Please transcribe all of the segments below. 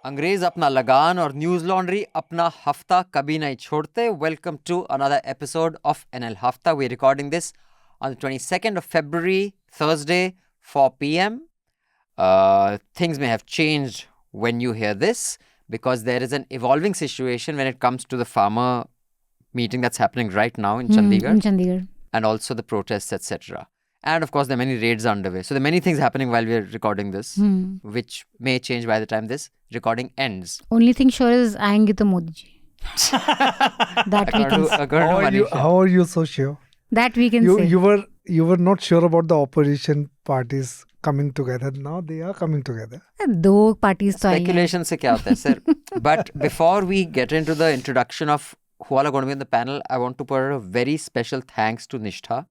अंग्रेज अपना लगान और न्यूज लॉन्ड्री अपना हफ्ता कभी नहीं छोड़ते. Welcome to another episode of NL Hafta. We're recording this on the 22nd of February, Thursday, 4 p.m. Things may have changed when you hear this because there is an evolving situation when it comes to the farmer meeting that's happening right now in Chandigarh. And also the protests, etc. And of course, there are many raids underway. So there are many things happening while we're recording this, which may change by the time this recording ends. Only thing sure is आएंगे तो Modi ji. That we can. How are you so sure? That we can say. You were not sure about the opposition parties coming together. Now they are coming together. दो parties तो आई हैं. Speculation से क्या होता है, sir? But before we get into the introduction of who all are going to be on the panel, I want to put a very special thanks to Nishtha.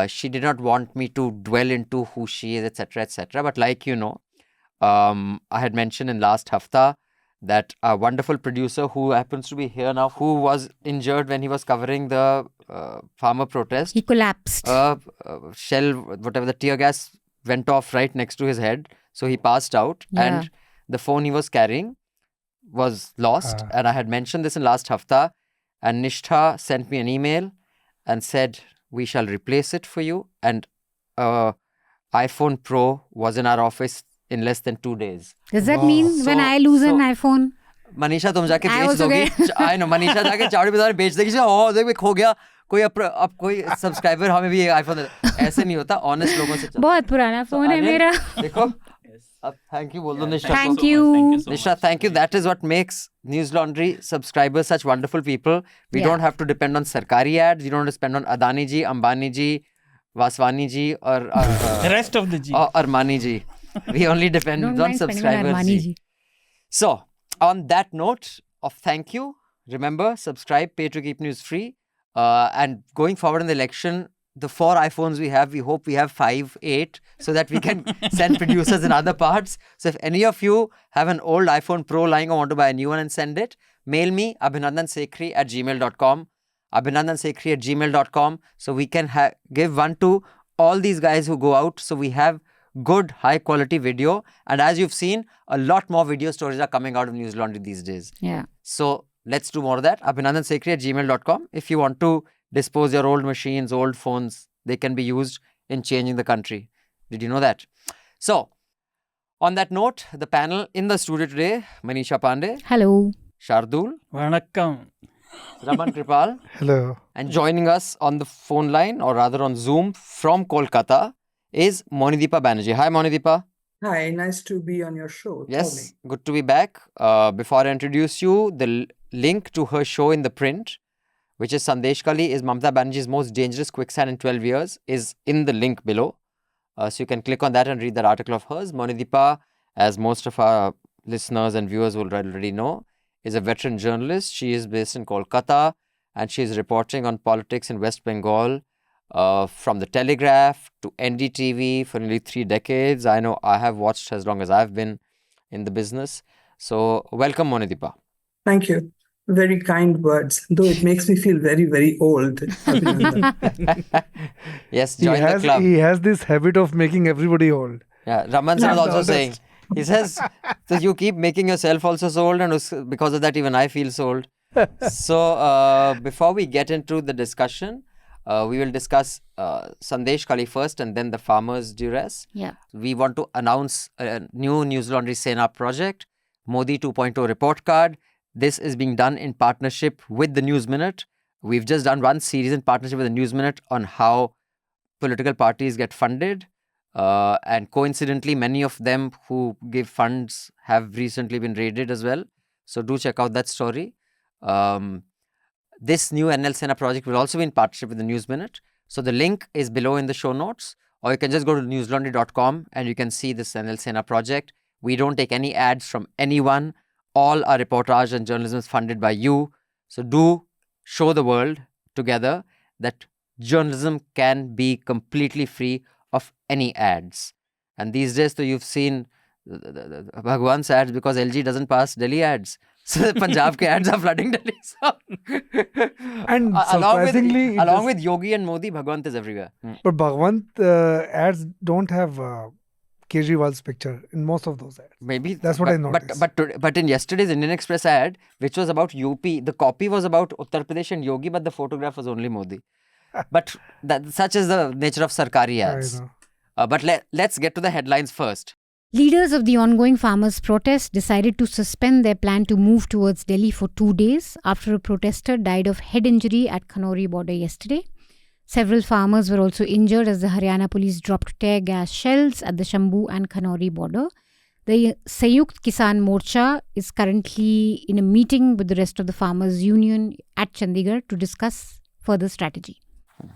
She did not want me to dwell into who she is, etc., etc. But like you know, I had mentioned in last hafta that a wonderful producer who happens to be here now, who was injured when he was covering the farmer protest. He collapsed. Shell, whatever, the tear gas went off right next to his head. So he passed out. Yeah. And the phone he was carrying was lost. And I had mentioned this in last hafta. And Nishtha sent me an email and said, we shall replace it for you. And iPhone Pro was in our office in less than 2 days. Does that mean when I lose an iPhone? Manisha तुम जाके I बेच also दोगी. I know, Manisha जाके चावड़ी बाजार बेच देगी. ओह देख खो गया. कोई अब कोई सब्सक्राइबर हमें भी आईफोन दे. ऐसे नहीं होता. ऑनेस्ट लोगों से चलता. बहुत पुराना फोन है मेरा. देखो. अब थैंक यू बोल दो निशा. Thank you. Nisha, thank you. That is what makes News Laundry subscribers such wonderful people. We don't have to depend on sarkari ads. We don't have to spend on Adani ji, Ambani ji, Vaswani ji, or the rest of the G. Or Armani ji. We only depend on subscribers. Ji. So, on that note of thank you, remember, subscribe, pay to keep news free. And going forward in the election, the 4 iPhones we have, we hope we have 5, 8, so that we can send producers in other parts. So if any of you have an old iPhone Pro lying or want to buy a new one and send it, mail me, abhinandansekhri@gmail.com. abhinandansekhri@gmail.com. So we can give one to all these guys who go out. So we have good, high quality video. And as you've seen, a lot more video stories are coming out of News Laundry these days. Yeah. So let's do more of that. abhinandansekhri@gmail.com. If you want to dispose your old machines, old phones, they can be used in changing the country. Did you know that? So, on that note, the panel in the studio today, Manisha Pande. Hello. Shardool. Vanakkam. Raman Kirpal. Hello. And joining us on the phone line, or rather on Zoom from Kolkata, is Monideepa Banerjie. Hi, Monideepa. Hi, nice to be on your show. Yes, good to be back. Before I introduce you, the link to her show in the print, which is Sandeshkhali, is Mamata Banerjee's most dangerous quicksand in 12 years, is in the link below. So you can click on that and read that article of hers. Monideepa, as most of our listeners and viewers will already know, is a veteran journalist. She is based in Kolkata and she is reporting on politics in West Bengal from the Telegraph to NDTV for nearly 3 decades. I know I have watched as long as I've been in the business. So welcome, Monideepa. Thank you. Very kind words, though it makes me feel very, very old. Yes, join the club. He has this habit of making everybody old. Yeah, Raman sir is also saying. He says, so you keep making yourself also so old, and because of that, even I feel so old. So, before we get into the discussion, we will discuss Sandeshkhali first and then the farmers' duress. Yeah. We want to announce a new News Laundry Sena project, Modi 2.0 report card. This is being done in partnership with the News Minute. We've just done one series in partnership with the News Minute on how political parties get funded. And coincidentally, many of them who give funds have recently been raided as well. So do check out that story. This new NL Sena project will also be in partnership with the News Minute. So the link is below in the show notes. Or you can just go to newslaundry.com and you can see this NL Sena project. We don't take any ads from anyone. All our reportage and journalism is funded by you. So do show the world together that journalism can be completely free of any ads. And these days, so you've seen Bhagwan's ads because LG doesn't pass Delhi ads. So the Punjab ke ads are flooding Delhi. So And surprisingly, along with Yogi and Modi, Bhagwant is everywhere. But Bhagwant ads don't have Kejriwal's picture in most of those ads. Maybe That's what I noticed. But in yesterday's Indian Express ad, which was about UP, the copy was about Uttar Pradesh and Yogi, but the photograph was only Modi. But such is the nature of Sarkari ads. I know. But let's get to the headlines first. Leaders of the ongoing farmers' protest decided to suspend their plan to move towards Delhi for 2 days after a protester died of head injury at Kanori border yesterday. Several farmers were also injured as the Haryana police dropped tear gas shells at the Shambu and Kanori border. The Sanyukt Kisan Morcha is currently in a meeting with the rest of the farmers' union at Chandigarh to discuss further strategy.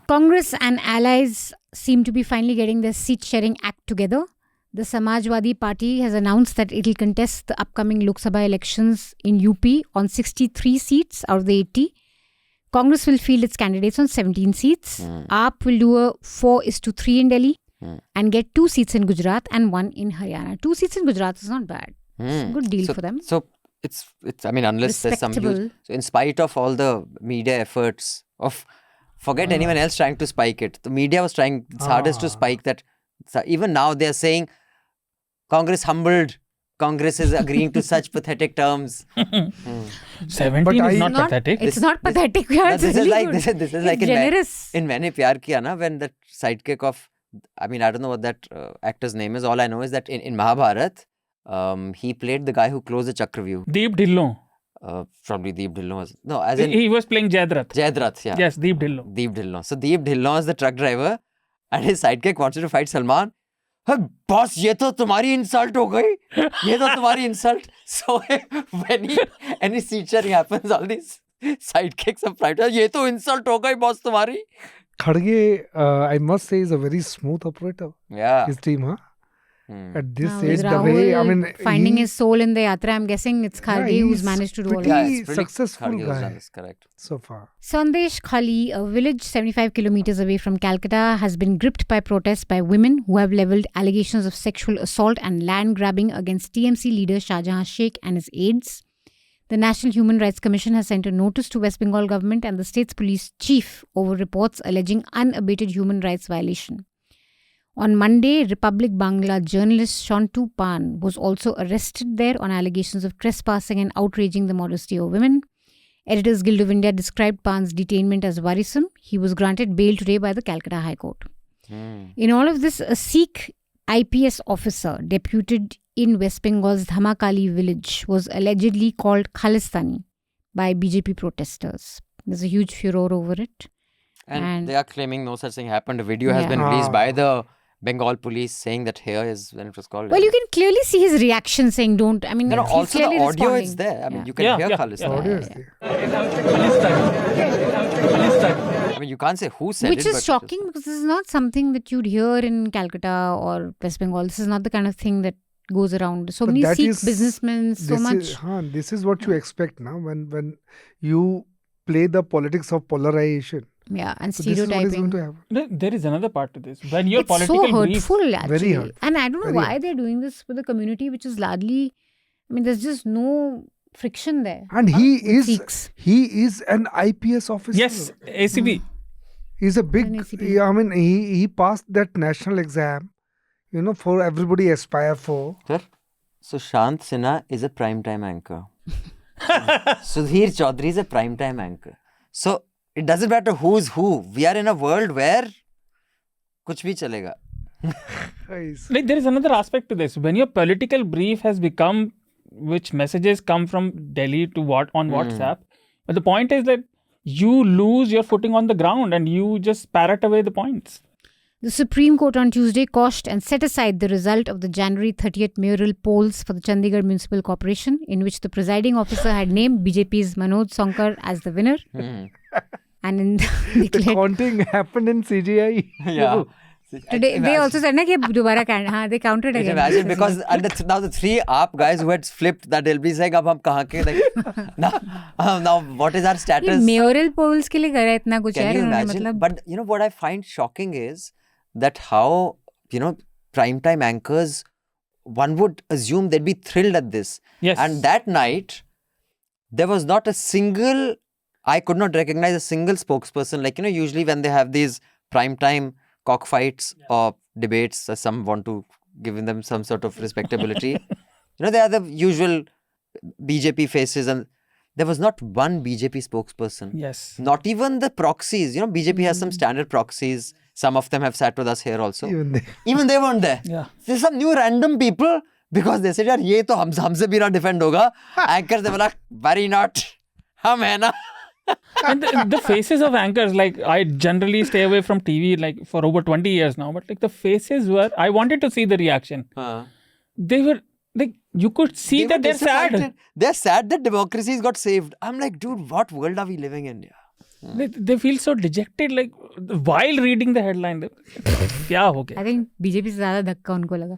Congress and allies seem to be finally getting their seat-sharing act together. The Samajwadi Party has announced that it will contest the upcoming Lok Sabha elections in UP on 63 seats out of the 80. Congress will field its candidates on 17 seats. AAP will do a 4:3 in Delhi and get 2 seats in Gujarat and 1 in Haryana. 2 seats in Gujarat is not bad. It's a good deal for them. So it's I mean, unless there's some huge, so in spite of all the media efforts of forget anyone else trying to spike it, the media was trying its hardest to spike that. So even now they are saying Congress humbled. Congress is agreeing to such pathetic terms. 17 is not pathetic. It's not pathetic. It's really good. This is like generous. in Maine Pyar Kiya na, when that sidekick of, I mean, I don't know what that actor's name is. All I know is that in Mahabharat, he played the guy who closed the Chakravyuh. Deep Dhillon. Probably Deep Dhillon was, no, as in He was playing Jayadrat. Jayadrat, yeah. Yes, Deep Dhillon. Deep Dhillon. So Deep Dhillon is the truck driver and his sidekick wanted to fight Salman. Boss, ये तो तुम्हारी insult हो गई. ये तो तुम्हारी insult. So when any seat sharing happens, all these sidekicks of pride, ये तो insult हो गई boss तुम्हारी. Kharge, I must say, is a very smooth operator. Yeah. His team, huh? At this Now, age, with the way, I Rahul mean, finding his soul in the yatra, I'm guessing it's Kharge who's he's managed to do all pretty- that. it's pretty successful Kharge has done guy. this, correct. so far. Sandeshkhali, a village 75 kilometers away from Calcutta, has been gripped by protests by women who have levelled allegations of sexual assault and land grabbing against TMC leader Shahjahan Sheikh and his aides. The National Human Rights Commission has sent a notice to West Bengal government and the state's police chief over reports alleging unabated human rights violation. On Monday, Republic Bangla journalist Shantu Pan was also arrested there on allegations of trespassing and outraging the modesty of women. Editors Guild of India described Pan's detainment as worrisome. He was granted bail today by the Calcutta High Court. In all of this, a Sikh IPS officer deputed in West Bengal's Dhamakali village was allegedly called Khalistani by BJP protesters. There's a huge furor over it. And they are claiming no such thing happened. A video has been released by the Bengal police saying that here is when it was called. Well, you can clearly see his reaction saying don't. I mean, no, he's also the clearly audio responding. is there. I mean, you Yeah, can hear yeah, Khalistan. Audio is there. I mean, you can't say who said Which it. is but shocking because this is not something that you'd hear in Calcutta or West Bengal. This is not the kind of thing that goes around. So But many that Sikh is- businessmen, so much. This is what you expect now when you play the politics of polarization. Yeah, and So this is what is going stereotyping. to happen. There is another part to this. When your It's so political brief... hurtful, actually. hurtful. And I don't know Very why hurtful. they're doing this with a community which is largely, I mean, there's just no friction there. And with Sikhs. he is an IPS officer. Yes, ACB. He's a An big. ACP. I mean, he passed that national exam. For everybody aspire for. Sir, so Shant Sinha is a primetime anchor. Sudhir Chaudhary is a primetime anchor. So it doesn't matter who's who. We are in a world where kuch bhi chalega. Like, there is another aspect to this. When your political brief has become which messages come from Delhi to on WhatsApp, but the point is that you lose your footing on the ground and you just parrot away the points. The Supreme Court on Tuesday quashed and set aside the result of the January 30th mayoral polls for the Chandigarh Municipal Corporation, in which the presiding officer had named BJP's Manoj Sonkar as the winner. And in The declared counting happened in CGI. Yeah. today, they also said that dobara they counted again. Imagine because now the three AAP guys who had flipped that they'll be saying, "Ab hum kahan ke?" Like, now what is our ये status? mayoral polls के लिए करा इतना कुछ Can यार you इन्होंने imagine? मतलब But what I find shocking is that how primetime anchors, one would assume they'd be thrilled at this. Yes. And that night, there was not a single. I could not recognize a single spokesperson. Like usually when they have these primetime cockfights or debates, as some want to given them some sort of respectability. They are the usual BJP faces, and there was not one BJP spokesperson. Yes. Not even the proxies. BJP has some standard proxies. Some of them have sat with us here also. Even they weren't there. Yeah. There's some new random people because they said, "Yaar, ye to humse bhi na defend hoga." Anchors they were like, "Very not. Hum hai na." And the faces of anchors, like I generally stay away from TV like for over 20 years now, but like the faces were, I wanted to see the reaction. They were like, you could see that they're sad. They're sad that democracy's got saved. I'm like, dude, what world are we living in? They feel so dejected, like while reading the headline. Kya ho gaya? I think BJP se zyada dhakka unko laga.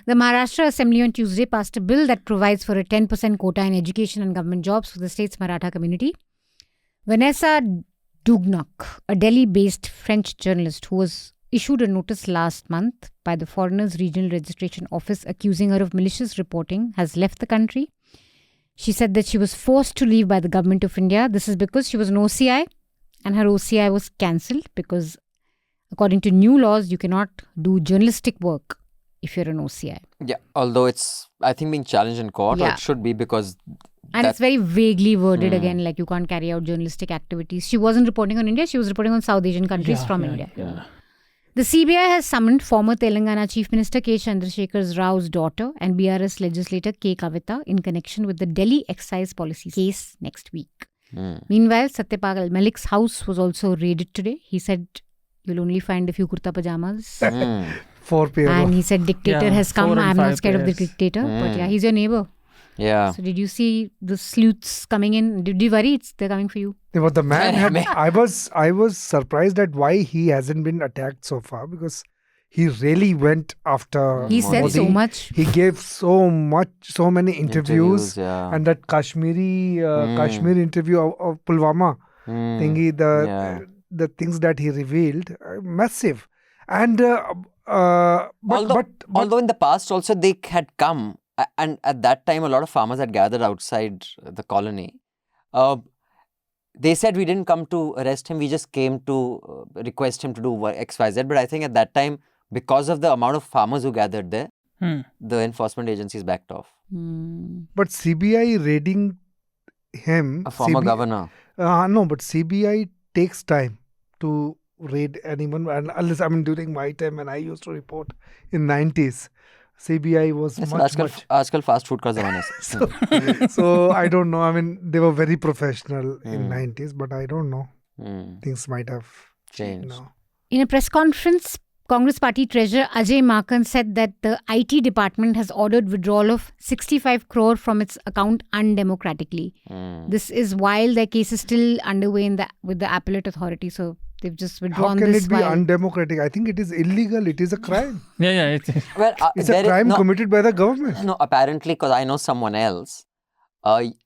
The Maharashtra Assembly on Tuesday passed a bill that provides for a 10% quota in education and government jobs for the state's Maratha community. Vanessa Dugnok, a Delhi-based French journalist who was issued a notice last month by the Foreigners Regional Registration Office accusing her of malicious reporting, has left the country. She said that she was forced to leave by the government of India. This is because she was an OCI and her OCI was cancelled because according to new laws, you cannot do journalistic work if you're an OCI. Yeah, although it's, I think, being challenged in court, or it should be because... And it's very vaguely worded again, like you can't carry out journalistic activities. She wasn't reporting on India, she was reporting on South Asian countries from India. Yeah. The CBI has summoned former Telangana Chief Minister K. Chandrasekhar Rao's daughter and BRS legislator K. Kavita in connection with the Delhi excise policy case next week. Meanwhile, Satyapal Malik's house was also raided today. He said, you'll only find a few kurta pajamas. 4 p.m. And he said, dictator has come. I'm not scared of the dictator. But yeah, he's your neighbor. Yeah. So did you see the sleuths coming in? Did you worry they're coming for you? But the man had, I was surprised at why he hasn't been attacked so far, because he really went after He said Modi. so much. He gave so many interviews, and that Kashmir interview of Pulwama thingy, the things that he revealed, massive. And although in the past also they had come, and at that time a lot of farmers had gathered outside the colony. They said we didn't come to arrest him, we just came to request him to do XYZ. But I think at that time, because of the amount of farmers who gathered there, the enforcement agencies backed off. But CBI raiding him... A former governor. No, but CBI takes time to raid anyone. And unless, during my time when I used to report in 90s, CBI was much... Aajkal fast food ka zamana hai. So I don't know. They were very professional in 90s, but I don't know. Things might have changed now. In a press conference, Congress Party Treasurer Ajay Makan said that the IT department has ordered withdrawal of 65 crore from its account undemocratically. This is while their case is still underway with the appellate authority. So they've just withdrawn this. How can it be undemocratic? I think it is illegal. It is a crime. Yeah. It's a crime committed by the government. No, apparently, because I know someone else,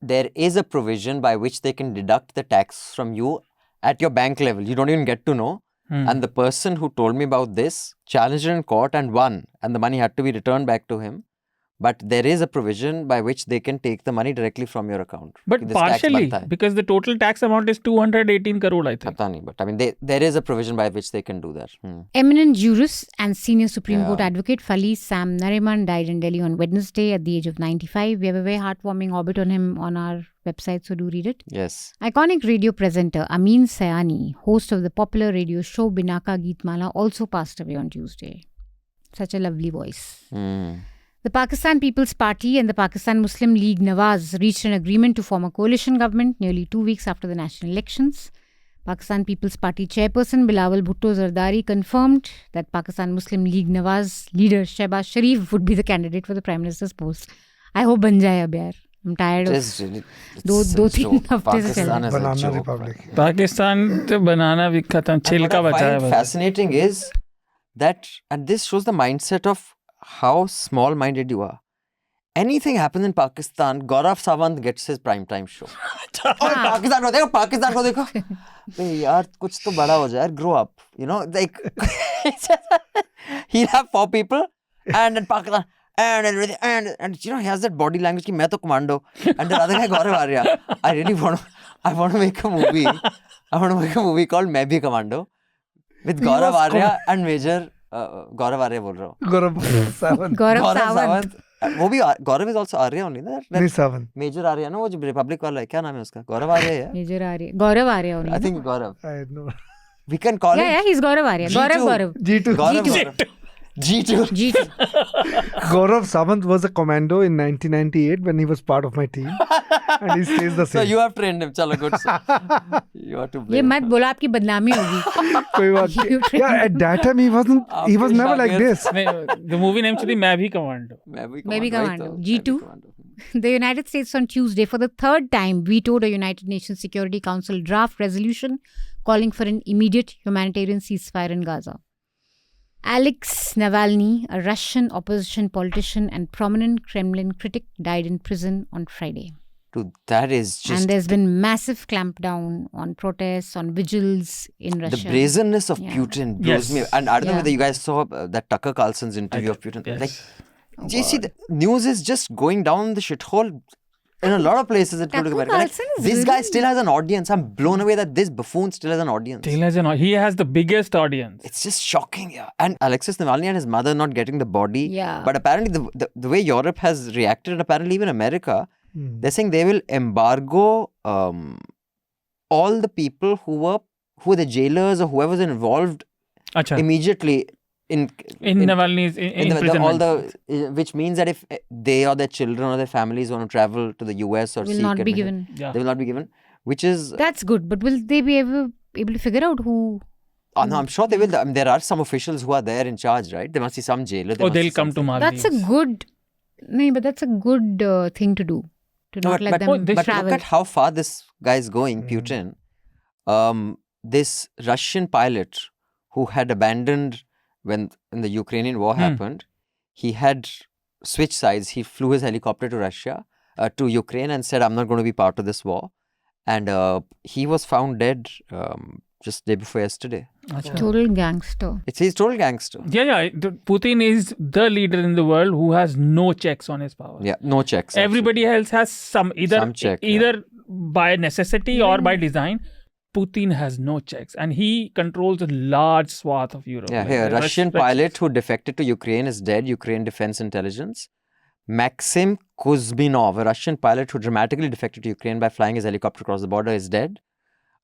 there is a provision by which they can deduct the tax from you at your bank level. You don't even get to know. And the person who told me about this challenged it in court and won. And the money had to be returned back to him. But there is a provision by which they can take the money directly from your account. But partially, because the total tax amount is 218 crore, I think. But there is a provision by which they can do that. Eminent jurist and senior Supreme Court advocate Fali Sam Nariman died in Delhi on Wednesday at the age of 95. We have a very heartwarming obit on him on our website, so do read it. Yes. Iconic radio presenter Amin Sayani, host of the popular radio show Binaka Geetmala, also passed away on Tuesday. Such a lovely voice. The Pakistan People's Party and the Pakistan Muslim League Nawaz reached an agreement to form a coalition government nearly 2 weeks after the national elections. Pakistan People's Party chairperson Bilawal Bhutto Zardari confirmed that Pakistan Muslim League Nawaz leader Shehbaz Sharif would be the candidate for the Prime Minister's post. I hope ban jaye ab yaar. I'm tired of दो-तीन हफ्ते से चल रहा है. Banana Republic. Pakistan to banana भी खत्म छिलका बचा है. What I find fascinating is that, and this shows the mindset of how small-minded you are. Anything happens in Pakistan, Gaurav Sawant gets his prime time show. Pakistan ko dekho. यार कुछ तो बड़ा हो जाए, grow up. Like he'll have 4 people and in Pakistan and he has that body language ki main to commando and the other guy Gaurav Arya. I want to make a movie. I want to make a movie called Main Bhi Commando with Gaurav Arya and Major गौरव आर्य बोल रहा हूँ. Gaurav Sawant. Gaurav Sawant. वो भी गौरव is also Arya only ना. नहीं Sawant. Major आर्य ना, वो जो रिपब्लिक वाला है, क्या नाम है उसका? गौरव आर्य है. Major Arya. Gaurav Arya only. I think Gaurav. I know. We can call Yeah, him he's Gaurav Arya. Gaurav. G2. Gaurav. G2. G2. Gaurav Sawant was a commando in 1998 when he was part of my team. And he stays the So same. you have trained him. Chalo, good. You are to ये blame. मत बोलो, आपकी बदनामी होगी. कोई बात नहीं. Yeah, at that time he was never like this. The movie name should be मैं भी commando. Maybe Commando. G2. The United States on Tuesday, for the third time, vetoed a United Nations Security Council draft resolution calling for an immediate humanitarian ceasefire in Gaza. Alex Navalny, a Russian opposition politician and prominent Kremlin critic, died in prison on Friday. Dude, that is just... And there's been massive clampdown on protests, on vigils in Russia. The brazenness of Yeah. Putin blows me. And I don't know whether you guys saw that Tucker Carlson's interview of Putin. Yes. Like, you see, the news is just going down the shithole in a lot of places. Tucker Carlson is This guy really- still has an audience. I'm blown away that this buffoon still has an audience. He has the biggest audience. It's just shocking, yeah. And Alexis Navalny and his mother not getting the body. Yeah. But apparently the way Europe has reacted, and apparently even America, they're saying they will embargo all the people who were the jailers or whoever was involved Acha. immediately in Navalny's imprisonment. which means that if they or their children or their families want to travel to the US or Will seek not be admission, given. Yeah. they will not be given, which is That's good, but will they be able to figure out who? no, I'm sure they will. I mean, there are some officials who are there in charge, right? There must be some jailer. there must They'll be come to something. Maldives. That's a good. No, but that's a good thing to do. To No, not let them but travel. look at how far this guy is going, Putin. This Russian pilot who had abandoned when the Ukrainian war happened, he had switched sides. He flew his helicopter to Russia, to Ukraine, and said, "I'm not going to be part of this war." And he was found dead just day before yesterday. Total gangster. He's total gangster. Yeah. Putin is the leader in the world who has no checks on his power. Yeah, no checks. Everybody else has some check, either by necessity or by design. Putin has no checks, and he controls a large swath of Europe. Yeah, here, Russian pilot who defected to Ukraine is dead, Ukraine Defense Intelligence. Maxim Kuzminov, a Russian pilot who dramatically defected to Ukraine by flying his helicopter across the border, is dead.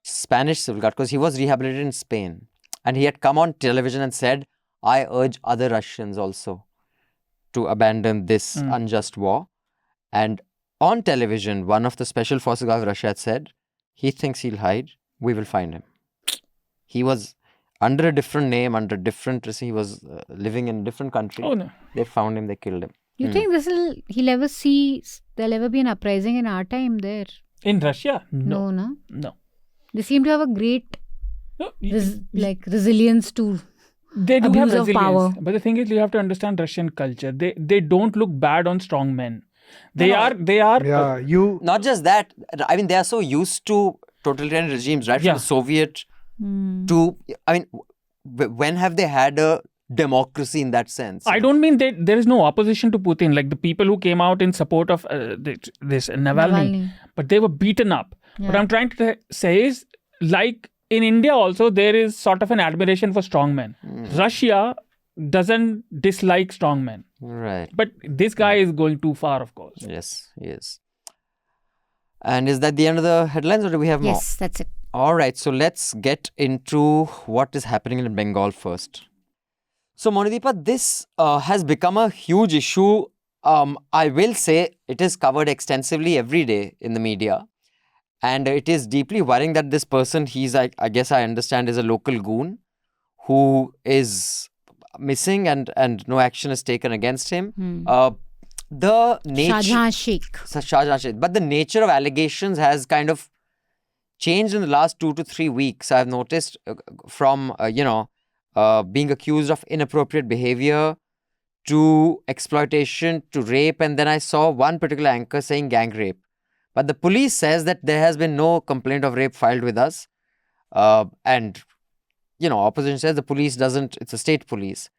Spanish civil guard, because he was rehabilitated in Spain. And he had come on television and said, "I urge other Russians also to abandon this unjust war." And on television, one of the special forces of Russia had said, he thinks he'll hide. We will find him. He was under a different name, under different, he was living in a different country. Oh, no. Hmm. They found him, they killed him. You think there'll ever be an uprising in our time there? In Russia? No. No. They seem to have a great No. resilience to They do have abuse of resilience. power. But the thing is, you have to understand Russian culture. They don't look bad on strong men. They are. Yeah, you. Not just that, I mean, they are so used to totalitarian regimes, right? Yeah. From the Soviet to, I mean, when have they had a democracy in that sense? I don't mean that there is no opposition to Putin, like the people who came out in support of this Navalny, but they were beaten up. Yeah. What I'm trying to say is, like in India also, there is sort of an admiration for strong men. Russia doesn't dislike strong men. Right. But this guy is going too far, of course. Yes, yes. And is that the end of the headlines, or do we have more? Yes, that's it. All right, so let's get into what is happening in Bengal first. So, Monideepa, this has become a huge issue. I will say it is covered extensively every day in the media. And it is deeply worrying that this person, I guess I understand, is a local goon who is missing and no action is taken against him. The nature... Shahjahan Sheikh. But the nature of allegations has kind of changed in the last 2 to 3 weeks. I've noticed from, being accused of inappropriate behavior to exploitation to rape. And then I saw one particular anchor saying gang rape. But the police says that there has been no complaint of rape filed with us. And, opposition says the police doesn't, it's a state police.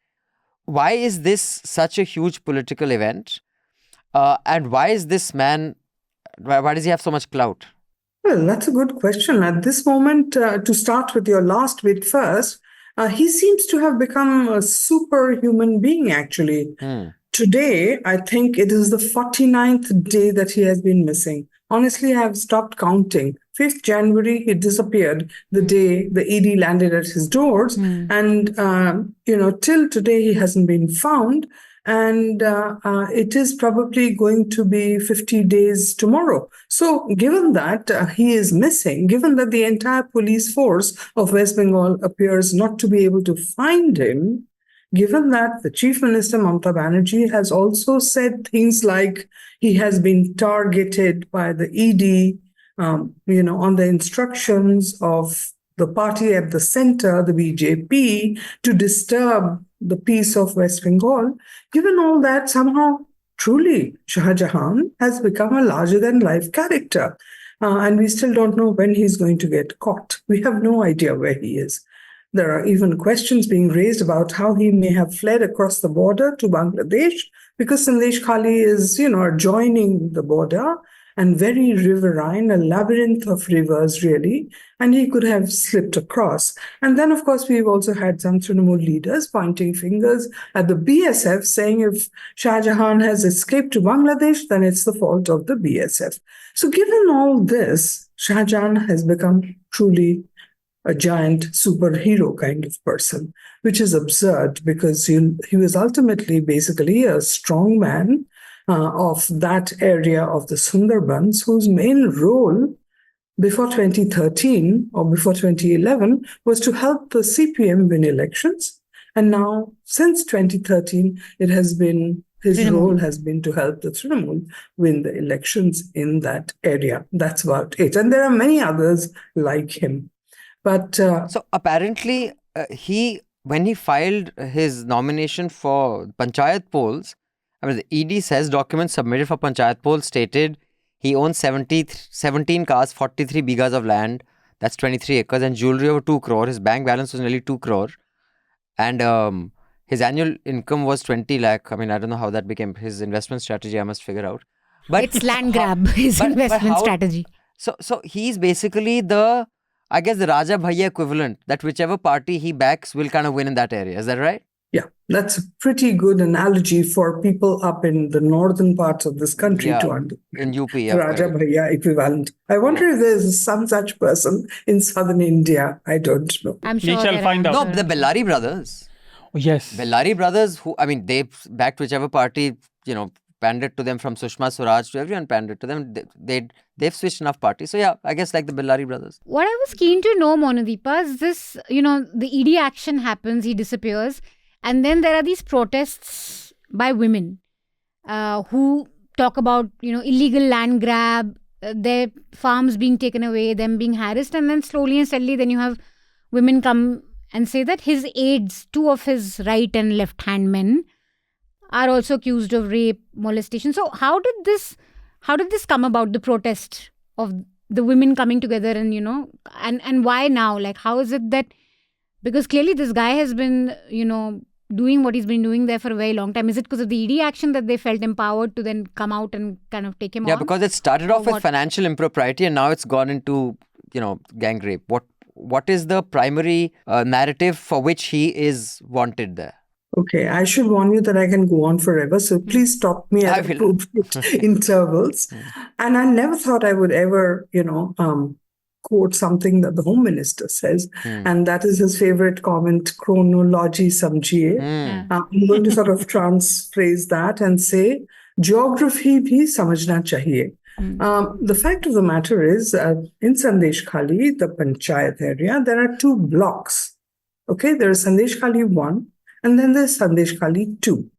Why is this such a huge political event? And why is this man, why does he have so much clout? Well, that's a good question. At this moment, to start with your last bit first, he seems to have become a superhuman being, actually. Today, I think it is the 49th day that he has been missing. Honestly, I have stopped counting. 5th January, he disappeared the day the ED landed at his doors. And, till today, he hasn't been found. And it is probably going to be 50 days tomorrow. So given that he is missing, given that the entire police force of West Bengal appears not to be able to find him, given that the Chief Minister Mamata Banerjee has also said things like he has been targeted by the ED, on the instructions of the party at the center, the BJP, to disturb the peace of West Bengal, given all that, somehow, truly, Shahjahan has become a larger-than-life character. And we still don't know when he's going to get caught. We have no idea where he is. There are even questions being raised about how he may have fled across the border to Bangladesh, because Sandeshkhali is, adjoining the border and very riverine, a labyrinth of rivers, really, and he could have slipped across. And then, of course, we've also had some Trinamool leaders pointing fingers at the BSF, saying if Shahjahan has escaped to Bangladesh, then it's the fault of the BSF. So given all this, Shahjahan has become truly a giant superhero kind of person, which is absurd because he was ultimately basically a strong man of that area of the Sundarbans, whose main role before 2013 or before 2011 was to help the CPM win elections. And now, since 2013, his role has been to help the Trinamool win the elections in that area. That's about it. And there are many others like him. But so apparently, when he filed his nomination for Panchayat polls, the ED says documents submitted for Panchayat polls stated he owns 17 cars, 43 bighas of land, that's 23 acres, and jewelry over 2 crore. His bank balance was nearly 2 crore. And his annual income was 20 lakh. I don't know how that became his investment strategy. I must figure out. But it's land grab, his investment strategy. So he's basically the Raja Bhaiya equivalent, that whichever party he backs will kind of win in that area. Is that right? Yeah, that's a pretty good analogy for people up in the northern parts of this country to understand. In UP, Raja Bhaiya equivalent. I wonder if there's some such person in southern India. I don't know. I'm sure we shall find out. No, the Bellari brothers. Oh, yes. Bellari brothers, who, they backed whichever party, pandered to them, from Sushma Swaraj to everyone pandered to them. They've switched enough parties. So yeah, I guess like the Bellari brothers. What I was keen to know, Monideepa, is this, the ED action happens, he disappears. And then there are these protests by women who talk about, illegal land grab, their farms being taken away, them being harassed. And then slowly and steadily, then you have women come and say that his aides, 2 of his right and left hand men, are also accused of rape, molestation. So how did this come about, the protest of the women coming together and, and why now? Like, how is it that, because clearly this guy has been, doing what he's been doing there for a very long time. Is it because of the ED action that they felt empowered to then come out and kind of take him on? Yeah, because it started off with financial impropriety and now it's gone into, gang rape. What is the primary narrative for which he is wanted there? Okay, I should warn you that I can go on forever, so please stop me at appropriate intervals. And I never thought I would ever, quote something that the Home Minister says, and that is his favorite comment, chronology samjhiye. I'm going to sort of transphrase that and say, geography bhi samajhna chahiye. The fact of the matter is, in Sandeshkhali, the Panchayat area, there are 2 blocks. Okay, there is Sandeshkhali 1 and then there's Sandeshkhali 2.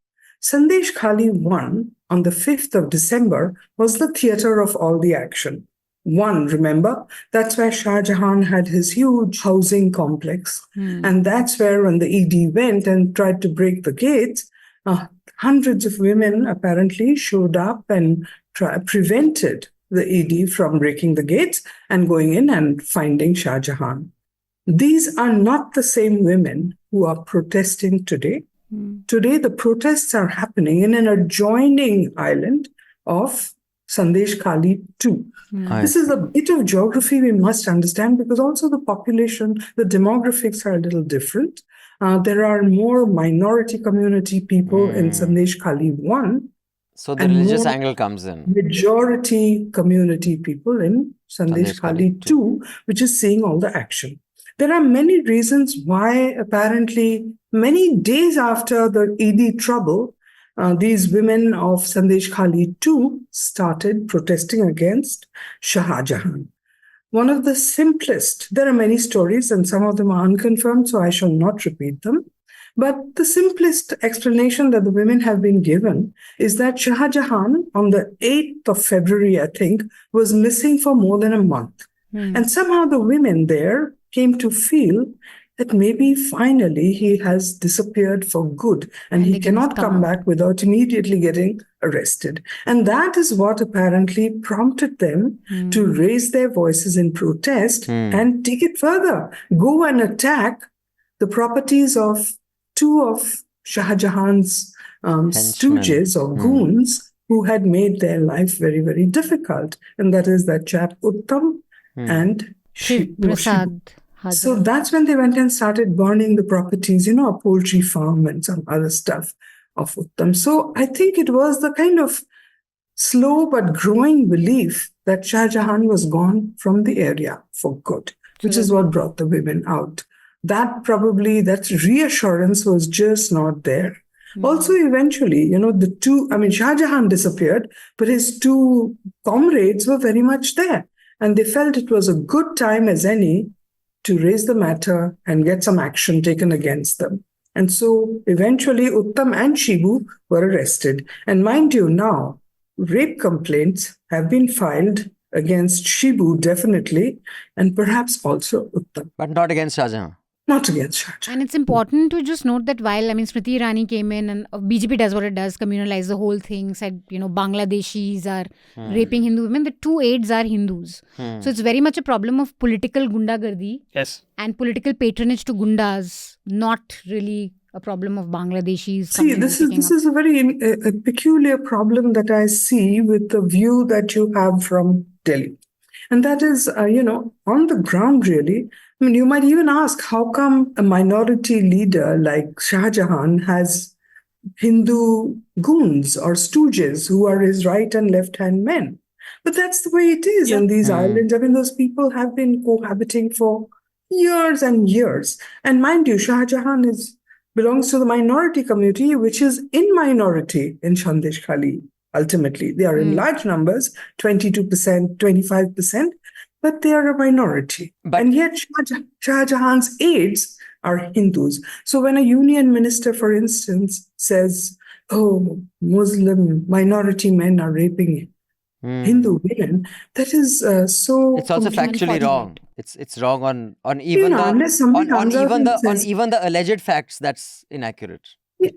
Sandeshkhali 1 on the 5th of December was the theatre of all the action. 1, remember, that's where Shahjahan had his huge housing complex. And that's where when the ED went and tried to break the gates, hundreds of women apparently showed up and prevented the ED from breaking the gates and going in and finding Shahjahan. These are not the same women who are protesting today. Today, the protests are happening in an adjoining island of Sandeshkhali 2. This is a bit of geography we must understand, because also the population, the demographics are a little different. There are more minority community people in Sandeshkhali 1. So the religious angle comes in. Majority community people in Sandeshkhali 2, which is seeing all the action. There are many reasons why, apparently, many days after the Eid trouble, these women of Sandeshkhali 2 started protesting against Shahjahan. One of the simplest, there are many stories and some of them are unconfirmed, so I shall not repeat them. But the simplest explanation that the women have been given is that Shahjahan, on the 8th of February, I think, was missing for more than a month. And somehow the women there came to feel that maybe finally he has disappeared for good and he cannot come back without immediately getting arrested. And that is what apparently prompted them to raise their voices in protest and take it further, go and attack the properties of two of Shahjahan's stooges or goons who had made their life very, very difficult. And that is that chap Uttam and Prasad. So that's when they went and started burning the properties, a poultry farm and some other stuff of Uttam. So I think it was the kind of slow but growing belief that Shahjahan was gone from the area for good, which is what brought the women out. That reassurance was just not there. Also, eventually, Shahjahan disappeared, but his two comrades were very much there. And they felt it was a good time as any to raise the matter and get some action taken against them. And so eventually Uttam and Shibu were arrested. And mind you, now rape complaints have been filed against Shibu, definitely, and perhaps also Uttam. But not against Shahjahan. Not against Shahjahan. And it's important to just note that while, Smriti Irani came in and BJP does what it does, communalize the whole thing, said, Bangladeshis are raping Hindu women, the two aides are Hindus. So it's very much a problem of political gundagardi. Yes. And political patronage to gundas, not really a problem of Bangladeshis. See, this is a very peculiar problem that I see with the view that you have from Delhi. And that is, on the ground, really. You might even ask, how come a minority leader like Shahjahan has Hindu goons or stooges who are his right and left-hand men? But that's the way it is in these islands. Those people have been cohabiting for years and years. And mind you, Shahjahan belongs to the minority community, which is in minority in Sandeshkhali. Ultimately, they are in large numbers, 22%, 25%. But they are a minority. And yet Shahjahan's aides are Hindus. So when a union minister, for instance, says, Muslim minority men are raping Hindu women, that is so... It's also factually wrong. It's wrong on even the alleged facts. That's inaccurate. What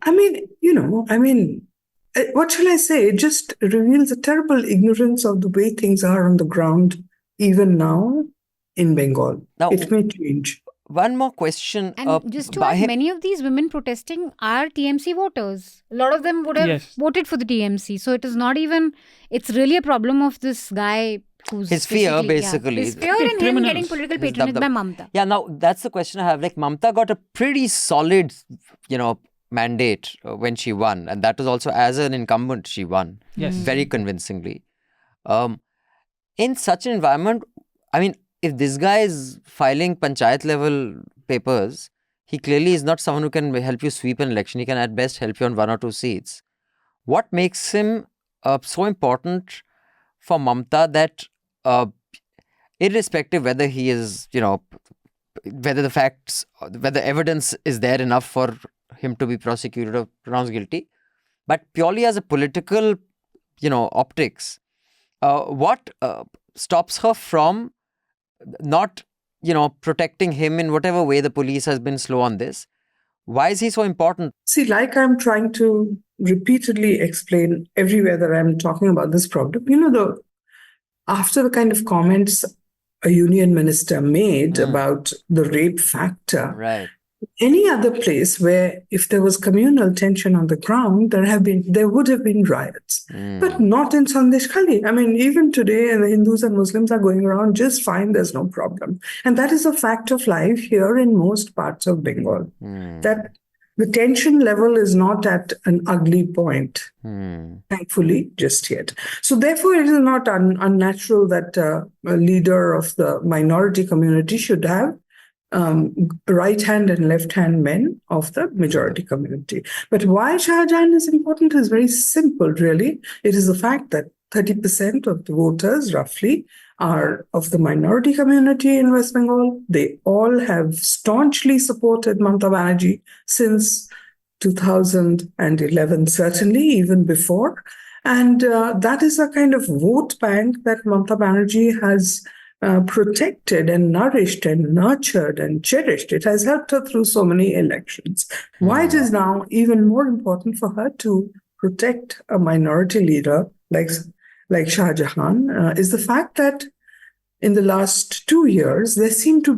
shall I say? It just reveals a terrible ignorance of the way things are on the ground. Even now in Bengal. Now, it may change. One more question. And just to add, many of these women protesting are TMC voters. A lot of them would have voted for the TMC. So it is not even, it's really a problem of this guy who's... His fear, basically. His fear and him getting political patronage by Mamta. Yeah, now that's the question I have. Mamta got a pretty solid, mandate when she won. And that was also as an incumbent she won. Yes. Very convincingly. In such an environment, if this guy is filing panchayat level papers, he clearly is not someone who can help you sweep an election. He can at best help you on 1 or 2 seats. What makes him so important for Mamta that irrespective whether he is, whether the facts, whether evidence is there enough for him to be prosecuted or pronounced guilty, but purely as a political, optics, what stops her from not, protecting him in whatever way the police has been slow on this? Why is he so important? See, like I'm trying to repeatedly explain everywhere that I'm talking about this problem, after the kind of comments a union minister made about the rape factor, right. any other place where if there was communal tension on the ground, there would have been riots. But not in Sandeshkhali. I mean, even today, and the Hindus and Muslims are going around just fine, there's no problem. And that is a fact of life here in most parts of Bengal. That the tension level is not at an ugly point, thankfully, just yet. So therefore, it is not unnatural that a leader of the minority community should have right-hand and left-hand men of the majority community. But why Shahjahan is important is very simple, really. It is the fact that 30% of the voters, roughly, are of the minority community in West Bengal. They all have staunchly supported Mamata Banerjie since 2011, certainly, even before. And that is a kind of vote bank that Mamata Banerjie has protected and nourished and nurtured and cherished. It has helped her through so many elections. Why it is now even more important for her to protect a minority leader like Shahjahan is the fact that in the last 2 years, there seem to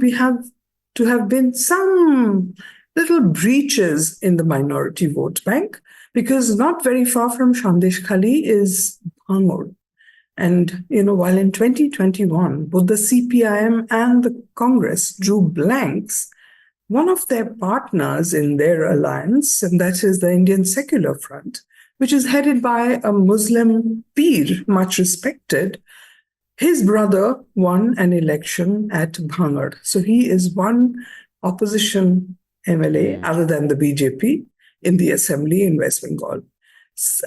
have been some little breaches in the minority vote bank, because not very far from Sandeshkhali is Bhangur. And, while in 2021, both the CPIM and the Congress drew blanks, one of their partners in their alliance, and that is the Indian Secular Front, which is headed by a Muslim Peer, much respected, his brother won an election at Bhangur. So he is one opposition MLA other than the BJP in the assembly in West Bengal.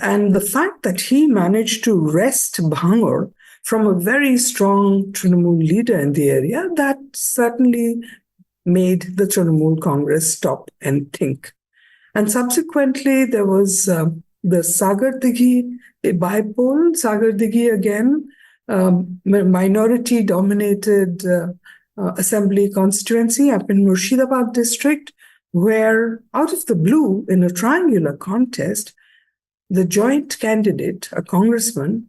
And the fact that he managed to wrest Bhangur from a very strong Trinamool leader in the area, that certainly made the Trinamool Congress stop and think. And subsequently, there was the Sagar Dighi by-poll. Sagar Dighi again, minority-dominated assembly constituency up in Murshidabad district, where out of the blue, in a triangular contest, the joint candidate, a congressman,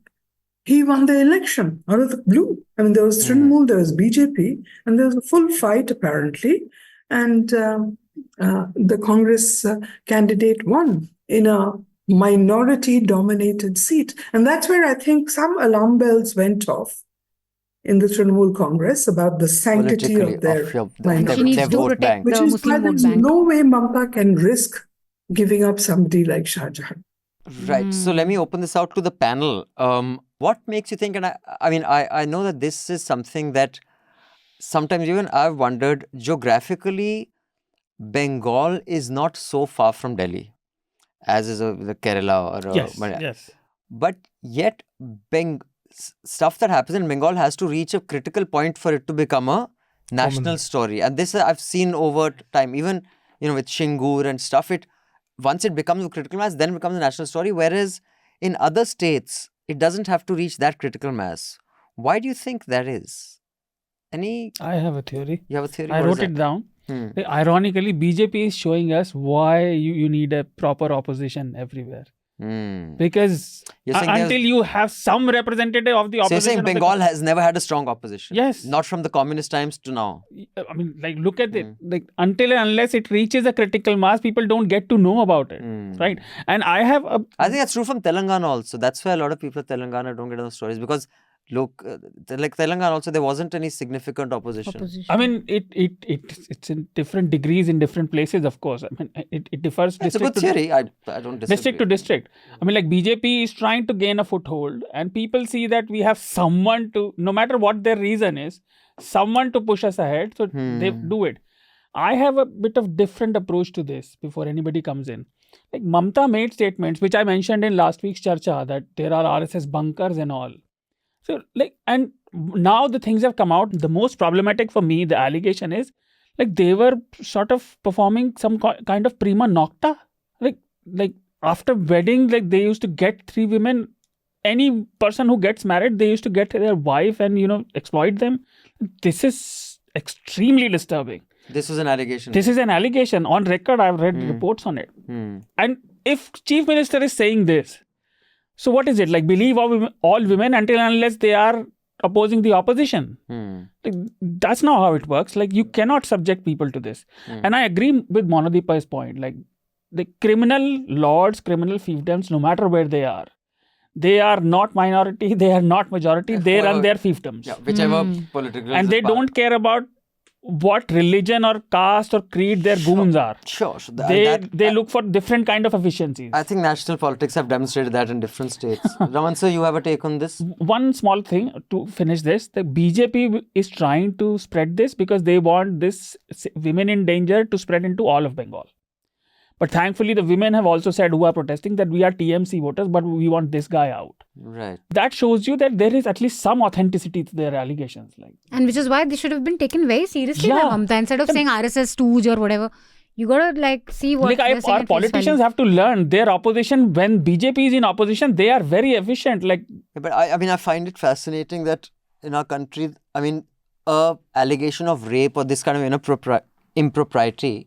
he won the election out of the blue. I mean, there was Trinamool, there was BJP, and there was a full fight apparently. And the Congress candidate won in a minority-dominated seat. And that's where I think some alarm bells went off in the Trinamool Congress about the sanctity of their vote bank. Which is why there's no way Mamata can risk giving up somebody like Shahjahan. Right. So let me open this out to the panel. What makes you think, and I know that this is something that sometimes even I've wondered, geographically, Bengal is not so far from Delhi, as is the Kerala or yes. But yet, stuff that happens in Bengal has to reach a critical point for it to become a national story. And this I've seen over time, even with Shingur and stuff. Once it becomes a critical mass, then it becomes a national story. Whereas in other states, it doesn't have to reach that critical mass. Why do you think that is? I have a theory. You have a theory? I wrote it down. Ironically, BJP is showing us why you need a proper opposition everywhere. Because until you have some representative of the opposition... So you're saying Bengal has never had a strong opposition? Yes. Not from the communist times to now? I mean, look at it. Until and unless it reaches a critical mass, people don't get to know about it. Right? And I think that's true from Telangana also. That's why a lot of people in Telangana don't get those stories. Because look, like Telangana also, there wasn't any significant opposition. I mean, it's in different degrees in different places, of course. I mean, it differs. It's a good theory. I don't disagree. District to district. I mean, like BJP is trying to gain a foothold, and people see that we have someone to, no matter what their reason is, someone to push us ahead. So they do it. I have a bit of different approach to this before anybody comes in. Like Mamata made statements, which I mentioned in last week's Charcha, that there are RSS bunkers and all. So, and now the things have come out. The most problematic for me, the allegation is, they were sort of performing some kind of prima nocta. Like after wedding, they used to get 3 women. Any person who gets married, they used to get their wife and, exploit them. This is extremely disturbing. This was an allegation. This is an allegation. On record, I've read reports on it. And if Chief Minister is saying this, so what is it? Believe all women until and unless they are opposing the opposition. Like, that's not how it works. Like, you cannot subject people to this. And I agree with Monideepa's point. Like, the criminal lords, criminal fiefdoms, no matter where they are not minority, they are not majority, they run their fiefdoms. Yeah, whichever political. And they don't care about what religion or caste or creed their goons are. Sure. They look for different kind of efficiencies. I think national politics have demonstrated that in different states. Raman sir, you have a take on this? One small thing to finish this. The BJP is trying to spread this because they want this women in danger to spread into all of Bengal. But thankfully, the women have also said who are protesting that we are TMC voters, but we want this guy out. Right. That shows you that there is at least some authenticity to their allegations. Like, and which is why they should have been taken very seriously by Mamta. Instead of saying RSS stooge or whatever, you got to like see what our politicians have to learn. Their opposition, when BJP is in opposition, they are very efficient. Like, yeah, but I find it fascinating that in our country, a allegation of rape or this kind of impropriety,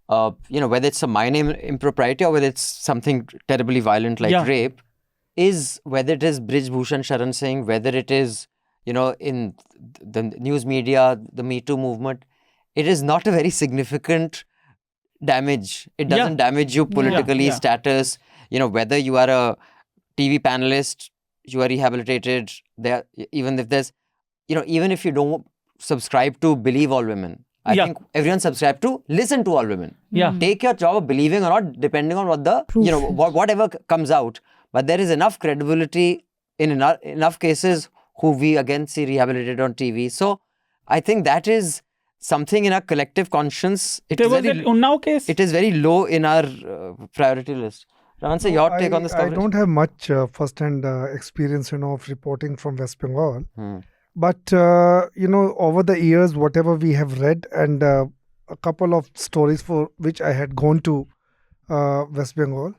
whether it's a minor impropriety or whether it's something terribly violent like rape, is whether it is Brij Bhushan Sharan Singh, whether it is, in the news media, the Me Too movement, it is not a very significant damage. It doesn't damage you politically, status, whether you are a TV panelist, you are rehabilitated, even if you don't subscribe to believe all women. I think everyone subscribe to listen to all women. Yeah. Take your job of believing or not, depending on what the, whatever comes out. But there is enough credibility in enough cases who we again see rehabilitated on TV. So I think that is something in our collective conscience. It is very low in our priority list. Raman sir, your take on this coverage? I don't have much first-hand experience, of reporting from West Bengal. But, over the years, whatever we have read and a couple of stories for which I had gone to West Bengal,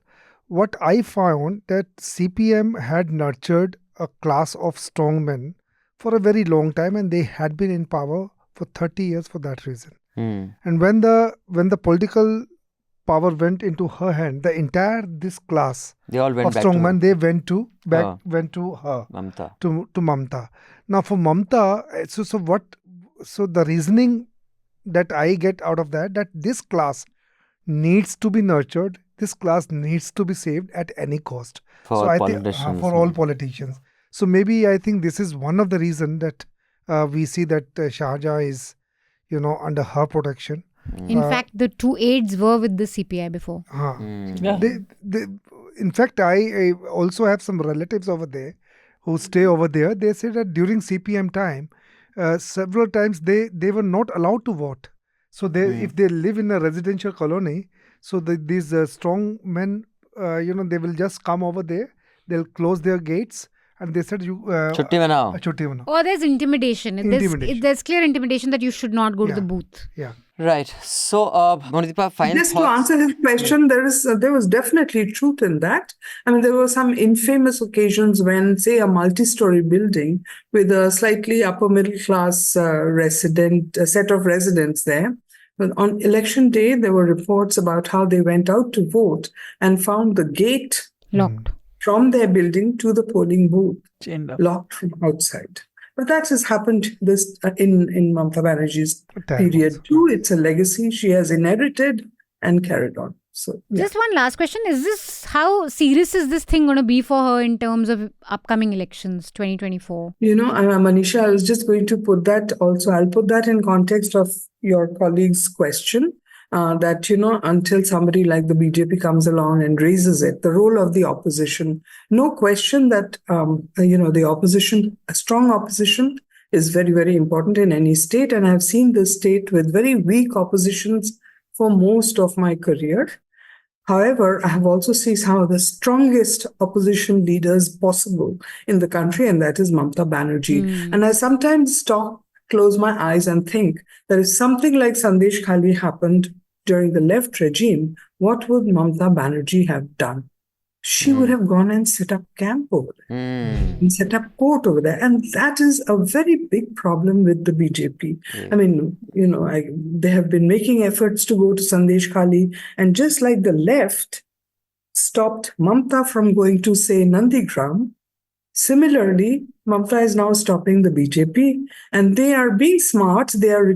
what I found that CPM had nurtured a class of strong men for a very long time, and they had been in power for 30 years for that reason. And when the political power went into her hand, the entire this class of strong men, they went to her, Mamta. to Mamta. Now for Mamta, so the reasoning that I get out of that this class needs to be nurtured, this class needs to be saved at any cost. For all politicians. So maybe I think this is one of the reasons that we see that Shahjahan is, under her protection. In fact, the two aides were with the CPI before. In fact, I also have some relatives over there who stay over there. They say that during CPM time, several times they were not allowed to vote. So if they live in a residential colony, so these strong men, they will just come over there. They'll close their gates. And they said, Chutti manao. Or there's intimidation. There's clear intimidation that you should not go to the booth. Yeah. Right. So, Monideepa, final Just thoughts? to answer his question, there was definitely truth in that. There were some infamous occasions when, say, a multi-story building with a slightly upper middle class set of residents there. But on election day, there were reports about how they went out to vote and found the gate locked from their building to the polling booth, locked from outside. But that has happened in Mamata Banerjee's period too. It's a legacy she has inherited and carried on. So, Just one last question. How serious is this thing going to be for her in terms of upcoming elections, 2024? Manisha, I was just going to put that also. I'll put that in context of your colleague's question. That, until somebody like the BJP comes along and raises it, the role of the opposition, no question that, the opposition, a strong opposition is very, very important in any state. And I've seen this state with very weak oppositions for most of my career. However, I have also seen some of the strongest opposition leaders possible in the country, and that is Mamata Banerjee. And I sometimes close my eyes and think that if something like Sandeshkhali happened during the left regime, what would Mamata Banerjee have done? She would have gone and set up camp over there and set up court over there. And that is a very big problem with the BJP. They have been making efforts to go to Sandeshkhali, and just like the left stopped Mamata from going to, say, Nandigram, Similarly, Mamta is now stopping the BJP, and they are being smart. They are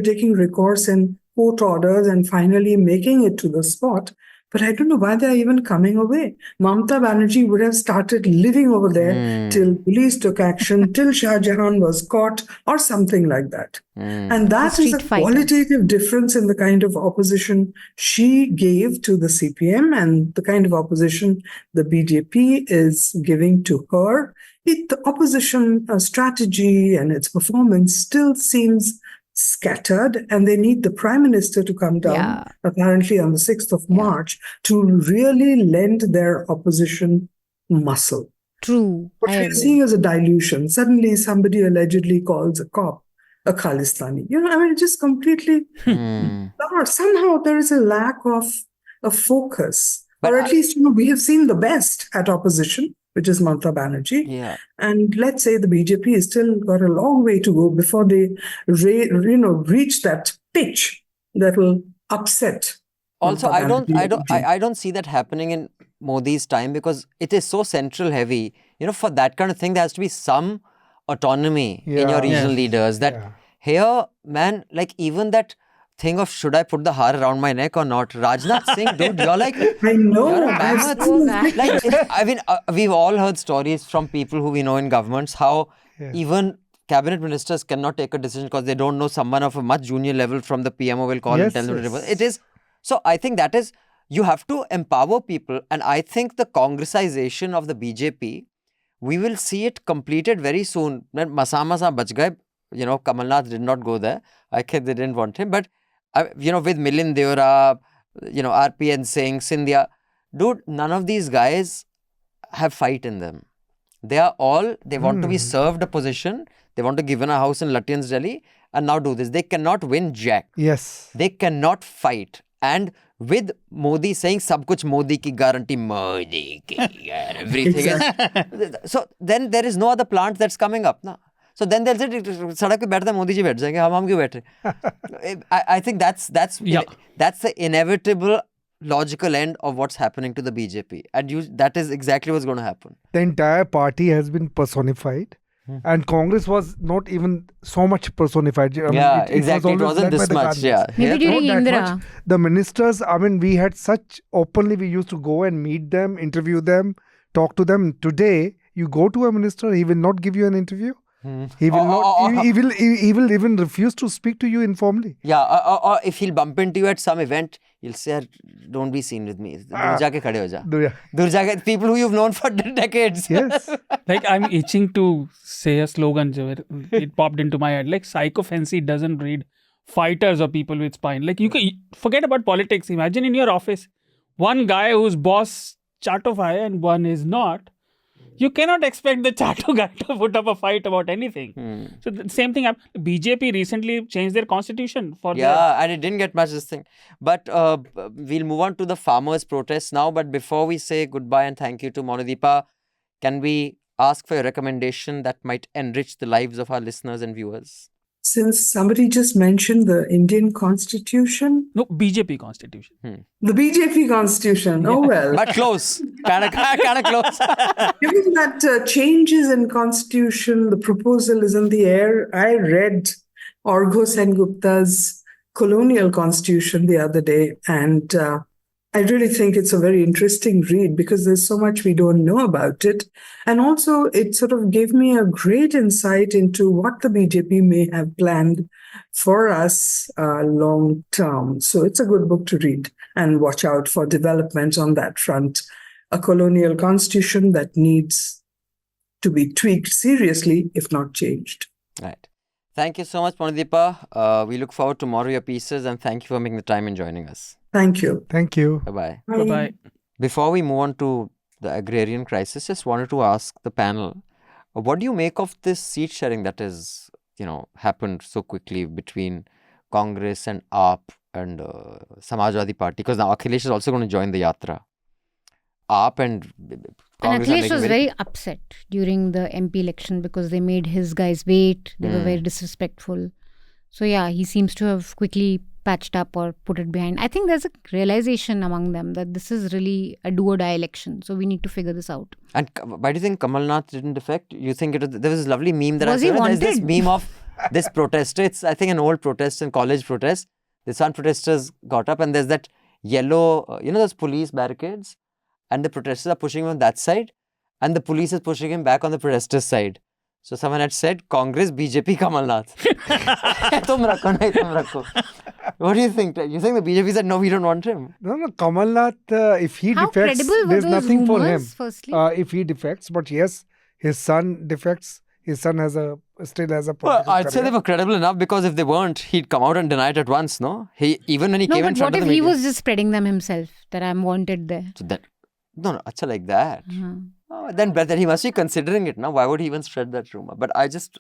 taking recourse in court orders and finally making it to the spot. But I don't know why they are even coming away. Mamta Banerjee would have started living over there till police took action, till Shahjahan was caught, or something like that. And that is a qualitative difference in the kind of opposition she gave to the CPM and the kind of opposition the BJP is giving to her. The opposition strategy and its performance still seems scattered, and they need the Prime Minister to come down, apparently on the 6th of March, to really lend their opposition muscle. True. What we're seeing is a dilution. Suddenly, somebody allegedly calls a cop a Khalistani. It's just completely... Somehow there is a lack of a focus. Or at least, we have seen the best at opposition, which is Mamta Banerjee. Yeah. And let's say the BJP has still got a long way to go before they reach that pitch that will upset. Also, I don't see that happening in Modi's time, because it is so central heavy. For that kind of thing, there has to be some autonomy in your regional leaders. Here, man, like even that thing of should I put the har around my neck or not? Rajnath Singh, dude, you're like... I know. You're a mammoth. We've all heard stories from people who we know in governments, how even cabinet ministers cannot take a decision because they don't know someone of a much junior level from the PMO will call and tell them to reverse. It is... So I think that is... You have to empower people, and I think the Congressization of the BJP, we will see it completed very soon. Masa bach gaye. Kamalnath did not go there. I guess they didn't want him. But, with Milind Deora, RPN Singh, Scindia, dude, none of these guys have fight in them. They want to be served a position. They want to give in a house in Lutyens, Delhi, and now do this. They cannot win jack. Yes. They cannot fight. And with Modi saying, sab kuch Modi ki guarantee, Modi ki, everything is. So then there is no other plant that's coming up. Na? So then they'll say, sadak pe baithta Modi ji baith jayenge, hum kyun baith rahe? I think that's the inevitable logical end of what's happening to the BJP. And that is exactly what's going to happen. The entire party has been personified. And Congress was not even so much personified. Exactly. It wasn't this much. Maybe during Indira. The ministers, we had we used to go and meet them, interview them, talk to them. Today, you go to a minister, he will not give you an interview. He will not. He will even refuse to speak to you informally. Or if he'll bump into you at some event, he'll say, "Don't be seen with me. Dur jaake khade ho ja." Dur jaake, people who you've known for decades. Yes. Like I'm itching to say a slogan. It popped into my head. Like psychophancy doesn't breed fighters or people with spine. Like you can forget about politics. Imagine in your office, one guy whose boss chato hai and one is not. You cannot expect the Chato guy to put up a fight about anything. So the same thing happened. BJP recently changed their constitution for and it didn't get much this thing. But we'll move on to the farmers' protests now. But before we say goodbye and thank you to Monideepa, can we ask for a recommendation that might enrich the lives of our listeners and viewers? Since somebody just mentioned the Indian Constitution. No, BJP Constitution. The BJP Constitution. Oh, well. But close. Kind of close. Given that changes in Constitution, the proposal is in the air. I read Argho Sengupta's colonial Constitution the other day, and I really think it's a very interesting read because there's so much we don't know about it. And also, it sort of gave me a great insight into what the BJP may have planned for us long term. So it's a good book to read and watch out for developments on that front. A colonial constitution that needs to be tweaked seriously, if not changed. Right. Thank you so much, Monideepa. We look forward to more of your pieces, and thank you for making the time and joining us. Thank you. Thank you. Bye-bye. Bye-bye. Before we move on to the agrarian crisis, just wanted to ask the panel, what do you make of this seat sharing that has, happened so quickly between Congress and AAP and Samajwadi Party? Because now Akhilesh is also going to join the Yatra. AAP and Congress Akhilesh was very upset during the MP election because they made his guys wait. They were very disrespectful. So yeah, he seems to have quickly patched up or put it behind. I think there's a realization among them that this is really a do or die election. So we need to figure this out. And why do you think Kamal Nath didn't defect? You think there was this lovely meme that Was I he saw. There's wanted? this meme of this protester. It's, I think, an old protest and college protest. The Sun protesters got up and there's that yellow, those police barricades, and the protesters are pushing him on that side and the police is pushing him back on the protesters' side. So someone had said, Congress, BJP, Kamal Nath. Tum rakho, nahi tum rakho. What do you think? You think the BJP said, no, we don't want him? No, Kamal Nath, if he How defects, credible were there's those nothing for him. rumors, firstly? If he defects, but yes, his son defects. His son still has a Well, political I'd say career. they were credible enough because if they weren't, he'd come out and deny it at once, no? Even when he No, came in but front what of if the he media. was just spreading them himself, that I'm wanted there? So that, no, acha like that. Uh-huh. Oh, then he must be considering it now. Why would he even spread that rumor? But I just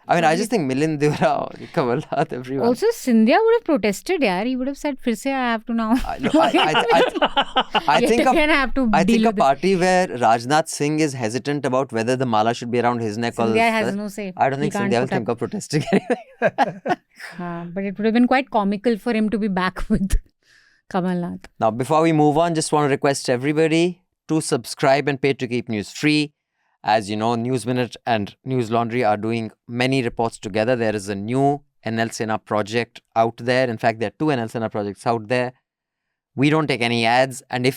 think Milind Devra, Kamal Nath, everyone. Also, Scindia would have protested, yaar. He would have said, "Fir se I have to now." I Yet think again I have to I think deal a with it. party where Rajnath Singh is hesitant about whether the mala should be around his neck or... Scindia has no say. I don't think He can't Scindia will put think up. of protesting anyway. But it would have been quite comical for him to be back with Kamal Nath. Now, before we move on, just want to request everybody to subscribe and pay to keep news free. As you know, News Minute and Newslaundry are doing many reports together. There is a new NL Sena project out there. In fact, there are two NL Sena projects out there. We don't take any ads. And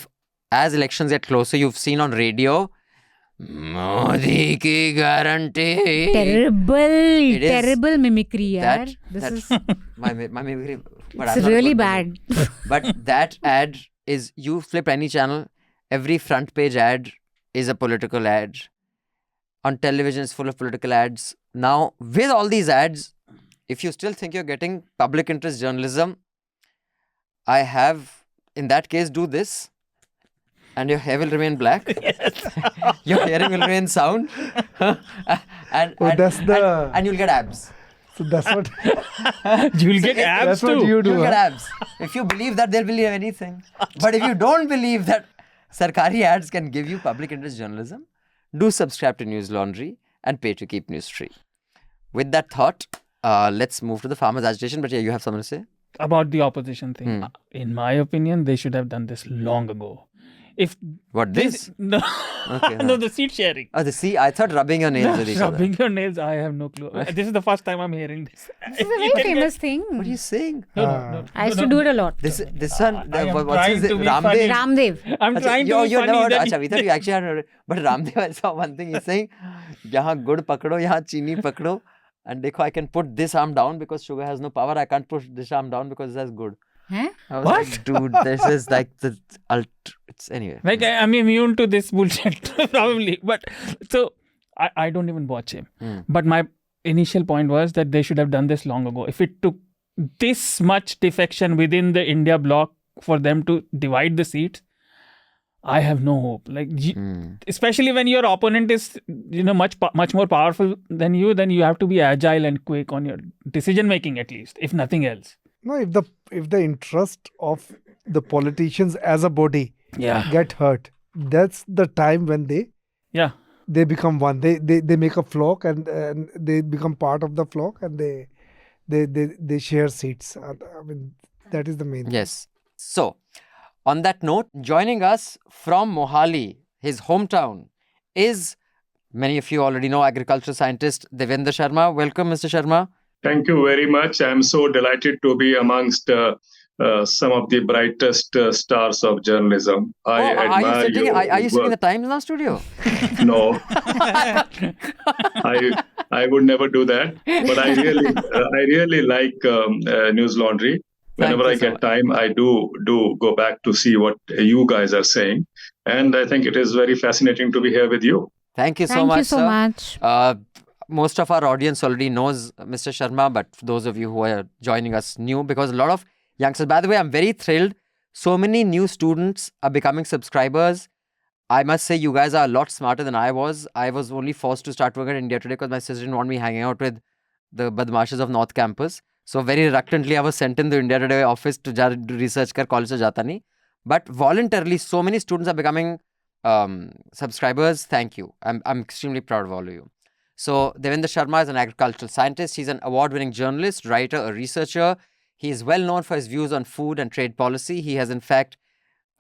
as elections get closer, you've seen on radio, Modi ki guarantee. Terrible mimicry, yaar. This is my mimicry. it's really bad. But that ad is, you flip any channel, every front page ad is a political ad. On television, it's full of political ads. Now, with all these ads, if you still think you're getting public interest journalism, in that case, do this. And your hair will remain black. Your hearing will remain sound. and you'll get abs. So that's what You'll get abs that's what too. you do. You'll get huh? abs. If you believe that, they'll believe anything. But if you don't believe that Sarkari ads can give you public interest journalism, do subscribe to Newslaundry and pay to keep news free. With that thought, let's move to the farmers' agitation. But yeah, you have something to say? About the opposition thing. In my opinion, they should have done this long ago. If What, this? No, Okay, no, the seat sharing. Oh, I thought rubbing your nails with each other. Rubbing your nails, I have no clue. This is the first time I'm hearing this. This is a very famous thing. What are you saying? No. I used to do it a lot. This one, I am what's trying his to name? be funny. Ramdev. Ramdev. I'm trying to be you funny. never heard. that Acha, we thought you actually hadn't heard it. But Ramdev, I saw one thing. He's saying, yahan gud pakdo, yahan chini pakdo. And dekho, I can put this arm down because sugar has no power. I can't push this arm down because it has good. Huh? I was What? like, dude, this is like it's anyway. Like, I'm immune to this bullshit, probably. But so, I don't even watch him. But my initial point was that they should have done this long ago. If it took this much defection within the India bloc for them to divide the seats, I have no hope. Like, especially when your opponent is, much more powerful than you, then you have to be agile and quick on your decision making, at least, if nothing else. No, if the interest of the politicians as a body get hurt, that's the time when they become one. They make a flock and they become part of the flock and they share seats. I mean, that is the main thing. Yes. So, on that note, joining us from Mohali, his hometown, is, many of you already know, agricultural scientist Devinder Sharma. Welcome, Mr. Sharma. Thank you very much. I'm so delighted to be amongst some of the brightest stars of journalism. I admire you. Are you sitting in the Times Now studio? No, I would never do that. But I really like Newslaundry. Whenever I get time, I do go back to see what you guys are saying, and I think it is very fascinating to be here with you. Thank you so Thank much. you so sir. much. Most of our audience already knows Mr. Sharma, but for those of you who are joining us new, because a lot of youngsters, by the way, I'm very thrilled. So many new students are becoming subscribers. I must say, you guys are a lot smarter than I was. I was only forced to start working at India Today because my sister didn't want me hanging out with the badmashes of North Campus. So very reluctantly, I was sent in the India Today office to do research kar college se jata nahi. But voluntarily, so many students are becoming subscribers. Thank you. I'm extremely proud of all of you. So, Devinder Sharma is an agricultural scientist. He's an award-winning journalist, writer, a researcher. He is well known for his views on food and trade policy. He has, in fact,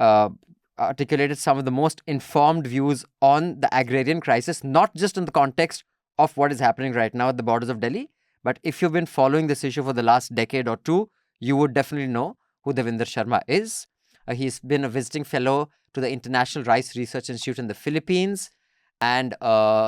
articulated some of the most informed views on the agrarian crisis, not just in the context of what is happening right now at the borders of Delhi, but if you've been following this issue for the last decade or two, you would definitely know who Devinder Sharma is. He's been a visiting fellow to the International Rice Research Institute in the Philippines, and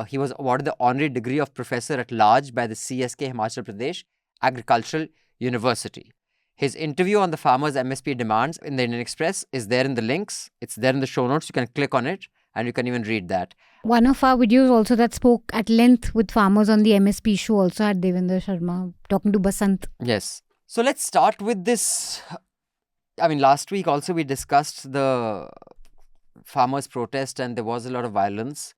he was awarded the honorary degree of Professor at Large by the CSK Himachal Pradesh Agricultural University. His interview on the farmers' MSP demands in the Indian Express is there in the links. It's there in the show notes. You can click on it and you can even read that. One of our videos also that spoke at length with farmers on the MSP show also had Devinder Sharma talking to Basant. Yes. So let's start with this. I mean, last week also we discussed the farmers' protest and there was a lot of violence.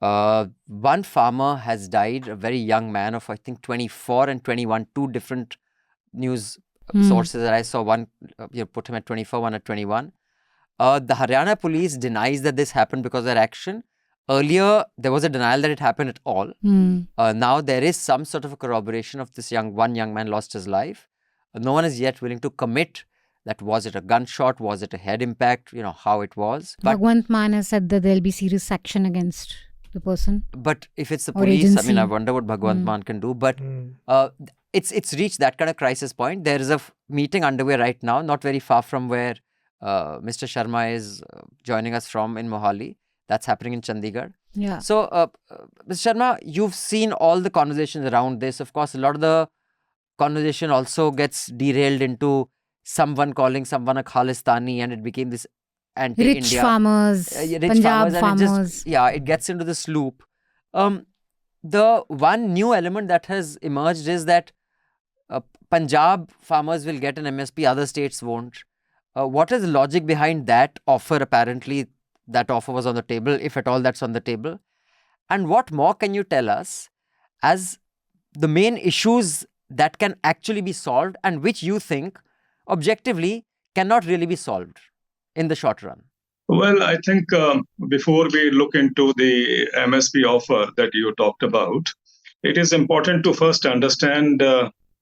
One farmer has died, a very young man of I think 24 and 21, two different news sources that I saw. One put him at 24, one at 21. The Haryana police denies that this happened because of their action. Earlier, there was a denial that it happened at all. Now there is some sort of a corroboration of this one young man lost his life. No one is yet willing to commit that was it a gunshot, was it a head impact, how it was. But Bhagwant Mann has said that there will be serious action against the person. But if it's the police, agency. I mean, I wonder what Bhagwant Mann can do. But it's reached that kind of crisis point. There is a meeting underway right now, not very far from where Mr. Sharma is joining us from in Mohali. That's happening in Chandigarh. Yeah. So, Mr. Sharma, you've seen all the conversations around this. Of course, a lot of the conversation also gets derailed into someone calling someone a Khalistani, and it became this anti-India. Rich farmers, Punjab farmers. It gets into this loop. The one new element that has emerged is that Punjab farmers will get an MSP, other states won't. What is the logic behind that offer? Apparently, that offer was on the table, if at all that's on the table. And what more can you tell us as the main issues that can actually be solved and which you think objectively cannot really be solved in the short run? Well, I think before we look into the MSP offer that you talked about, it is important to first understand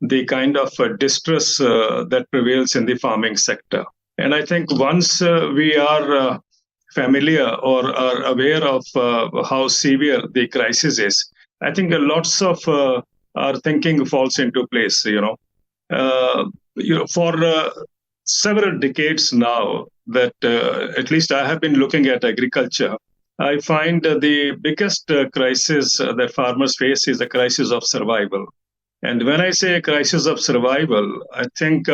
the kind of distress that prevails in the farming sector. And I think once we are familiar or are aware of how severe the crisis is, I think lots of our thinking falls into place. For several decades now that at least I have been looking at agriculture, I find the biggest crisis that farmers face is a crisis of survival. And when I say a crisis of survival, I think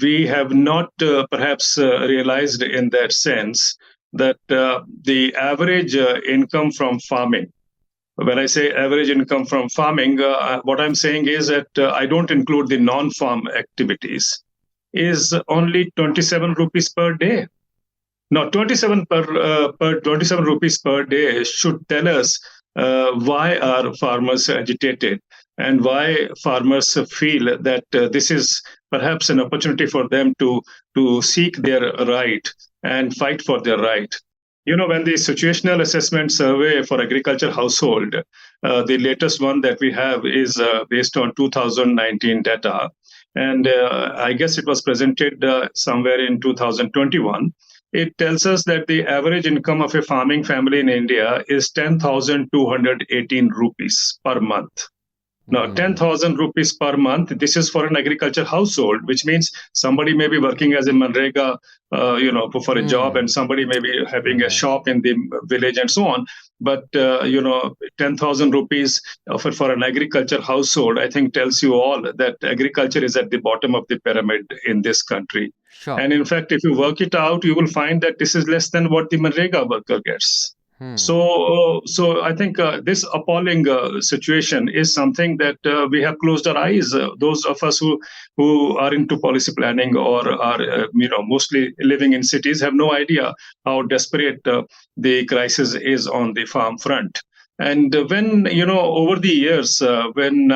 we have not perhaps realized in that sense that the average income from farming, when I say average income from farming, what I'm saying is that I don't include the non-farm activities, is only 27 rupees per day. Now, 27 rupees per day should tell us why are farmers agitated and why farmers feel that this is perhaps an opportunity for them to seek their right and fight for their right. When the situational assessment survey for agriculture household, the latest one that we have is based on 2019 data. And I guess it was presented somewhere in 2021. It tells us that the average income of a farming family in India is 10,218 rupees per month. Now, 10,000 rupees per month, this is for an agriculture household, which means somebody may be working as a Manrega, for a job, and somebody may be having a shop in the village and so on. But, 10,000 rupees for an agriculture household, I think tells you all that agriculture is at the bottom of the pyramid in this country. Sure. And in fact, if you work it out, you will find that this is less than what the Manrega worker gets. So I think this appalling situation is something that we have closed our eyes. Those of us who are into policy planning or are mostly living in cities have no idea how desperate the crisis is on the farm front. And when, over the years, when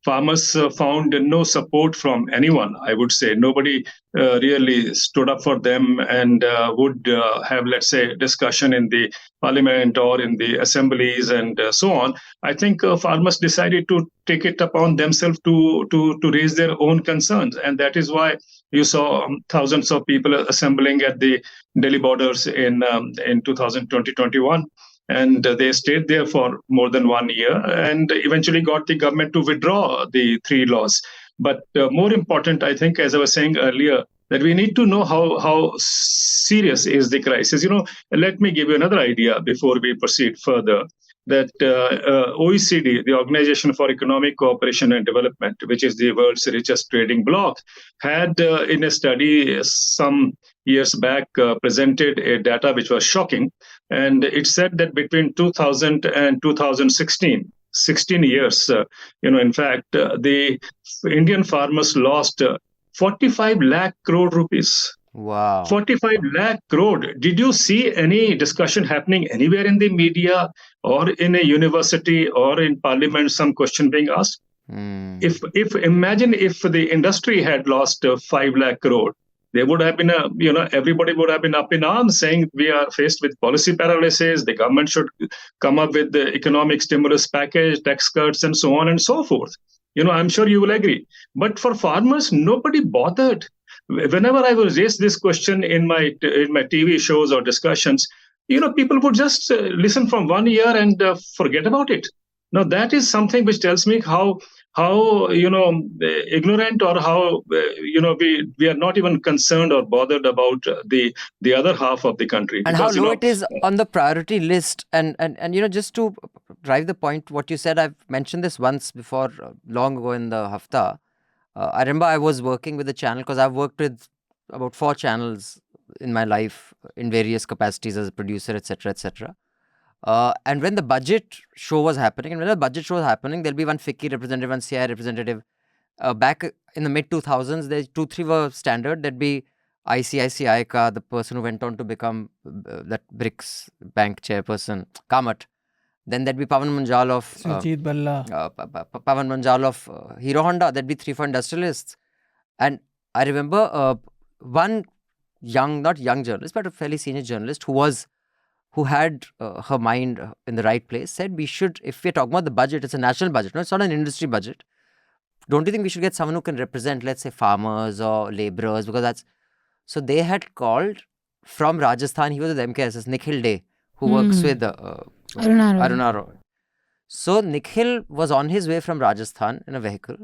farmers found no support from anyone, I would say nobody really stood up for them and would have, let's say, discussion in the parliament or in the assemblies and so on. I think farmers decided to take it upon themselves to raise their own concerns. And that is why you saw thousands of people assembling at the Delhi borders in 2020-21. And they stayed there for more than 1 year and eventually got the government to withdraw the 3 laws. But more important, I think, as I was saying earlier, that we need to know how serious is the crisis. Let me give you another idea before we proceed further. That OECD, the Organization for Economic Cooperation and Development, which is the world's richest trading bloc, had in a study some years back presented a data which was shocking. And it said that between 2000 and 2016, 16 years, in fact, the Indian farmers lost 45 lakh crore rupees. Wow. 45 lakh crore. Did you see any discussion happening anywhere in the media or in a university or in parliament, some question being asked? If imagine if the industry had lost 5 lakh crore, there would have been everybody would have been up in arms saying we are faced with policy paralysis. The government should come up with the economic stimulus package, tax cuts, and so on and so forth. I'm sure you will agree. But for farmers, nobody bothered. Whenever I will raise this question in my TV shows or discussions, people would just listen from 1 year and forget about it. Now that is something which tells me how ignorant or how we are not even concerned or bothered about the other half of the country. And because, how low it is on the priority list. And just to drive the point, what you said, I've mentioned this once before, long ago in the Hafta. I remember I was working with a channel because I've worked with about 4 channels in my life in various capacities as a producer, etc., etc. And when the budget show was happening, there'll be one FICCI representative, one CI representative. Back in the mid-2000s, there 2-3 were standard. There'd be ICICI ka, the person who went on to become that BRICS bank chairperson, Kamat. Then there'd be Pavan Munjal of Hero Honda. There'd be 3-4 industrialists. And I remember one not young journalist, but a fairly senior journalist who had her mind in the right place, said we should, if we're talking about the budget, it's a national budget. No, it's not an industry budget. Don't you think we should get someone who can represent, let's say, farmers or laborers? Because that's... So they had called from Rajasthan. He was with MKSS, Nikhil Day, who works with Aruna Roy. So Nikhil was on his way from Rajasthan in a vehicle.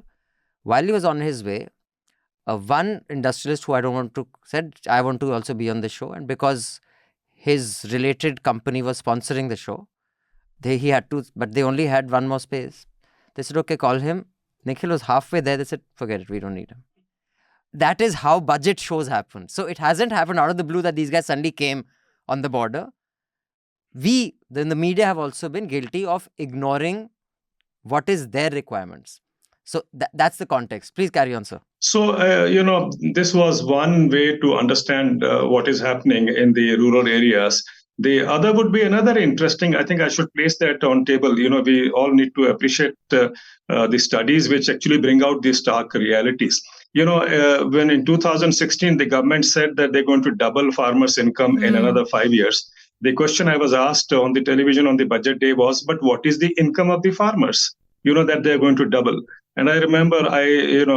While he was on his way, one industrialist who said, I want to also be on the show. And because his related company was sponsoring the show, he had to, but they only had one more space. They said, okay, call him. Nikhil was halfway there. They said, forget it, we don't need him. That is how budget shows happen. So it hasn't happened out of the blue that these guys suddenly came on the border. We, in the media, have also been guilty of ignoring what is their requirements. So that's the context. Please carry on, sir. So, this was one way to understand what is happening in the rural areas. The other would be another interesting, I think I should place that on table. We all need to appreciate the studies which actually bring out these stark realities. When in 2016, the government said that they're going to double farmers' income in another 5 years. The question I was asked on the television on the budget day was, but what is the income of the farmers? That they're going to double. And I remember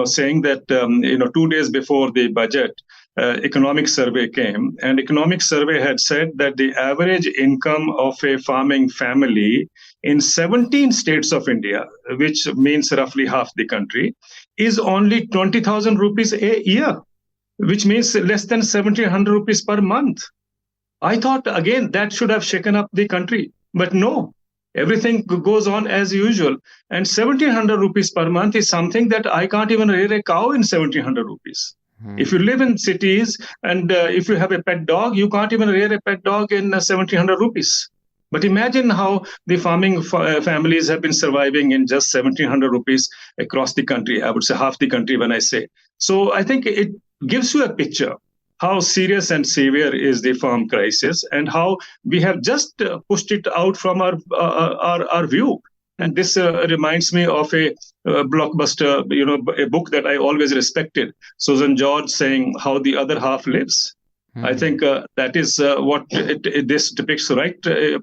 saying that, 2 days before the budget, economic survey came, and economic survey had said that the average income of a farming family in 17 states of India, which means roughly half the country, is only 20,000 rupees a year, which means less than 1,700 rupees per month. I thought, again, that should have shaken up the country. But no, everything goes on as usual. And 1,700 rupees per month is something that I can't even rear a cow in 1,700 rupees. If you live in cities and if you have a pet dog, you can't even rear a pet dog in 1,700 rupees. But imagine how the farming families have been surviving in just 1,700 rupees across the country. I would say half the country when I say. So I think it gives you a picture how serious and severe is the farm crisis, and how we have just pushed it out from our view. And this reminds me of a blockbuster, a book that I always respected, Susan George, saying How the Other Half Lives. I think that is what this depicts, right?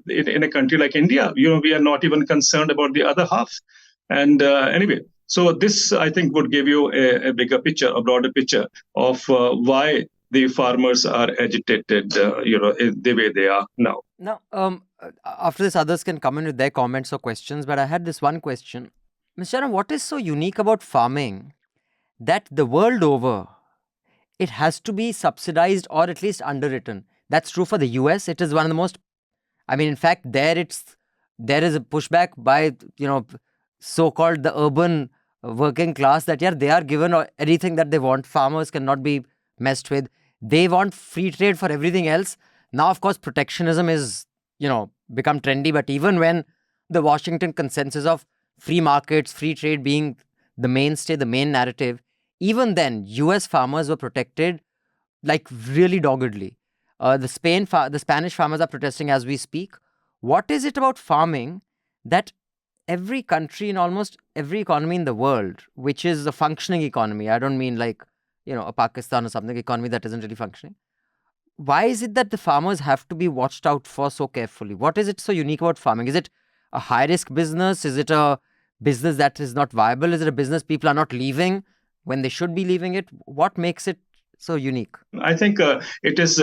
In a country like India, we are not even concerned about the other half. And anyway, so this, I think, would give you a bigger picture, a broader picture of why the farmers are agitated, the way they are now. Now, after this, others can come in with their comments or questions, but I had this one question. Mr. Sharma, what is so unique about farming that the world over, it has to be subsidized or at least underwritten? That's true for the US. It is one of the most, in fact, there is a pushback by, so-called the urban working class that, they are given anything that they want. Farmers cannot be messed with. They want free trade for everything else. Now, of course, protectionism is, become trendy. But even when the Washington consensus of free markets, free trade being the mainstay, the main narrative, even then, US farmers were protected like really doggedly. The Spanish farmers are protesting as we speak. What is it about farming that every country in almost every economy in the world, which is a functioning economy, I don't mean like, a Pakistan or something, economy that isn't really functioning. Why is it that the farmers have to be watched out for so carefully? What is it so unique about farming? Is it a high-risk business? Is it a business that is not viable? Is it a business people are not leaving when they should be leaving it? What makes it so unique? I think it is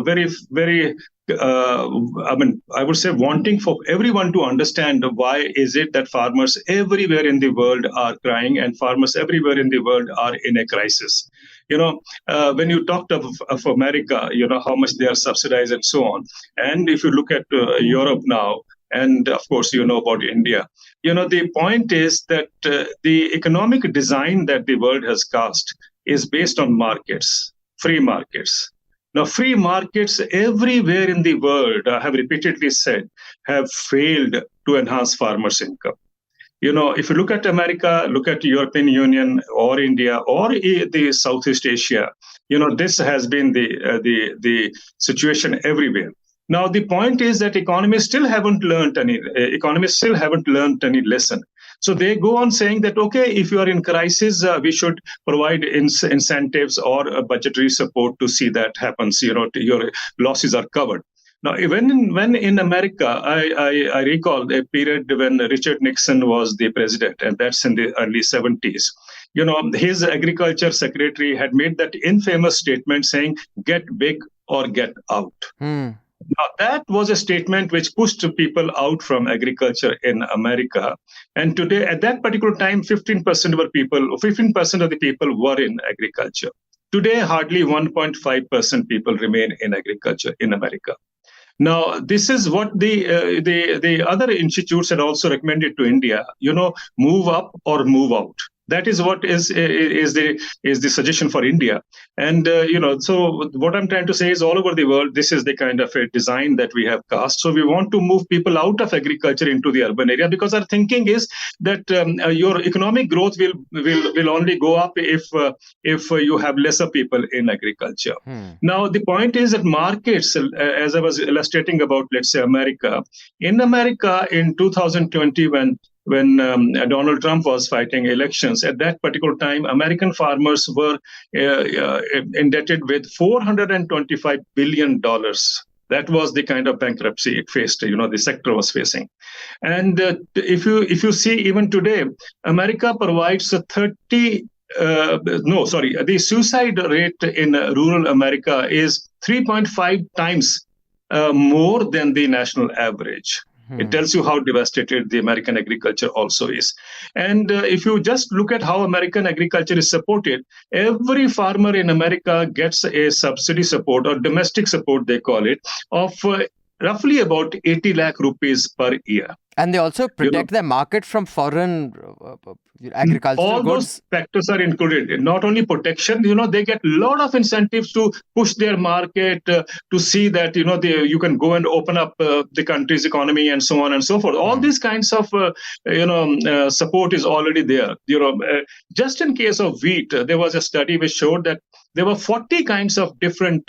very, very, I would say, wanting for everyone to understand why is it that farmers everywhere in the world are crying and farmers everywhere in the world are in a crisis. When you talked of America, how much they are subsidized and so on. And if you look at Europe now, and of course, about India, the point is that the economic design that the world has cast is based on markets, free markets. Now, free markets everywhere in the world, I have repeatedly said, have failed to enhance farmers' income. If you look at America, look at European Union or India or the Southeast Asia, this has been the situation everywhere. Now, the point is that economists still haven't learned any lesson. So they go on saying that, okay, if you are in crisis, we should provide incentives or budgetary support to see that happens. Your losses are covered. Now, when in America, I recall a period when Richard Nixon was the president, and that's in the early 70s. His agriculture secretary had made that infamous statement saying, "Get big or get out." Now, that was a statement which pushed people out from agriculture in America. And today, at that particular time, 15% of the people were in agriculture. Today, hardly 1.5% people remain in agriculture in America. Now, this is what the other institutes had also recommended to India. Move up or move out. That is what is the suggestion for India. And, so what I'm trying to say is all over the world, this is the kind of a design that we have cast. So we want to move people out of agriculture into the urban area because our thinking is that your economic growth will only go up if you have lesser people in agriculture. Now, the point is that markets, as I was illustrating about, let's say, America, in 2020, when Donald Trump was fighting elections, at that particular time, American farmers were indebted with $425 billion. That was the kind of bankruptcy it faced, the sector was facing. And if you see even today, America provides the suicide rate in rural America is 3.5 times more than the national average. It tells you how devastated the American agriculture also is. And if you just look at how American agriculture is supported, every farmer in America gets a subsidy support or domestic support, they call it, of roughly about 80 lakh rupees per year. And they also protect their market from foreign agricultural all goods. Those factors are included. Not only protection, they get a lot of incentives to push their market, to see that, you can go and open up the country's economy and so on and so forth. All these kinds of, support is already there. Just in case of wheat, there was a study which showed that there were 40 kinds of different,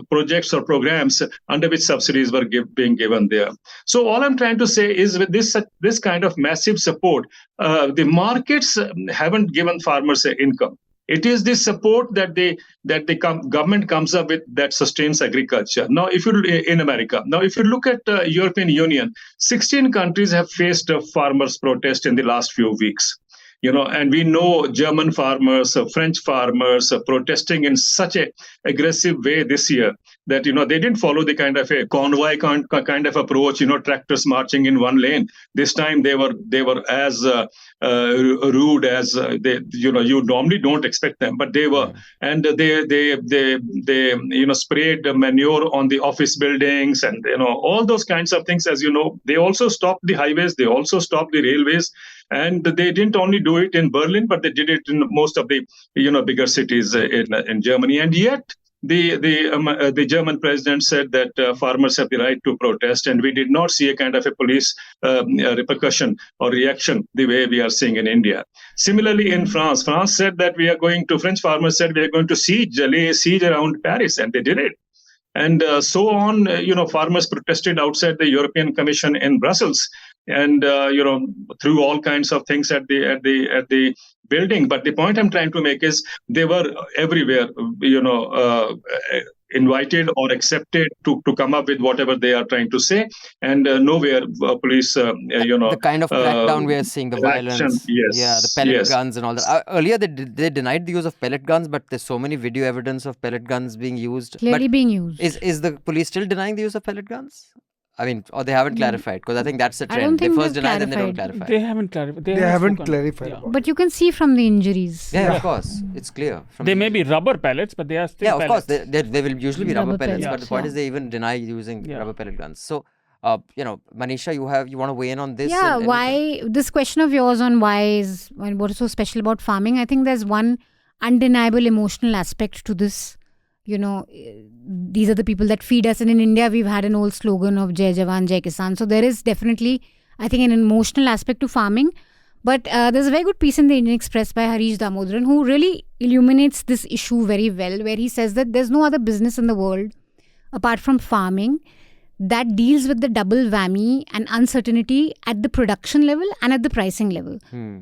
projects or programs under which subsidies were being given there. So all I'm trying to say is with this kind of massive support, the markets haven't given farmers income. It is the support that the government comes up with that sustains agriculture. Now, if you look at European Union, 16 countries have faced a farmers' protest in the last few weeks. And we know German farmers, French farmers protesting in such a aggressive way this year that, they didn't follow the kind of a convoy kind of approach, tractors marching in one lane. This time they were as rude as you normally don't expect them, but they were. And they sprayed manure on the office buildings and, all those kinds of things. As you know, they also stopped the highways. They also stopped the railways. And they didn't only do it in Berlin, but they did it in most of the bigger cities in Germany. And yet the German president said that farmers have the right to protest, and we did not see a kind of a police repercussion or reaction the way we are seeing in India. Similarly, in France said that French farmers said we are going to siege around Paris, and they did it. And so on, farmers protested outside the European Commission in Brussels, and through all kinds of things at the building. But the point I'm trying to make is they were everywhere, invited or accepted to come up with whatever they are trying to say, and nowhere police, the kind of crackdown we are seeing, the violence, the pellet guns and all that. Earlier they denied the use of pellet guns, but there's so many video evidence of pellet guns being used. Being used. Is the police still denying the use of pellet guns? I mean, or they haven't clarified, because I think that's the trend. They first deny, then they don't clarify. They haven't clarified. They haven't clarified. Yeah. But you can see from the injuries. Yeah, of course. It's clear. They may be rubber pellets, but they are still pellets. Of course. They will usually be rubber pellets. But the point is they even deny using rubber pellet guns. So, Manisha, you want to weigh in on this? Yeah, why this question of yours on what is so special about farming? I think there's one undeniable emotional aspect to this. These are the people that feed us. And in India, we've had an old slogan of Jai Jawan, Jai Kisan. So there is definitely, I think, an emotional aspect to farming. But there's a very good piece in the Indian Express by Harish Damodaran who really illuminates this issue very well, where he says that there's no other business in the world apart from farming that deals with the double whammy and uncertainty at the production level and at the pricing level.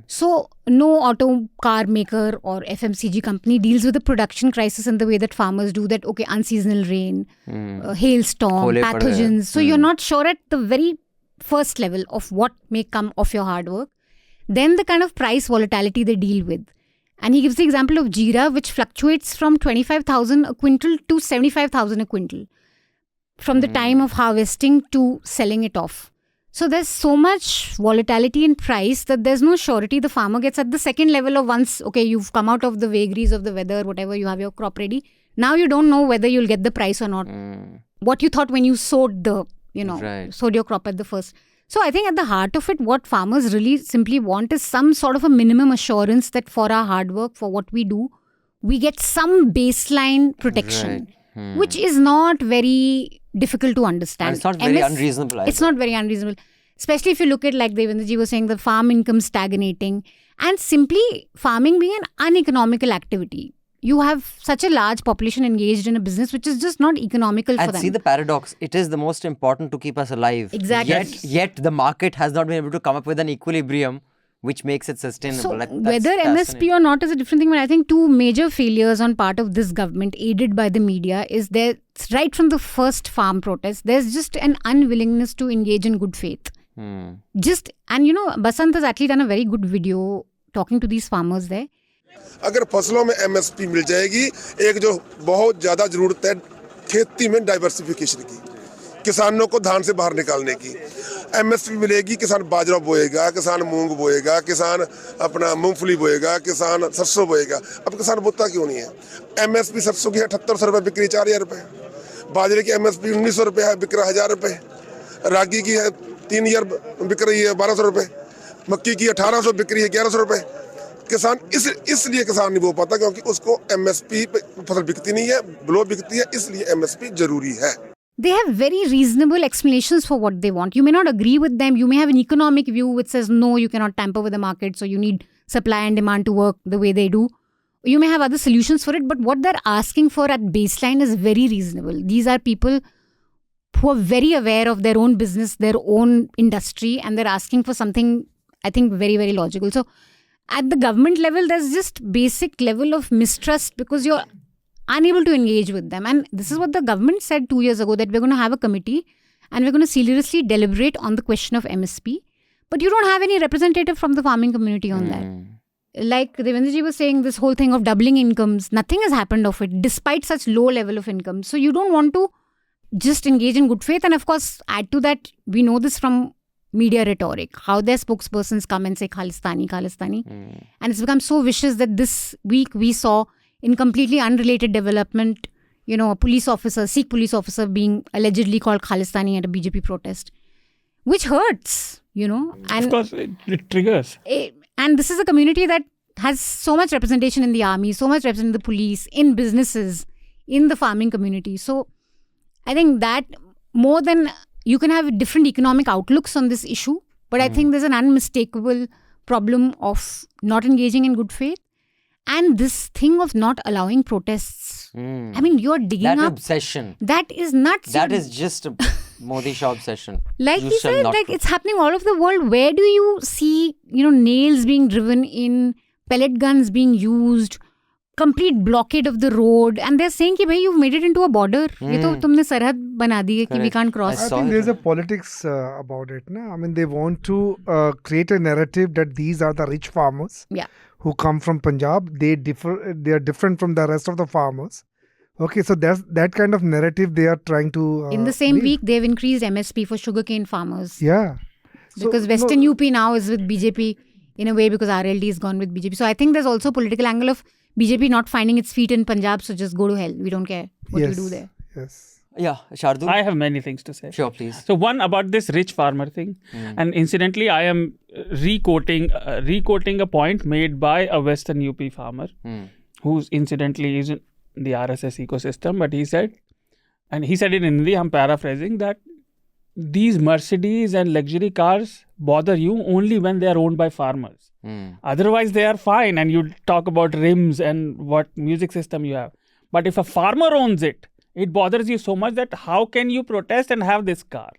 So no auto car maker or FMCG company deals with the production crisis in the way that farmers do, that unseasonal rain, hailstorm, pathogens. So you're not sure at the very first level of what may come of your hard work. Then the kind of price volatility they deal with. And he gives the example of jeera, which fluctuates from 25,000 a quintal to 75,000 a quintal, from the time of harvesting to selling it off. So there's so much volatility in price that there's no surety the farmer gets at the second level of once, you've come out of the vagaries of the weather, whatever, you have your crop ready. Now you don't know whether you'll get the price or not. What you thought when you sowed sowed your crop at the first. So I think at the heart of it, what farmers really simply want is some sort of a minimum assurance that for our hard work, for what we do, we get some baseline protection, which is not very difficult to understand. And it's not very unreasonable either. It's not very unreasonable. Especially if you look at, like Devinderji was saying, the farm income stagnating and simply farming being an uneconomical activity. You have such a large population engaged in a business which is just not economical for them. And see the paradox. It is the most important to keep us alive. Exactly. Yet the market has not been able to come up with an equilibrium which makes it sustainable. So whether MSP or not is a different thing, but I think two major failures on part of this government aided by the media is there, right from the first farm protest, there's just an unwillingness to engage in good faith. And Basant has actually done a very good video talking to these farmers there. अगर फसलों में MSP मिल जाएगी, एक जो बहुत ज़्यादा ज़रूरत है खेती में डाइवर्सिफिकेशन की, किसानों को धान से बाहर निकालने की, MSP मिलेगी, किसान बाजरा बोएगा, किसान मूंग बोएगा, किसान अपना मूंगफली बोएगा, किसान सरसों बोएगा. अब किसान बोता क्यों नहीं है? MSP सरसों की 7800 रुपए बिक्री 4000 रुपए, बाजरे की MSP 1900 रुपए है, बिक रहा 1000 रुपए, रागी की है 3000 बिक रही है 1200 रुपए, मक्की की 1800 बिक रही है 1100 रुपए. किसान इसलिए किसान नहीं बो पाता क्योंकि उसको MSP पे फसल बिकती नहीं है, ब्लो बिकती है, इसलिए MSP जरूरी है. They have very reasonable explanations for what they want. You may not agree with them. You may have an economic view which says, no, you cannot tamper with the market, so you need supply and demand to work the way they do. You may have other solutions for it, but what they're asking for at baseline is very reasonable. These are people who are very aware of their own business, their own industry, and they're asking for something, I think, very, very logical. So at the government level, there's just basic level of mistrust because you're unable to engage with them. And this is what the government said 2 years ago, that we're going to have a committee and we're going to seriously deliberate on the question of MSP. But you don't have any representative from the farming community on that. Like Devinder was saying, this whole thing of doubling incomes, nothing has happened of it despite such low level of income. So you don't want to just engage in good faith. And of course, add to that, we know this from media rhetoric, how their spokespersons come and say Khalistani, Khalistani. And it's become so vicious that this week we saw in completely unrelated development, a police officer, Sikh police officer being allegedly called Khalistani at a BJP protest, which hurts, And of course, it triggers. And this is a community that has so much representation in the army, so much representation in the police, in businesses, in the farming community. So I think that more than you can have different economic outlooks on this issue, but I think there's an unmistakable problem of not engaging in good faith and this thing of not allowing protests. I mean, you're digging that up... That obsession. That is nuts. That is just a Modi Shah obsession. Like he said, it's happening all over the world. Where do you see, nails being driven in, pellet guns being used, complete blockade of the road, and they're saying कि भाई you've made it into a border. ये तो तुमने सरहद बना दी है कि we can't cross. I think there's a politics about it. I mean, they want to create a narrative that these are the rich farmers who come from Punjab. They are different from the rest of the farmers. Okay, so that's that kind of narrative they are trying to... in the same week, they've increased MSP for sugarcane farmers. Yeah. Because Western UP now is with BJP in a way because RLD is gone with BJP. So I think there's also a political angle of BJP not finding its feet in Punjab, so just go to hell. We don't care what you do there. Yes. Yeah, Shardool? I have many things to say. Sure, please. So one about this rich farmer thing. And incidentally, I am re-quoting a point made by a Western UP farmer who's incidentally is in the RSS ecosystem. But he said it in Hindi, I'm paraphrasing, that these Mercedes and luxury cars bother you only when they are owned by farmers. Otherwise, they are fine. And you talk about rims and what music system you have. But if a farmer owns it, it bothers you so much that how can you protest and have this car?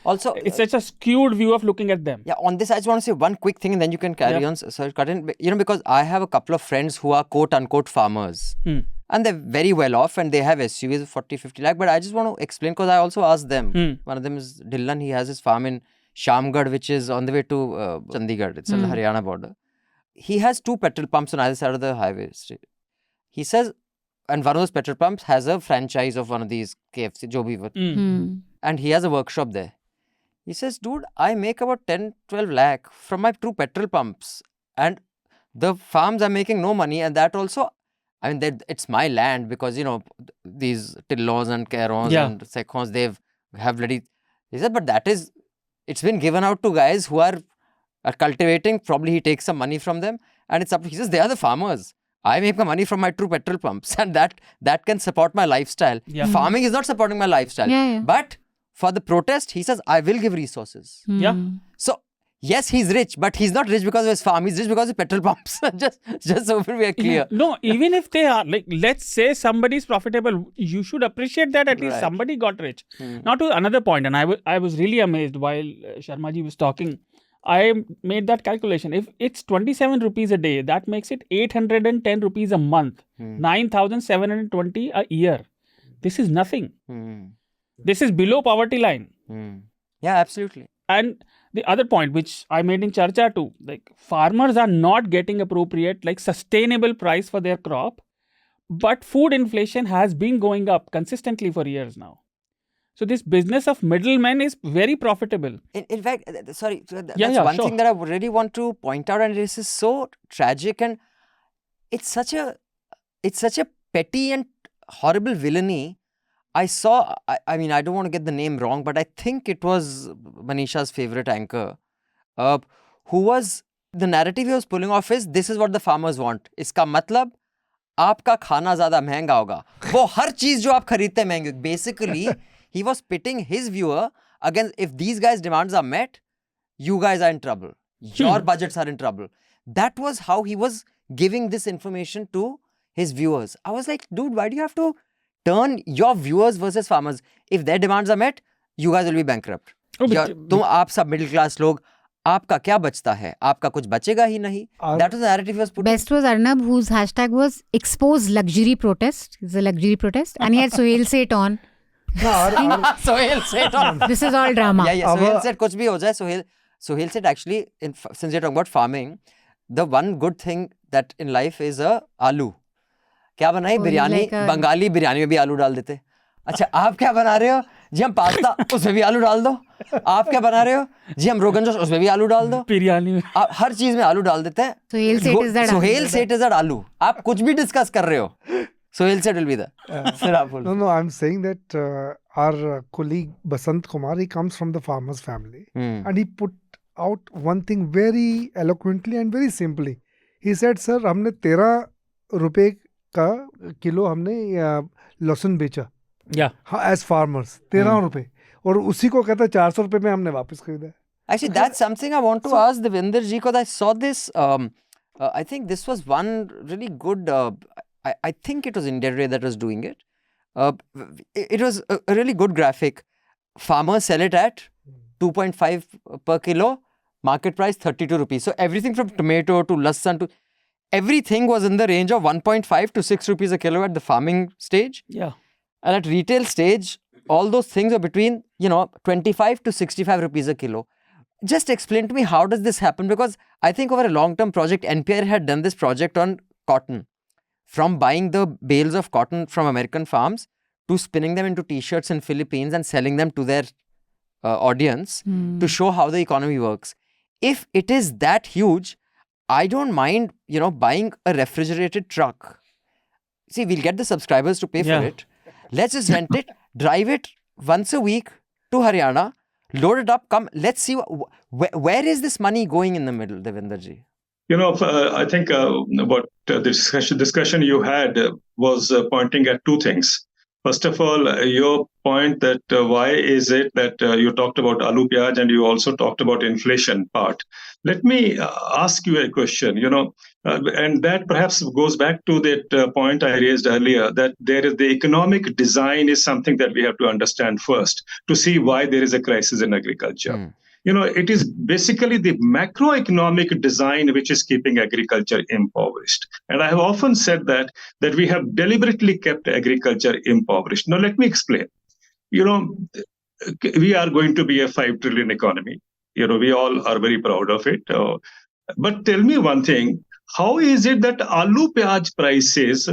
Also, it's such a skewed view of looking at them. Yeah, on this, I just want to say one quick thing and then you can carry on. So, because I have a couple of friends who are quote-unquote farmers. And they're very well off and they have SUVs of 40, 50 lakh. But I just want to explain because I also asked them. One of them is Dhillon. He has his farm in Shamgarh, which is on the way to Chandigarh. It's on the Haryana border. He has 2 petrol pumps on either side of the highway. He says, and one of those petrol pumps has a franchise of one of these KFC, jo bhi. And he has a workshop there. He says, dude, I make about 10, 12 lakh from my 2 petrol pumps. And the farms are making no money. And that also, I mean, it's my land because, these Tillons and Kairons and Sekhons, they have bloody... He said, but it's been given out to guys who are cultivating. Probably he takes some money from them. And it's up to... He says, they are the farmers. I make my money from my 2 petrol pumps and that can support my lifestyle. Farming is not supporting my lifestyle. But for the protest, he says, I will give resources. So, yes, he's rich, but he's not rich because of his farm. He's rich because of petrol pumps. just so we are clear. No, even if they are, let's say somebody is profitable, you should appreciate that at least somebody got rich. Now to another point, and I was really amazed while Sharma ji was talking. I made that calculation. If it's 27 rupees a day, that makes it 810 rupees a month. 9,720 a year. This is nothing. This is below poverty line. Yeah, absolutely. And the other point, which I made in Charcha too, farmers are not getting appropriate, sustainable price for their crop. But food inflation has been going up consistently for years now. So this business of middlemen is very profitable. In fact, that's one thing that I really want to point out, and this is so tragic, and it's such a petty and horrible villainy. I saw, I mean, I don't want to get the name wrong, but I think it was Manisha's favorite anchor, who was, the narrative he was pulling off is, this is what the farmers want. Iska matlab, aapka khana zyada mehenga hoga. Wo har cheez jo aap khareedte hain mehengi. Basically, he was pitting his viewer against, if these guys' demands are met, you guys are in trouble. Your budgets are in trouble. That was how he was giving this information to his viewers. I was like, dude, why do you have to turn your viewers versus farmers? If their demands are met, you guys will be bankrupt. तुम आप सब middle class लोग, आपका क्या बचता है? आपका कुछ बचेगा ही नहीं. That was the narrative he was putting. Best was Arnab, whose hashtag was expose luxury protest. It's a luxury protest. And he had Sohail Seth on. Sohail Seth on. This is all drama. Yeah. Sohail Seth, कुछ भी हो जाए, Sohail Seth actually, since you're talking about farming, the one good thing that in life is aloo. क्या बनाई? बिरयानी, बंगाली बिरयानी में भी आलू डाल देते. अच्छा, आप क्या बना रहे हो? जी हम पास्ता, उसमें भी आलू डाल दो. आप क्या बना रहे हो? जी हम रोगन जोश, उसमें भी आलू डाल दो. बिरयानी में आप हर चीज में आलू डाल देते हैं. Sohail Seth is that आलू. आप कुछ भी डिस्कस कर रहे हो. Sohail Seth will be there. No, I'm saying that our colleague Basant Kumar, he comes from the farmer's family. And he put out one thing very eloquently and very simply. He said, sir, हमने 13 रुपए का kilo हमने लहसुन बेचा. As farmers, 13 रुपए. और उसी को कहता 400 रुपए में हमने वापस खरीदा. Actually, that's something I want to ask Devinder ji, because I saw this. I think this was one really good. I think it was India Today that was doing it. It was a really good graphic. Farmers sell it at 2.5 per kilo. Market price 32 rupees. So everything from tomato to lasan to everything was in the range of 1.5 to 6 rupees a kilo at the farming stage. Yeah. And at retail stage, all those things are between, 25 to 65 rupees a kilo. Just explain to me, how does this happen? Because I think over a long-term project, NPR had done this project on cotton. From buying the bales of cotton from American farms to spinning them into t-shirts in Philippines and selling them to their audience to show how the economy works. If it is that huge, I don't mind, buying a refrigerated truck. See, we'll get the subscribers to pay for it. Let's just rent it, drive it once a week to Haryana, load it up, come, let's see where is this money going in the middle, Devinder ji? I think what the discussion you had was pointing at two things. First of all, your point that why is it that you talked about aloo pyaj and you also talked about inflation part. Let me ask you a question, and that perhaps goes back to that point I raised earlier, that there is the economic design is something that we have to understand first to see why there is a crisis in agriculture. It is basically the macroeconomic design which is keeping agriculture impoverished. And I have often said that we have deliberately kept agriculture impoverished. Now, let me explain. We are going to be a 5 trillion economy. We all are very proud of it. But tell me one thing, how is it that aloo pyaj prices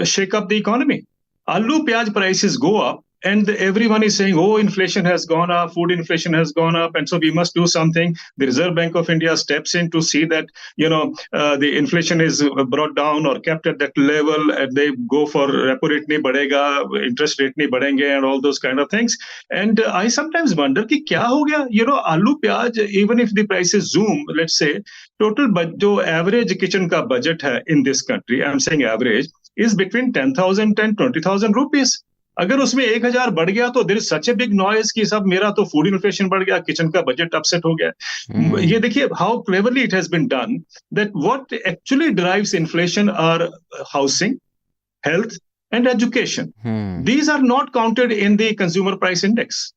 shake up the economy? Aloo pyaj prices go up. And everyone is saying, inflation has gone up, food inflation has gone up, and so we must do something. The Reserve Bank of India steps in to see that, the inflation is brought down or kept at that level, and they go for repo rate nahi badega, interest rate nahi badenge, and all those kind of things. And I sometimes wonder, ki kya ho gaya? Aloo pyaj, even if the prices zoom, let's say, total average kitchen ka budget hai in this country, I'm saying average, is between 10,000 and 20,000 rupees. अगर उसमें 1,000 बढ़ गया तो there is such a big noise कि सब मेरा तो food inflation बढ़ गया, किचन का बजट अपसेट हो गया. ये देखिए how cleverly it has been done that what actually drives inflation are housing, health and education. These are not counted in the consumer price index.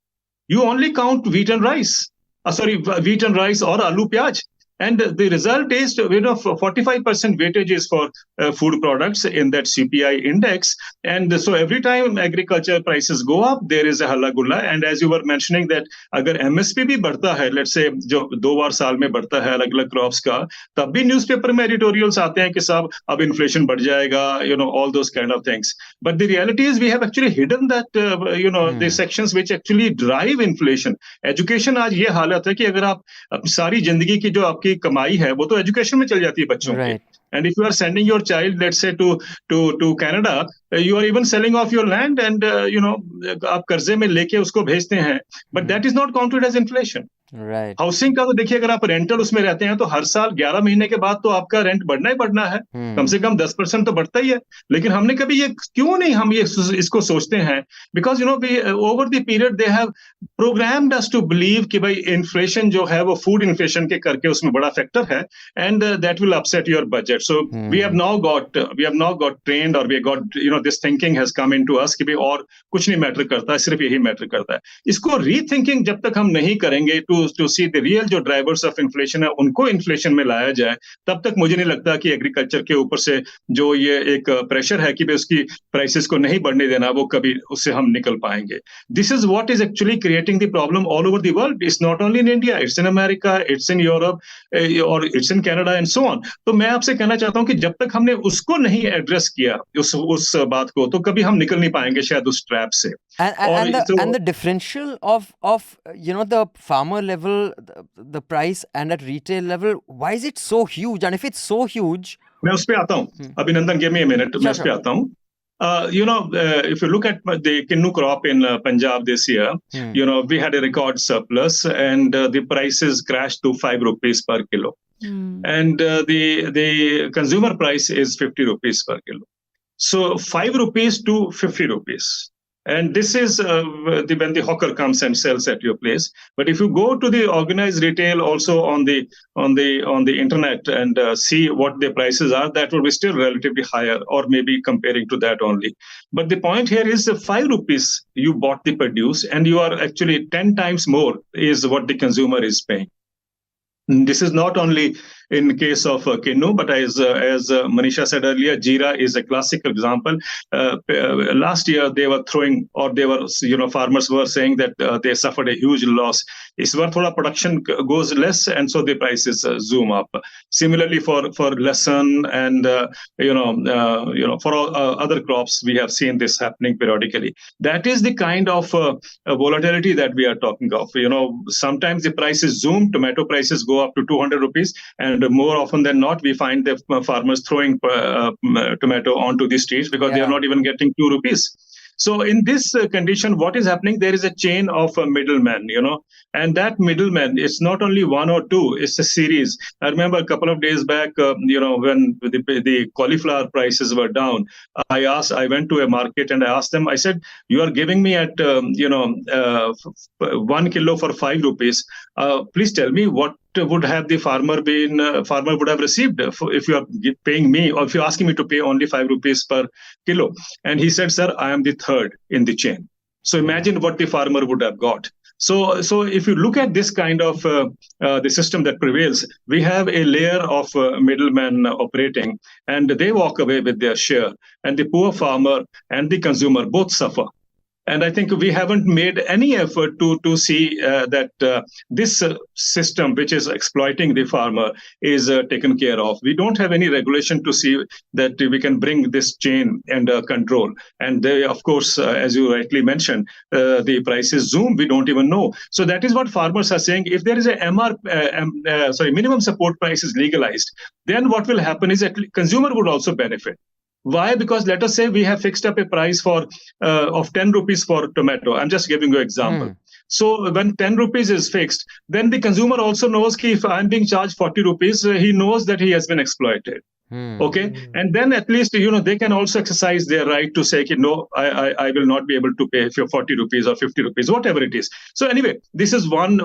You only count wheat and rice or aloo pyaj. And the result is, 45% weightage is for food products in that CPI index. And so every time agriculture prices go up, there is a halla gulla. And as you were mentioning that, agar MSP bhi बढ़ता है, let's say जो 2 बार साल में बढ़ता है अलग-अलग crops का, तब भी newspaper में editorials आते हैं कि साहब अब inflation बढ़ जाएगा, all those kind of things. But the reality is we have actually hidden that, the sections which actually drive inflation. Education आज ये हालत है कि अगर आप सारी जिंदगी की जो की कमाई है वो तो एजुकेशन में चल जाती है बच्चों की. And if you are sending your child, let's say to Canada, you are even selling off your land and आप कर्जे में लेके उसको भेजते हैं. But that is not counted as inflation. Right. Housing का तो देखिए, अगर आप रेंटल उसमें रहते हैं तो हर साल 11 महीने के बाद तो आपका रेंट बढ़ना ही बढ़ना है, कम से कम 10% तो बढ़ता ही है। लेकिन हमने कभी ये क्यों नहीं हम ये इसको सोचते हैं, because you know over the period they have programmed us to believe कि भाई इन्फ्लेशन जो है वो फूड इन्फ्लेशन के करके उसमें बड़ा फैक्टर है, and that will upset your budget. So we have now got trained, और we got this thinking has come into us कि भाई और कुछ नहीं मैटर करता है, सिर्फ यही मैटर करता है। इसको रीथिंकिंग जब तक हम नहीं करेंगे टू सी द रियल जो ड्राइवर्स ऑफ इन्फ्लेशन है उनको इन्फ्लेशन में लाया जाए, तब तक मुझे नहीं लगता कि एग्रीकल्चर के ऊपर से जो ये एक प्रेशर है कि भाई उसकी प्राइसेस को नहीं बढ़ने देना, वो कभी उससे हम निकल पाएंगे। This is what is actually creating the problem all over the world. It's not only in India, it's in America, it's in Europe, और it's in Canada and so on. तो मैं आपसे कहना चाहता हूं कि जब तक हमने उसको नहीं एड्रेस किया, उस बात को, तो कभी हम निकल नहीं पाएंगे शायद उस ट्रैप से। And the differential of the farmer level, the price, and at retail level, why is it so huge? And if it's so huge, मैं उस पे आता हूँ, अभिनंदन, give me a minute, मैं उस पे आता हूँ। If you look at the Kinnu crop in Punjab this year, we had a record surplus, and the prices crashed to 5 rupees per kilo. And the consumer price is 50 rupees per kilo. So 5 rupees to 50 rupees. And this is when the hawker comes and sells at your place. But if you go to the organized retail also on the internet and see what the prices are, that will be still relatively higher, or maybe comparing to that only. But the point here is 5 rupees you bought the produce, and you are actually 10 times more is what the consumer is paying. This is not only in case of Kinnu, but as Manisha said earlier, Jeera is a classical example. Last year they were farmers were saying that they suffered a huge loss. इस बार थोड़ा production goes less, and so the prices zoom up. Similarly for lesson and for all other crops, we have seen this happening periodically. That is the kind of volatility that we are talking of. Sometimes the prices zoom, tomato prices go up to 200 rupees, and more often than not, we find the farmers throwing tomato onto the streets because they are not even getting 2 rupees. So in this condition, what is happening? There is a chain of middlemen, and that middleman, it's not only one or two, it's a series. I remember a couple of days back, when the cauliflower prices were down, I went to a market and I asked them, I said, you are giving me at, 1 kilo for 5 rupees. Please tell me what would have the farmer would have received if you are paying me, or if you're asking me to pay only 5 rupees per kilo. And he said, sir, I am the third in the chain. So imagine what the farmer would have got. So if you look at this kind of the system that prevails, we have a layer of middlemen operating, and they walk away with their share, and the poor farmer and the consumer both suffer. And I think we haven't made any effort to see that this system, which is exploiting the farmer, is taken care of. We don't have any regulation to see that we can bring this chain under control. And they, of course, as you rightly mentioned, the prices zoom. We don't even know. So that is what farmers are saying. If there is a minimum support price is legalized, then what will happen is that consumer would also benefit. Why? Because let us say we have fixed up a price for of 10 rupees for tomato. I'm just giving you an example. So when 10 rupees is fixed, then the consumer also knows that if I'm being charged 40 rupees, he knows that he has been exploited. Okay, and then at least they can also exercise their right to say, no, I will not be able to pay for 40 rupees or 50 rupees, whatever it is. So anyway, this is one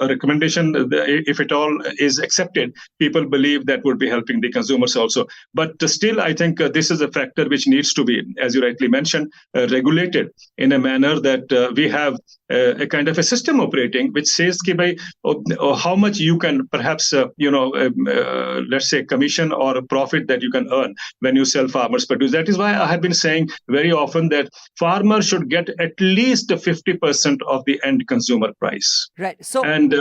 recommendation. If it all is accepted, people believe that would be helping the consumers also. But still, I think this is a factor which needs to be, as you rightly mentioned, regulated in a manner that we have a kind of a system operating which says how much you can perhaps let's say commission or a profit that you can earn when you sell farmers produce. That is why I have been saying very often that farmers should get at least 50% of the end consumer price. Right. So and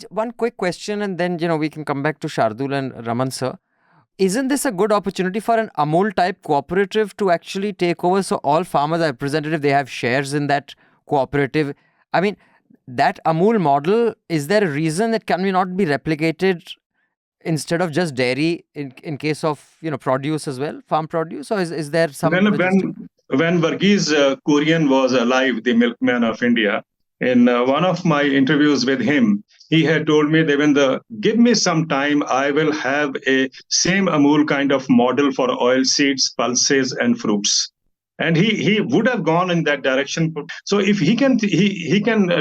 one quick question, and then we can come back to Shardool and Raman sir. Isn't this a good opportunity for an Amul type cooperative to actually take over? So all farmers are representative, they have shares in that cooperative. I mean, that Amul model, is there a reason that can not be replicated instead of just dairy in case of produce as well, farm produce, or is there some? When Varghese Kurian was alive, the milkman of India, in one of my interviews with him, he had told me, Devinder, give me some time. I will have a same Amul kind of model for oil seeds, pulses, and fruits. And he would have gone in that direction. So if he can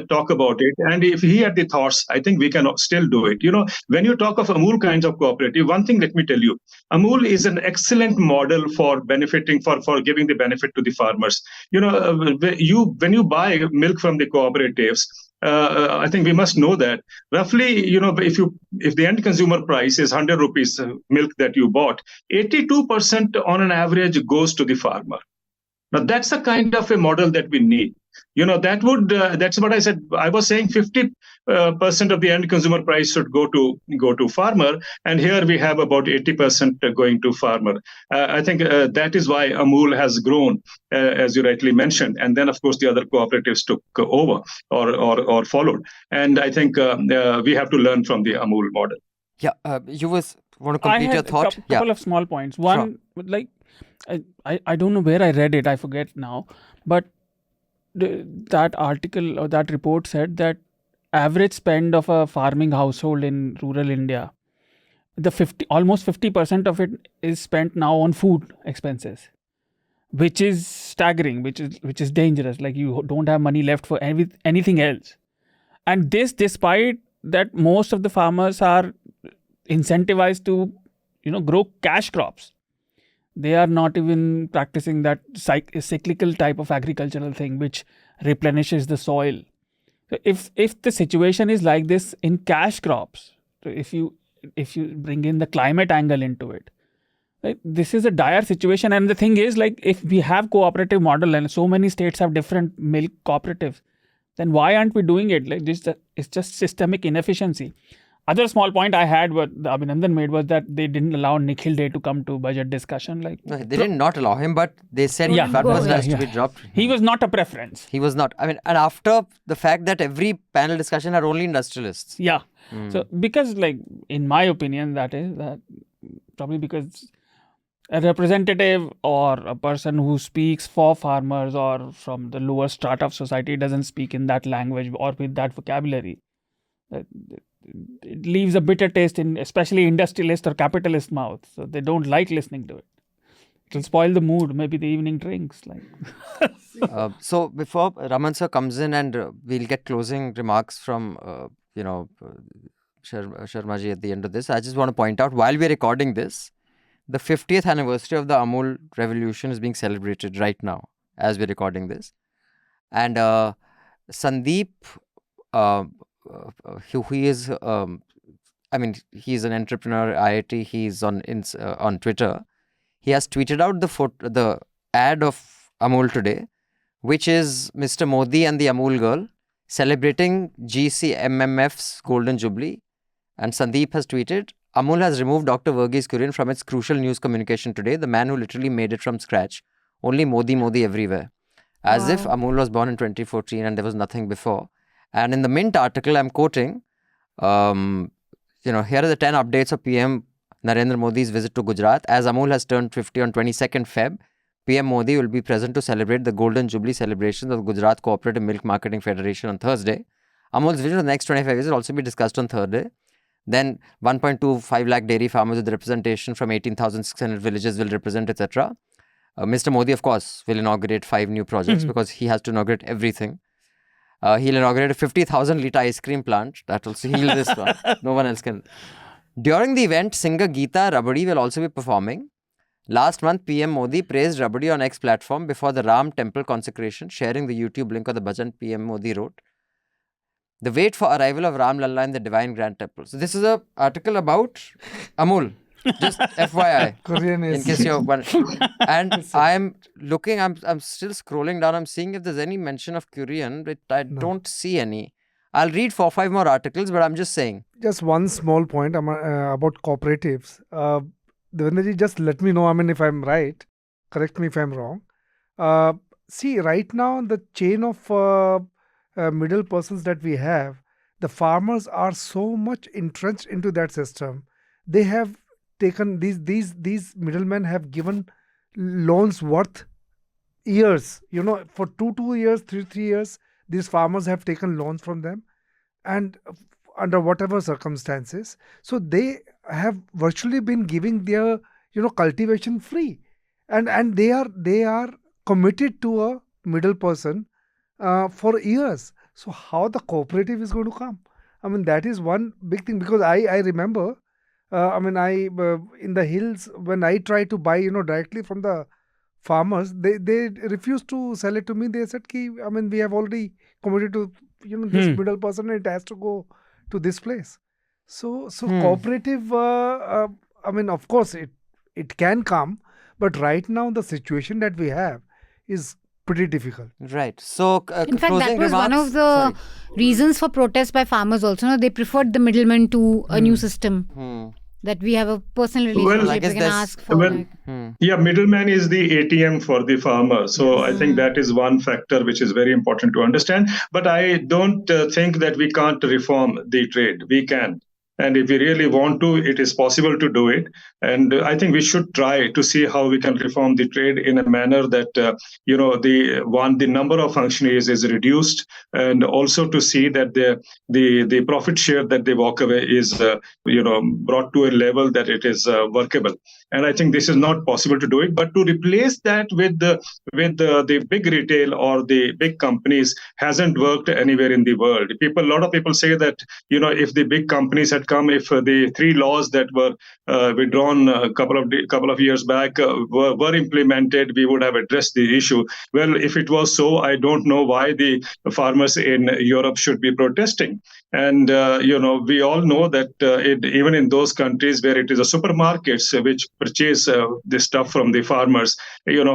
talk about it, and if he had the thoughts, I think we can still do it. When you talk of Amul kinds of cooperative, one thing let me tell you, Amul is an excellent model for benefiting, for giving the benefit to the farmers. When you buy milk from the cooperatives, I think we must know that roughly, if the end consumer price is 100 rupees milk that you bought, 82% on an average goes to the farmer. Now, that's the kind of a model that we need. That's what I said. I was saying 50% of the end consumer price should go to farmer. And here we have about 80% going to farmer. I think that is why Amul has grown, as you rightly mentioned. And then, of course, the other cooperatives took over or followed. And I think we have to learn from the Amul model. Yeah, you want to complete your thought? A couple of small points. One, sure. I don't know where I read it, I forget now, but that article or that report said that average spend of a farming household in rural India, almost 50% of it is spent now on food expenses, which is staggering, which is dangerous. Like, you don't have money left for anything else. And this despite that most of the farmers are incentivized to grow cash crops. They are not even practicing that cyclical type of agricultural thing which replenishes the soil. So if the situation is like this in cash crops, so if you bring in the climate angle into it, right, this is a dire situation. And the thing is, like, if we have cooperative model and so many states have different milk cooperatives, then why aren't we doing it? Like this, it's just systemic inefficiency. Other small point I had, what Abhinandan made, was that they didn't allow Nikhil Dey to come to budget discussion. No, they did not allow him, but they said that was has to be dropped. He was not a preference. He was not. And after the fact that every panel discussion had only industrialists. Yeah. So because, like, in my opinion, that probably because a representative or a person who speaks for farmers or from the lower strata of society doesn't speak in that language or with that vocabulary. It leaves a bitter taste in especially industrialist or capitalist mouth. So they don't like listening to it. It will spoil the mood, maybe the evening drinks. So before Raman sir comes in and we'll get closing remarks from, Sharma ji at the end of this, I just want to point out, while we're recording this, the 50th anniversary of the Amul revolution is being celebrated right now as we're recording this. And Sandeep, he is, he's an entrepreneur, IIT, he's on Twitter. He has tweeted out the ad of Amul today, which is Mr. Modi and the Amul girl celebrating GCMMF's Golden Jubilee. And Sandeep has tweeted, Amul has removed Dr. Verghese Kurian from its crucial news communication today, the man who literally made it from scratch. Only Modi, Modi everywhere. As if Amul was born in 2014 and there was nothing before. And in the Mint article, I'm quoting, here are the 10 updates of PM Narendra Modi's visit to Gujarat. As Amul has turned 50 on 22nd Feb, PM Modi will be present to celebrate the Golden Jubilee celebrations of Gujarat Cooperative Milk Marketing Federation on Thursday. Amul's vision for the next 25 years will also be discussed on Thursday. Then 1.25 lakh dairy farmers with representation from 18,600 villages will represent, etc. Mr. Modi, of course, will inaugurate 5 new projects because he has to inaugurate everything. He'll inaugurate a 50,000 litre ice cream plant. That will heal this one. No one else can. During the event, singer Geeta Rabadi will also be performing. Last month, PM Modi praised Rabadi on X platform before the Ram temple consecration, sharing the YouTube link of the bhajan. PM Modi wrote, "The wait for arrival of Ram Lalla in the Divine Grand Temple." So this is an article about Amul. Just FYI, in case you're wondering. And I'm looking, I'm still scrolling down. I'm seeing if there's any mention of Kurian, but I don't see any. I'll read 4 or 5 more articles, but I'm just saying. Just one small point about cooperatives. Devinder, just let me know, if I'm right. Correct me if I'm wrong. See, right now, the chain of middle persons that we have, the farmers are so much entrenched into that system. They have taken these middlemen have given loans worth years, for 2 years, 3 years, these farmers have taken loans from them, and under whatever circumstances, so they have virtually been giving their cultivation free, and they are committed to a middle person for years. So how the cooperative is going to come? I mean, that is one big thing, because I remember in the hills, when I tried to buy directly from the farmers, they refused to sell it to me. They said we have already committed to this middle person, and it has to go to this place. So cooperative, of course it can come, but right now the situation that we have is pretty difficult. Right. So in fact, that was one of the reasons for protest by farmers also. No? They preferred the middleman to a new system. That we have a personal relationship, we can ask for. Yeah, middleman is the ATM for the farmer. So I think that is one factor which is very important to understand. But I don't think that we can't reform the trade. We can. And if we really want to, it is possible to do it. And I think we should try to see how we can reform the trade in a manner that, the number of functionaries is reduced, and also to see that the profit share that they walk away is, brought to a level that it is workable. And I think this is not possible to do it. But to replace that with the big retail or the big companies hasn't worked anywhere in the world. A lot of people say that, if the big companies had come, if the 3 laws that were withdrawn a couple of years back were implemented, we would have addressed the issue. Well, if it was so, I don't know why the farmers in Europe should be protesting. And, we all know that even in those countries where it is a supermarkets which purchase this stuff from the farmers,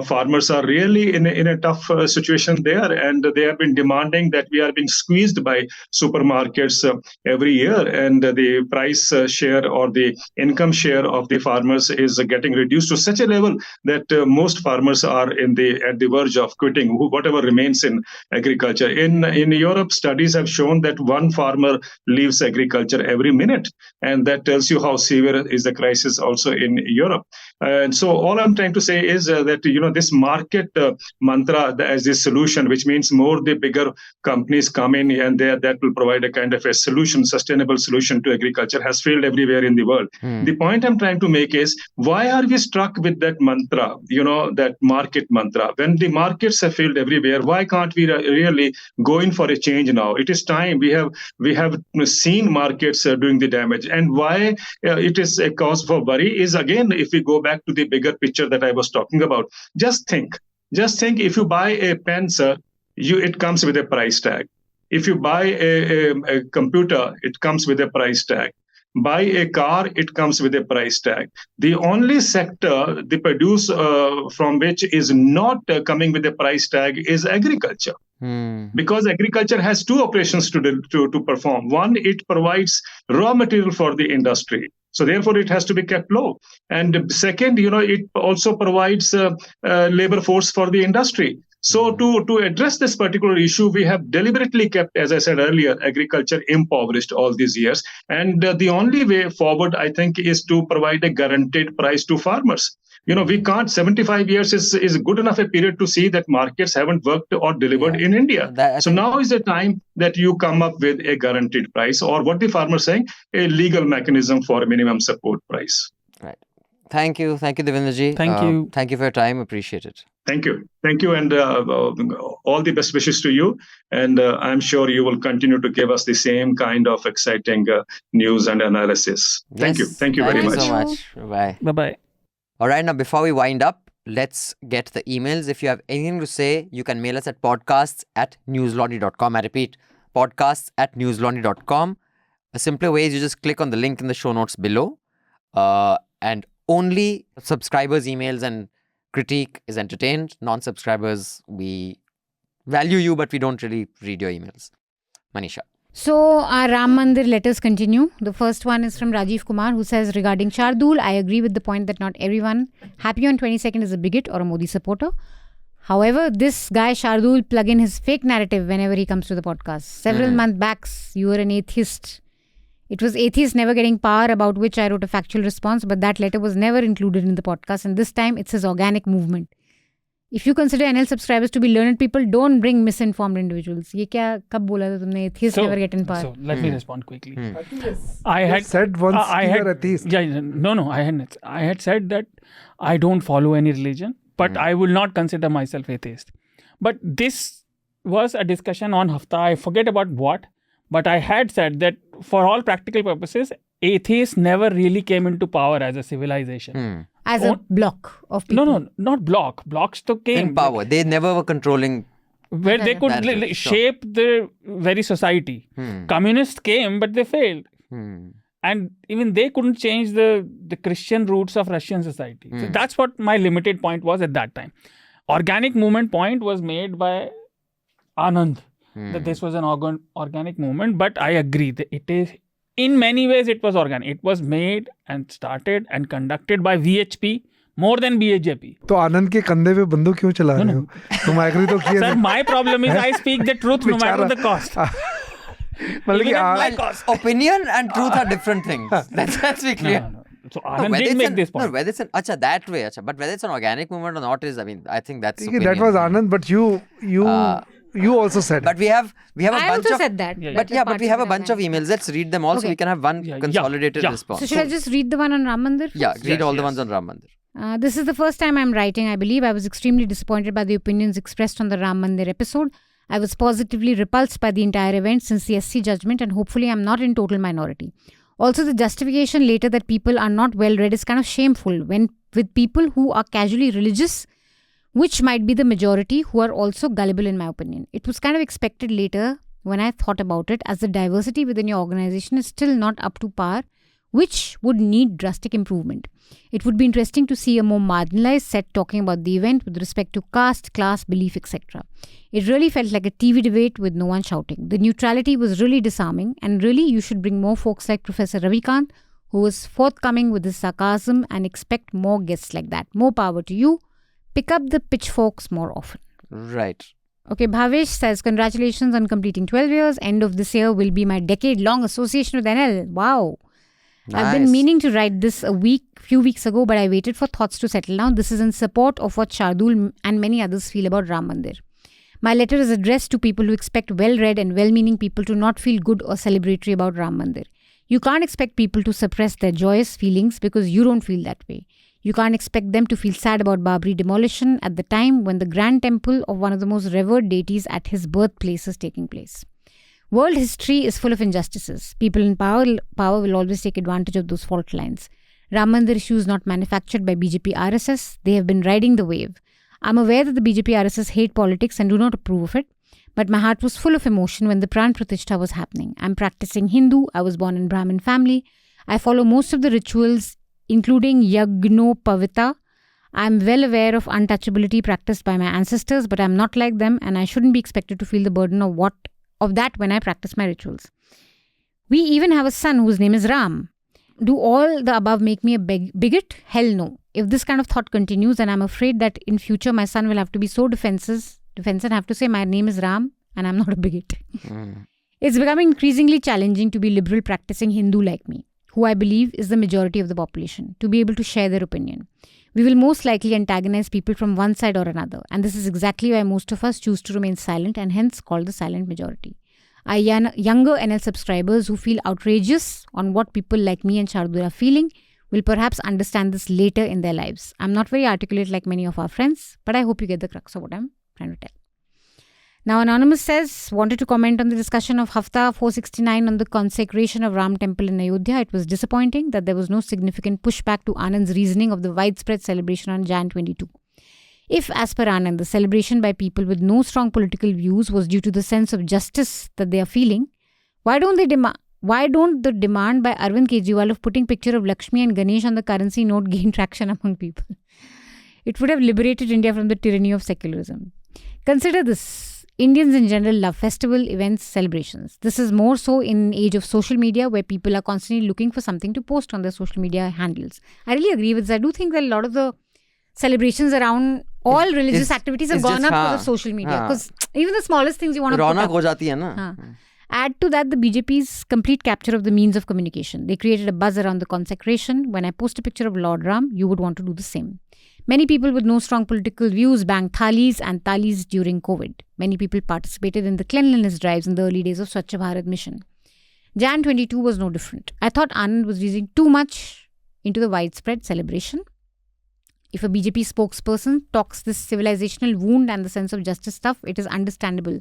farmers are really in a tough situation there. And they have been demanding that we are being squeezed by supermarkets every year. And the price share or the income share of the farmers is getting reduced to such a level that most farmers are at the verge of quitting whatever remains in agriculture. In Europe, studies have shown that one farmer leaves agriculture every minute, and that tells you how severe is the crisis also in Europe. And so all I'm trying to say is that this market mantra as this solution, which means more the bigger companies come in and that will provide a kind of a solution, sustainable solution to agriculture, has failed everywhere in the world. The point I'm trying to make is, why are we struck with that mantra, that market mantra? When the markets have failed everywhere, why can't we really go in for a change now? It is time. We have seen markets doing the damage, and why it is a cause for worry is, again, if we go back to the bigger picture that I was talking about. Just think, if you buy a pen, sir, it comes with a price tag. If you buy a computer, it comes with a price tag. Buy a car, it comes with a price tag. The only sector, the produce from which is not coming with a price tag is agriculture. Because agriculture has 2 operations to perform. One, it provides raw material for the industry. So therefore, it has to be kept low. And second, it also provides labor force for the industry. So to address this particular issue, we have deliberately kept, as I said earlier, agriculture impoverished all these years. And the only way forward, I think, is to provide a guaranteed price to farmers. We can't, 75 years is good enough a period to see that markets haven't worked or delivered in India. So now is the time that you come up with a guaranteed price, or what the farmer is saying, a legal mechanism for a minimum support price. Right. Thank you, Devinderji. Thank you. Thank you for your time. Appreciate it. Thank you. And all the best wishes to you. And I'm sure you will continue to give us the same kind of exciting news and analysis. Thank you. Thank you very much. Thank you so much. Bye. Bye-bye. All right, now before we wind up, let's get the emails. If you have anything to say, you can mail us at podcasts@newslaundry.com. I repeat, podcasts@newslaundry.com. A simpler way is you just click on the link in the show notes below. And only subscribers' emails and critique is entertained. Non-subscribers, we value you, but we don't really read your emails. Manisha. So our Ram Mandir letters continue. The first one is from Rajiv Kumar, who says, regarding Shardool, I agree with the point that not everyone happy on 22nd is a bigot or a Modi supporter. However, this guy Shardool plug in his fake narrative whenever he comes to the podcast. Several months back, you were an atheist. It was atheists never getting power, about which I wrote a factual response, but that letter was never included in the podcast. And this time, it says organic movement. If you consider NL subscribers to be learned people, don't bring misinformed individuals. ये क्या कब बोला था तुमने? Atheists never get in power. So let me respond quickly. I think yes. I had said once you're atheist. Yeah, no. I had said that I don't follow any religion, but I will not consider myself atheist. But this was a discussion on Hafta. I forget about what, but I had said that for all practical purposes, atheists never really came into power as a civilization. As a block of people. No, not block. Blocks to came in power. They never were controlling. Where they could shape the very society. Communists came, but they failed. And even they couldn't change the Christian roots of Russian society. So that's what my limited point was at that time. Organic movement point was made by Anand. That this was an organic movement. But I agree that it is, in many ways, it was organic. It was made and started and conducted by VHP more than BJP. तो आनंद के कंधे पे बंदूक क्यों चला रहे हो? तुम एग्री तो किया? Sir, my problem is I speak the truth no matter the cost. Opinion and truth are different things. Let's be clear. No. So Anand did make this point. Whether it's that way, but whether it's an organic movement or not is, I think that's opinion. That was Anand, but you also said but we have a bunch I also of said that. but we have a bunch of emails. Let's read them all so we can have one consolidated response. So should I just read the one on Ram Mandir first? Yeah, read all the ones on Ram Mandir. This is the first time I'm writing, I believe. I was extremely disappointed by the opinions expressed on the Ram Mandir episode. I was positively repulsed by the entire event since the SC judgment, and hopefully I'm not in total minority. Also, the justification later that people are not well read is kind of shameful when with people who are casually religious, which might be the majority, who are also gullible in my opinion. It was kind of expected later when I thought about it, as the diversity within your organization is still not up to par, which would need drastic improvement. It would be interesting to see a more marginalized set talking about the event with respect to caste, class, belief, etc. It really felt like a TV debate with no one shouting. The neutrality was really disarming, and really you should bring more folks like Professor Ravikant, who was forthcoming with his sarcasm, and expect more guests like that. More power to you. Pick up the pitchforks more often. Right. Okay, Bhavesh says, congratulations on completing 12 years. End of this year will be my decade-long association with NL. Wow. Nice. I've been meaning to write this few weeks ago, but I waited for thoughts to settle down. This is in support of what Shardool and many others feel about Ram Mandir. My letter is addressed to people who expect well-read and well-meaning people to not feel good or celebratory about Ram Mandir. You can't expect people to suppress their joyous feelings because you don't feel that way. You can't expect them to feel sad about Babri demolition at the time when the grand temple of one of the most revered deities at his birthplace is taking place. World history is full of injustices. People in power will always take advantage of those fault lines. Ram Mandir issue is not manufactured by BJP RSS. They have been riding the wave. I'm aware that the BJP RSS hate politics and do not approve of it. But my heart was full of emotion when the Pran Pratishtha was happening. I'm practicing Hindu. I was born in Brahmin family. I follow most of the rituals, including Yagnopavita. I'm well aware of untouchability practiced by my ancestors, but I'm not like them, and I shouldn't be expected to feel the burden of that when I practice my rituals. We even have a son whose name is Ram. Do all the above make me a bigot? Hell no. If this kind of thought continues, then I'm afraid that in future my son will have to be so defensive and have to say my name is Ram and I'm not a bigot. It's becoming increasingly challenging to be liberal practicing Hindu like me, who I believe is the majority of the population, to be able to share their opinion. We will most likely antagonize people from one side or another, and this is exactly why most of us choose to remain silent and hence called the silent majority. Our younger NL subscribers who feel outrageous on what people like me and Shardool are feeling will perhaps understand this later in their lives. I'm not very articulate like many of our friends, but I hope you get the crux of what I'm trying to tell. Now, Anonymous says, wanted to comment on the discussion of Hafta 469 on the consecration of Ram Temple in Ayodhya. It was disappointing that there was no significant pushback to Anand's reasoning of the widespread celebration on Jan 22. If, as per Anand, the celebration by people with no strong political views was due to the sense of justice that they are feeling, why don't the demand by Arvind Kejriwal of putting picture of Lakshmi and Ganesh on the currency note gain traction among people? It would have liberated India from the tyranny of secularism. Consider this. Indians in general love festival, events, celebrations. This is more so in an age of social media where people are constantly looking for something to post on their social media handles. I really agree with this. I do think that a lot of the celebrations around all religious activities have gone up because of social media. Because even the smallest things you want to put up. Ho jati hai na. Add to that the BJP's complete capture of the means of communication. They created a buzz around the consecration. When I post a picture of Lord Ram, you would want to do the same. Many people with no strong political views banged thalis and talis during COVID. Many people participated in the cleanliness drives in the early days of Swachh Bharat mission. Jan 22 was no different. I thought Anand was reading too much into the widespread celebration. If a BJP spokesperson talks this civilizational wound and the sense of justice stuff, it is understandable.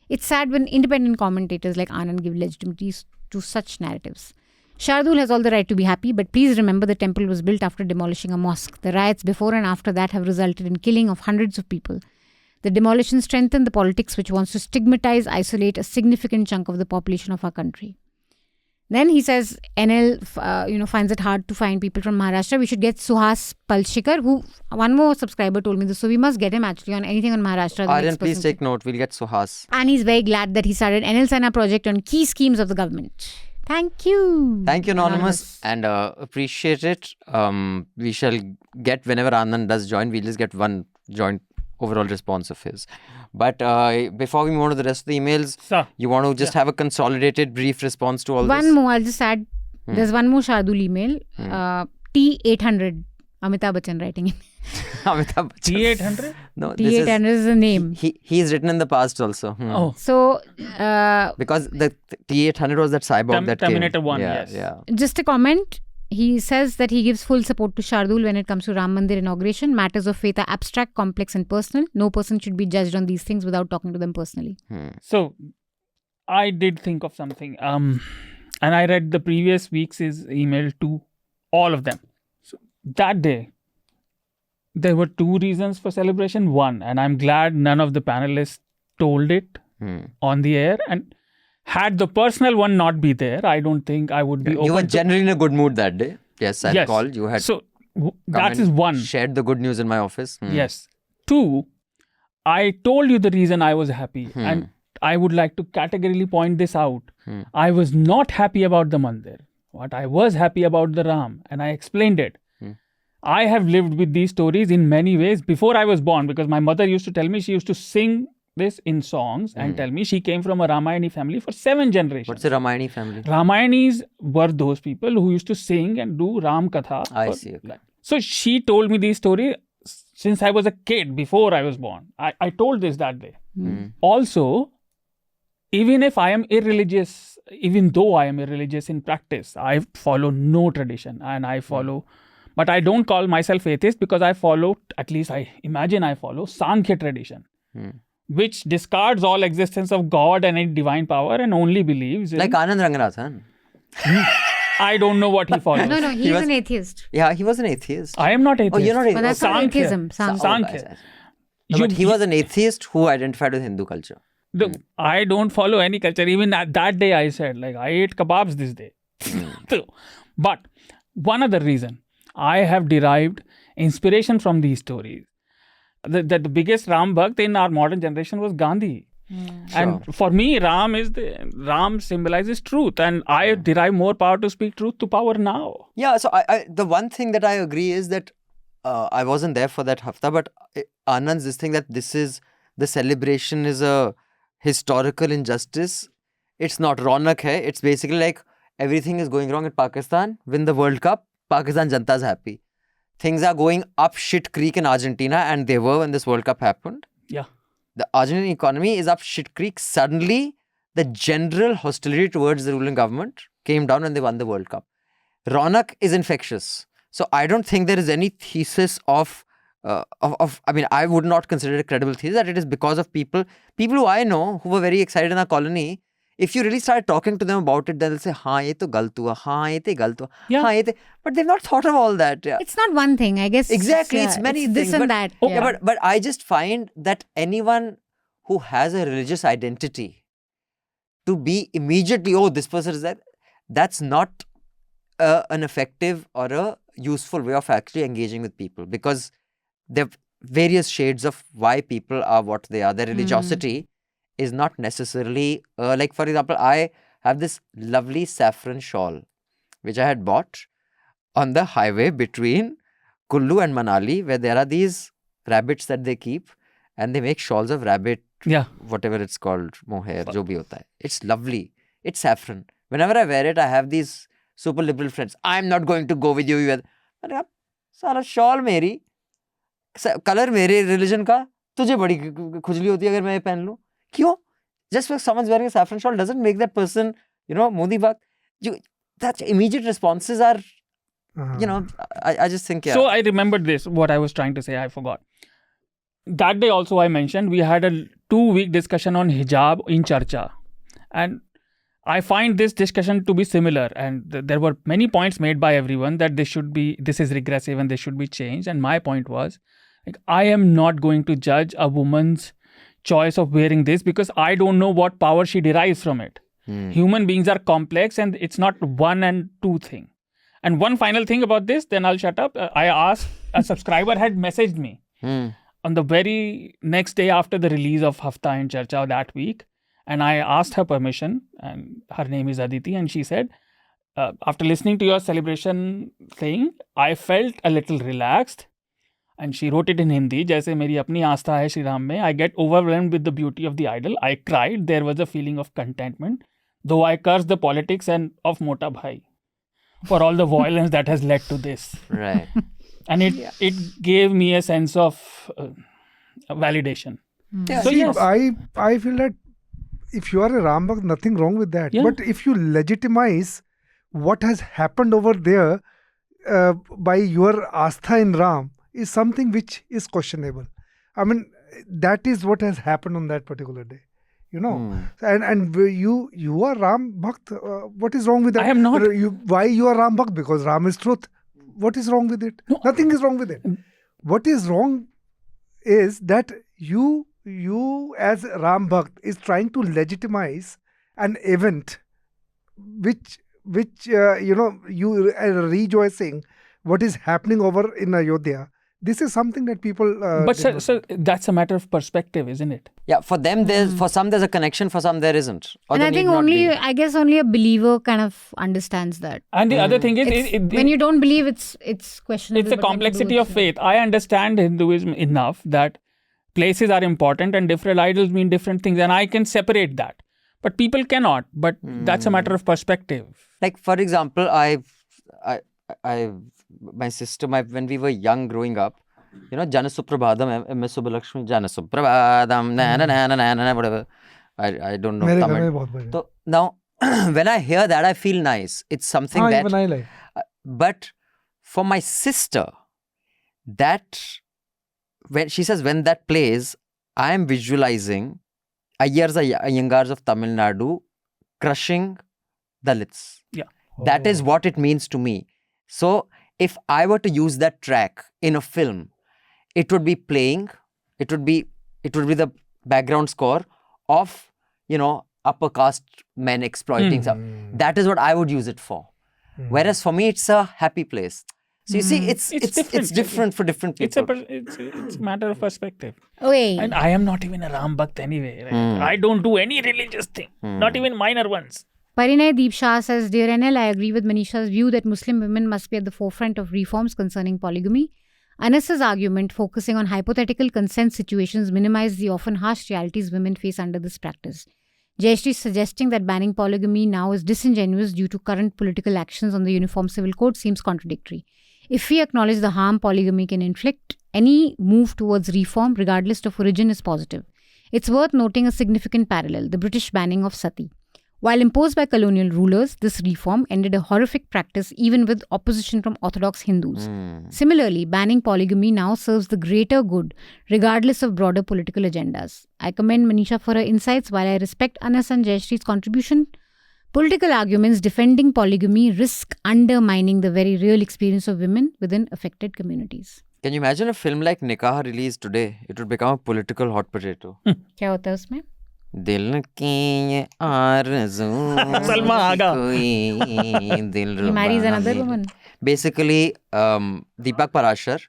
It's sad when independent commentators like Anand give legitimacy to such narratives. Shardool has all the right to be happy, but please remember the temple was built after demolishing a mosque. The riots before and after that have resulted in killing of hundreds of people. The demolition strengthened the politics which wants to stigmatize, isolate a significant chunk of the population of our country. Then he says NL finds it hard to find people from Maharashtra. We should get Suhas Palshikar, who one more subscriber told me this. So we must get him actually on anything on Maharashtra. Aryan, please take note. We'll get Suhas. And he's very glad that he started NL Sena project on key schemes of the government. Thank you. Thank you, Anonymous. And appreciate it. We shall get, whenever Anand does join, we'll just get one joint overall response of his. But before we move on to the rest of the emails, you want to just have a consolidated brief response to all this? One more, I'll just add. There's one more Shardool email. T800, Amitabh Bachchan writing in. Amitabh Bachchan. T800? No, T800 is the name. He's written in the past also. Oh. So, because the T800 was that cyborg that Terminator came. 1, Yeah, yes. yeah. just a comment. He says that he gives full support to Shardool when it comes to Ram Mandir inauguration. Matters of faith are abstract, complex and personal. No person should be judged on these things without talking to them personally. So, I did think of something. And I read the previous week's email to all of them. So, that day, there were two reasons for celebration. One, and I'm glad none of the panelists told it on the air. And had the personal one not be there, I don't think I would be open. You were generally in a good mood that day. Yes, I recall. You had that is one. Shared the good news in my office. Yes. Two, I told you the reason I was happy. And I would like to categorically point this out. I was not happy about the mandir. What I was happy about the Ram. And I explained it. I have lived with these stories in many ways before I was born, because my mother used to tell me, she used to sing this in songs and tell me she came from a Ramayani family for 7 generations. What's a Ramayani family? Ramayanis were those people who used to sing and do Ram Katha. I see. Okay. So she told me these stories since I was a kid, before I was born. I told this that day. Also, even though I am irreligious in practice, I follow no tradition and I follow... But I don't call myself atheist because I follow, at least I imagine I follow, Sankhya tradition. Which discards all existence of God and any divine power and only believes in... Like Anand Ranganathan. I don't know what he follows. No, he's an atheist. Yeah, he was an atheist. I am not atheist. Oh, you're not atheist. But that's not atheism. Sankhya. No, but he was an atheist who identified with Hindu culture. I don't follow any culture. Even that day I said, I ate kebabs this day. But one other reason, I have derived inspiration from these stories. The biggest Ram Bhakt in our modern generation was Gandhi. And for me, Ram symbolizes truth, and I derive more power to speak truth to power now. Yeah, so I the one thing that I agree is that I wasn't there for that Hafta, but Anand's this thing that the celebration is a historical injustice. It's not Ronak hai. It's basically like everything is going wrong in Pakistan. Win the World Cup, Pakistan Janta's happy. Things are going up shit creek in Argentina, and they were when this World Cup happened. Yeah. The Argentine economy is up shit creek. Suddenly, the general hostility towards the ruling government came down when they won the World Cup. Ronak is infectious. So I don't think there is any thesis I would not consider it a credible thesis that it is because of people who I know who were very excited in our colony. If you really start talking to them about it, then they'll say, haan, ye to galt hua, haan, ye te galt hua, haan, ye te... But they've not thought of all that. Yeah. It's not one thing, I guess. Exactly, it's many things. This and that. But I just find that anyone who has a religious identity to be immediately, this person is that, that's not an effective or a useful way of actually engaging with people, because there are various shades of why people are what they are. Their religiosity is not necessarily, like for example, I have this lovely saffron shawl, which I had bought on the highway between Kullu and Manali, where there are these rabbits that they keep, and they make shawls of rabbit, whatever it's called, mohair, jo bhi hota hai. It's lovely. It's saffron. Whenever I wear it, I have these super liberal friends. I'm not going to go with you. Sara shawl meri. Colour मेरे religion का तुझे बड़ी खुजली होती है अगर मैं ये पहन लूं, क्यों? Just because someone's wearing a saffron shawl doesn't make that person, Modi Bhakt. That immediate responses are, I just think, yeah. So I remembered this, what I was trying to say, I forgot. That day also I mentioned, we had a 2-week discussion on hijab in Charcha. And I find this discussion to be similar. And there were many points made by everyone that this is regressive and this should be changed. And my point was, I am not going to judge a woman's choice of wearing this because I don't know what power she derives from it. Human beings are complex and it's not one and two thing. And one final thing about this, then I'll shut up. I asked, a subscriber had messaged me on the very next day after the release of Hafta in Charcha that week. And I asked her permission, and her name is Aditi, and she said, after listening to your celebration thing, I felt a little relaxed. And she wrote it in Hindi, जैसे मेरी अपनी आस्था है श्री राम में. I get overwhelmed with the beauty of the idol. I cried. There was a feeling of contentment, though I cursed the politics and of Mota Bhai for all the violence that has led to this. Right. And it gave me a sense of validation. Yeah, so see, yes, I feel that if you are a Ram Bhakt, nothing wrong with that. Yeah. But if you legitimize what has happened over there by your Astha in Ram is something which is questionable. I mean, that is what has happened on that particular day. And you are Ram Bhakt. What is wrong with that? I am not. Why you are Ram Bhakt? Because Ram is truth. What is wrong with it? No. Nothing is wrong with it. What is wrong is that you as Ram Bhakt is trying to legitimize an event which you are rejoicing what is happening over in Ayodhya. This is something that people but sir, that's a matter of perspective, isn't it? Yeah, for them for some there's a connection, for some there isn't. And I think only a believer kind of understands that. And the other thing is, when you don't believe, it's questionable. It's a complexity of faith. I understand Hinduism enough that places are important and different idols mean different things, and I can separate that. But people cannot. But that's a matter of perspective. Like, for example, my sister, when we were young growing up, Janasuprabhadam, MS Subbalakshmi, Janasuprabhadam, na whatever. I don't know Tamil. So now, when I hear that, I feel nice. It's something that. Even I like. But for my sister, when she says when that plays, I am visualizing Ayyars of Tamil Nadu crushing Dalits. Yeah. That is what it means to me. So if I were to use that track in a film, it would be playing, it would be the background score of, upper caste men exploiting stuff. That is what I would use it for. Whereas for me, it's a happy place. So you see, it's different for different people. It's a matter of perspective. Wait. And I am not even a Ram Bhakt anyway. Right? I don't do any religious thing, not even minor ones. Parinay Deep Shah says, Dear NL, I agree with Manisha's view that Muslim women must be at the forefront of reforms concerning polygamy. Anas's argument, focusing on hypothetical consent situations, minimize the often harsh realities women face under this practice. Jayashri is suggesting that banning polygamy now is disingenuous due to current political actions on the Uniform Civil Code seems contradictory. If we acknowledge the harm polygamy can inflict, any move towards reform, regardless of origin, is positive. It's worth noting a significant parallel, the British banning of sati. While imposed by colonial rulers, this reform ended a horrific practice even with opposition from Orthodox Hindus. Similarly, banning polygamy now serves the greater good, regardless of broader political agendas. I commend Manisha for her insights. While I respect Anas and Jayashri's contribution, political arguments defending polygamy risk undermining the very real experience of women within affected communities. Can you imagine a film like Nikah released today? It would become a political hot potato. क्या होता है उसमें? दिल की आरज़ू Salma Aga. कोई दिल He marries another Ruba woman. Basically, Deepak Parashar,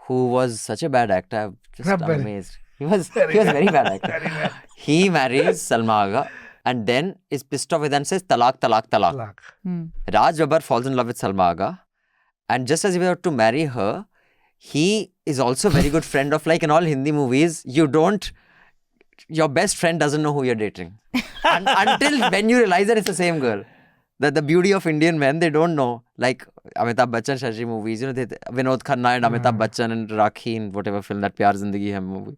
who was such a bad actor, I'm just amazed. He was very bad actor. He marries Salma Aga and then is pissed off with and says talaq, talaq, talaq. Raj Babbar falls in love with Salma Aga, and just as he was about to marry her, he is also a very good friend of, like in all Hindi movies, your best friend doesn't know who you're dating. Until when you realize that it's the same girl. the beauty of Indian men, they don't know. Like Amitabh Bachchan, Shashi movies, Vinod Khanna and Amitabh Bachchan and Rakhi in whatever film, that Pyar Zindagi Hai movie.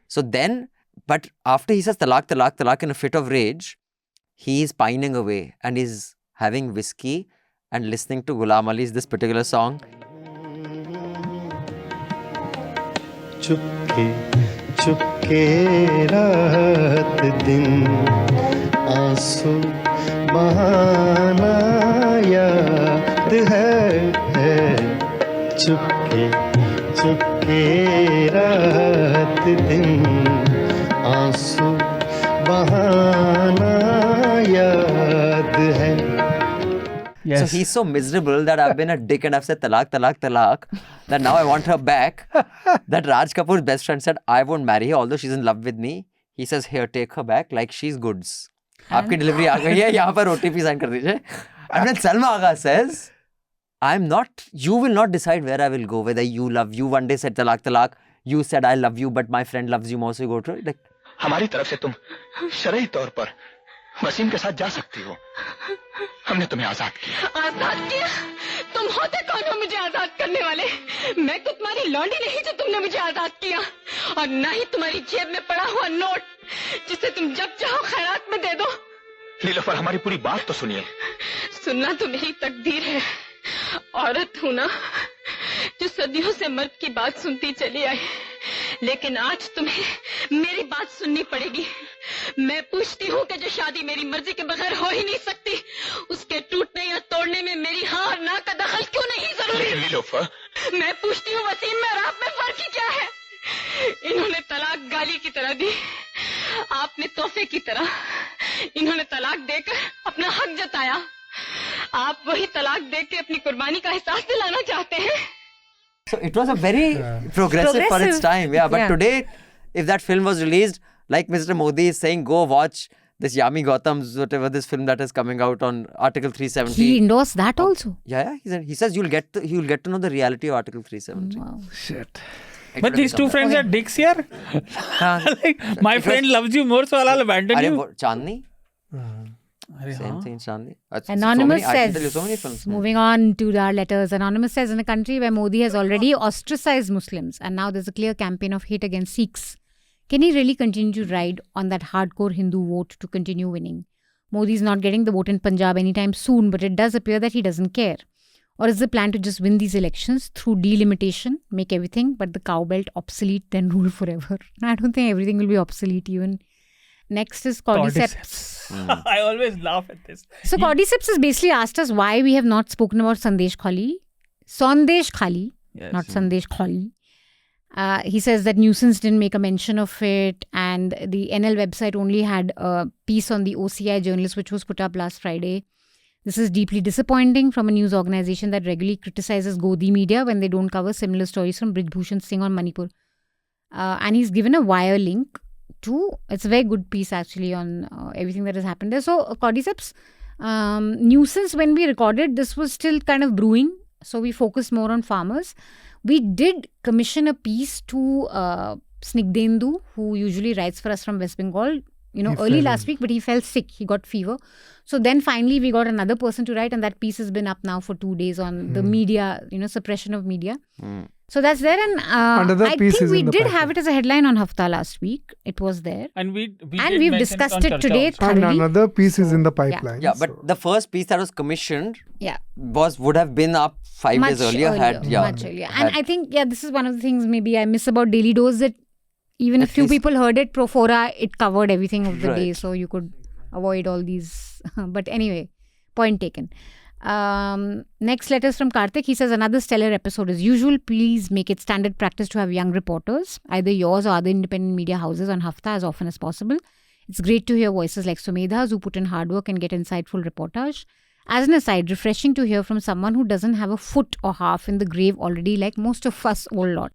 So then, but after he says talaq, talaq, talaq in a fit of rage, he is pining away and is having whiskey and listening to Ghulam Ali's this particular song. Chupke Chupke रात दिन आंसू बहाना याद है चुपके चुपके रात दिन आंसू बहाना याद है. Yes. So he's so miserable that I've been a dick and I've said talaq, talaq, talaq, that now I want her back. That Raj Kapoor's best friend said, I won't marry her, although she's in love with me. He says, here, take her back, like she's goods. Aapki delivery aa gayi hai, yahan par OTP sign kar dijiye. And then Salma Agha says, you will not decide where I will go, whether you one day said talaq, talaq, you said I love you, but my friend loves you more, so you go to it. Like, हमारी तरफ से तुम शरई तौर पर वसीम के साथ जा सकती हो. हमने तुम्हें आजाद किया. आजाद किया? तुम होते कौन हो मुझे आजाद करने वाले? मैं तो तुम्हारी लौंडी नहीं जो तुमने मुझे आजाद किया, और ना ही तुम्हारी जेब में पड़ा हुआ नोट जिसे तुम जब चाहो खैरात में दे दो. नीलोफर, हमारी पूरी बात तो सुनिए. सुनना तो मेरी तकदीर है. औरत हूं ना, जो सदियों से मर्द की बात सुनती चली आई, लेकिन आज तुम्हें मेरी बात सुननी पड़ेगी. मैं पूछती हूँ कि जो शादी मेरी मर्जी के बगैर हो ही नहीं सकती, उसके टूटने या तोड़ने में मेरी हाँ और ना का दखल क्यों नहीं जरूरी? मैं पूछती हूँ वसीम में और आप में फर्क ही क्या है? इन्होंने तलाक गाली की तरह दी, आपने तोहफे की तरह. इन्होंने तलाक देकर अपना हक जताया, आप वही तलाक देकर अपनी कुर्बानी का एहसास दिलाना चाहते हैं. So it was a very progressive for its time. Yeah, but today, if that film was released, like Mr. Modi is saying, go watch this Yami Gautam's, whatever this film that is coming out on Article 370. He endorsed that also. Yeah. He says you'll get to know the reality of Article 370. Wow. Shit. But these two friends are dicks here. Like, my friend loves you more, so I'll abandon you. Chandni? Same thing, Chandni. Anonymous says, moving on to our letters, Anonymous says, in a country where Modi has already ostracized Muslims and now there's a clear campaign of hate against Sikhs, can he really continue to ride on that hardcore Hindu vote to continue winning? Modi is not getting the vote in Punjab anytime soon, but it does appear that he doesn't care. Or is the plan to just win these elections through delimitation, make everything but the cow belt obsolete, then rule forever? I don't think everything will be obsolete even. Next is Cordyceps. I always laugh at this. So Cordyceps has basically asked us why we have not spoken about Sandeshkhali. Sandeshkhali, yes, not Sandeshkhali. He says that Nuisance didn't make a mention of it, and the NL website only had a piece on the OCI journalist which was put up last Friday. This is deeply disappointing from a news organization that regularly criticizes Godi media when they don't cover similar stories from Brij Bhushan Singh on Manipur. And he's given a wire link to, it's a very good piece actually on everything that has happened there. So Cordyceps, Nuisance, when we recorded, this was still kind of brewing. So we focused more on farmers. We did commission a piece to Snigdhendu, who usually writes for us from West Bengal, early last week, but he fell sick. He got fever. So then finally we got another person to write, and that piece has been up now for 2 days on the media, suppression of media. So that's there, and I think we did have it as a headline on Hafta last week. It was there. And we've discussed it today thoroughly. And another piece is in the pipeline. Yeah, but the first piece that was commissioned would have been up 5 days earlier. Much earlier. And I think, this is one of the things maybe I miss about Daily Dose, that even if few people heard it, pro fora, it covered everything of the day. So you could avoid all these. But anyway, point taken. Next letter is from Karthik. He says, another stellar episode as usual. Please make it standard practice to have young reporters, either yours or other independent media houses, on Hafta as often as possible. It's great to hear voices like Sumedha's who put in hard work and get insightful reportage. As an aside, refreshing to hear from someone who doesn't have a foot or half in the grave already, like most of us old lot.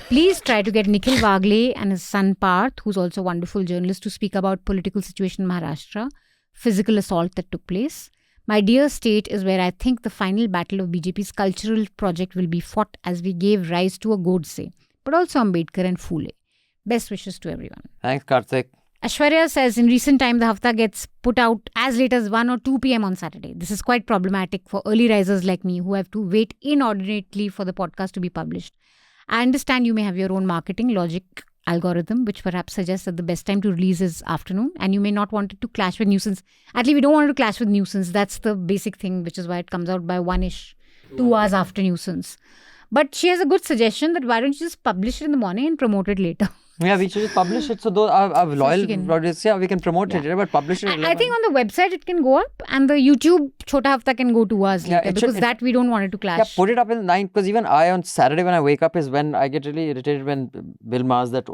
Please try to get Nikhil Wagle and his son Parth, who's also a wonderful journalist, to speak about political situation in Maharashtra, physical assault that took place. My dear state is where I think the final battle of BJP's cultural project will be fought, as we gave rise to a Godse, but also Ambedkar and Phule. Best wishes to everyone. Thanks, Karthik. Ashwarya says, in recent time, the Hafta gets put out as late as 1 or 2 p.m. on Saturday. This is quite problematic for early risers like me who have to wait inordinately for the podcast to be published. I understand you may have your own marketing logic algorithm, which perhaps suggests that the best time to release is afternoon, and you may not want it to clash with nuisance. At least we don't want it to clash with nuisance. That's the basic thing, which is why it comes out by 1-ish, 2 hours after nuisance. But she has a good suggestion that why don't you just publish it in the morning and promote it later? Yeah, we should just publish it. So those our loyal audience, we can promote it, but publish it. I think on the website it can go up, and the YouTube Chota Hafta can go 2 hours later, because that we don't want it to clash. Yeah, put it up in 9, because even I on Saturday when I wake up is when I get really irritated when Bill Maher's that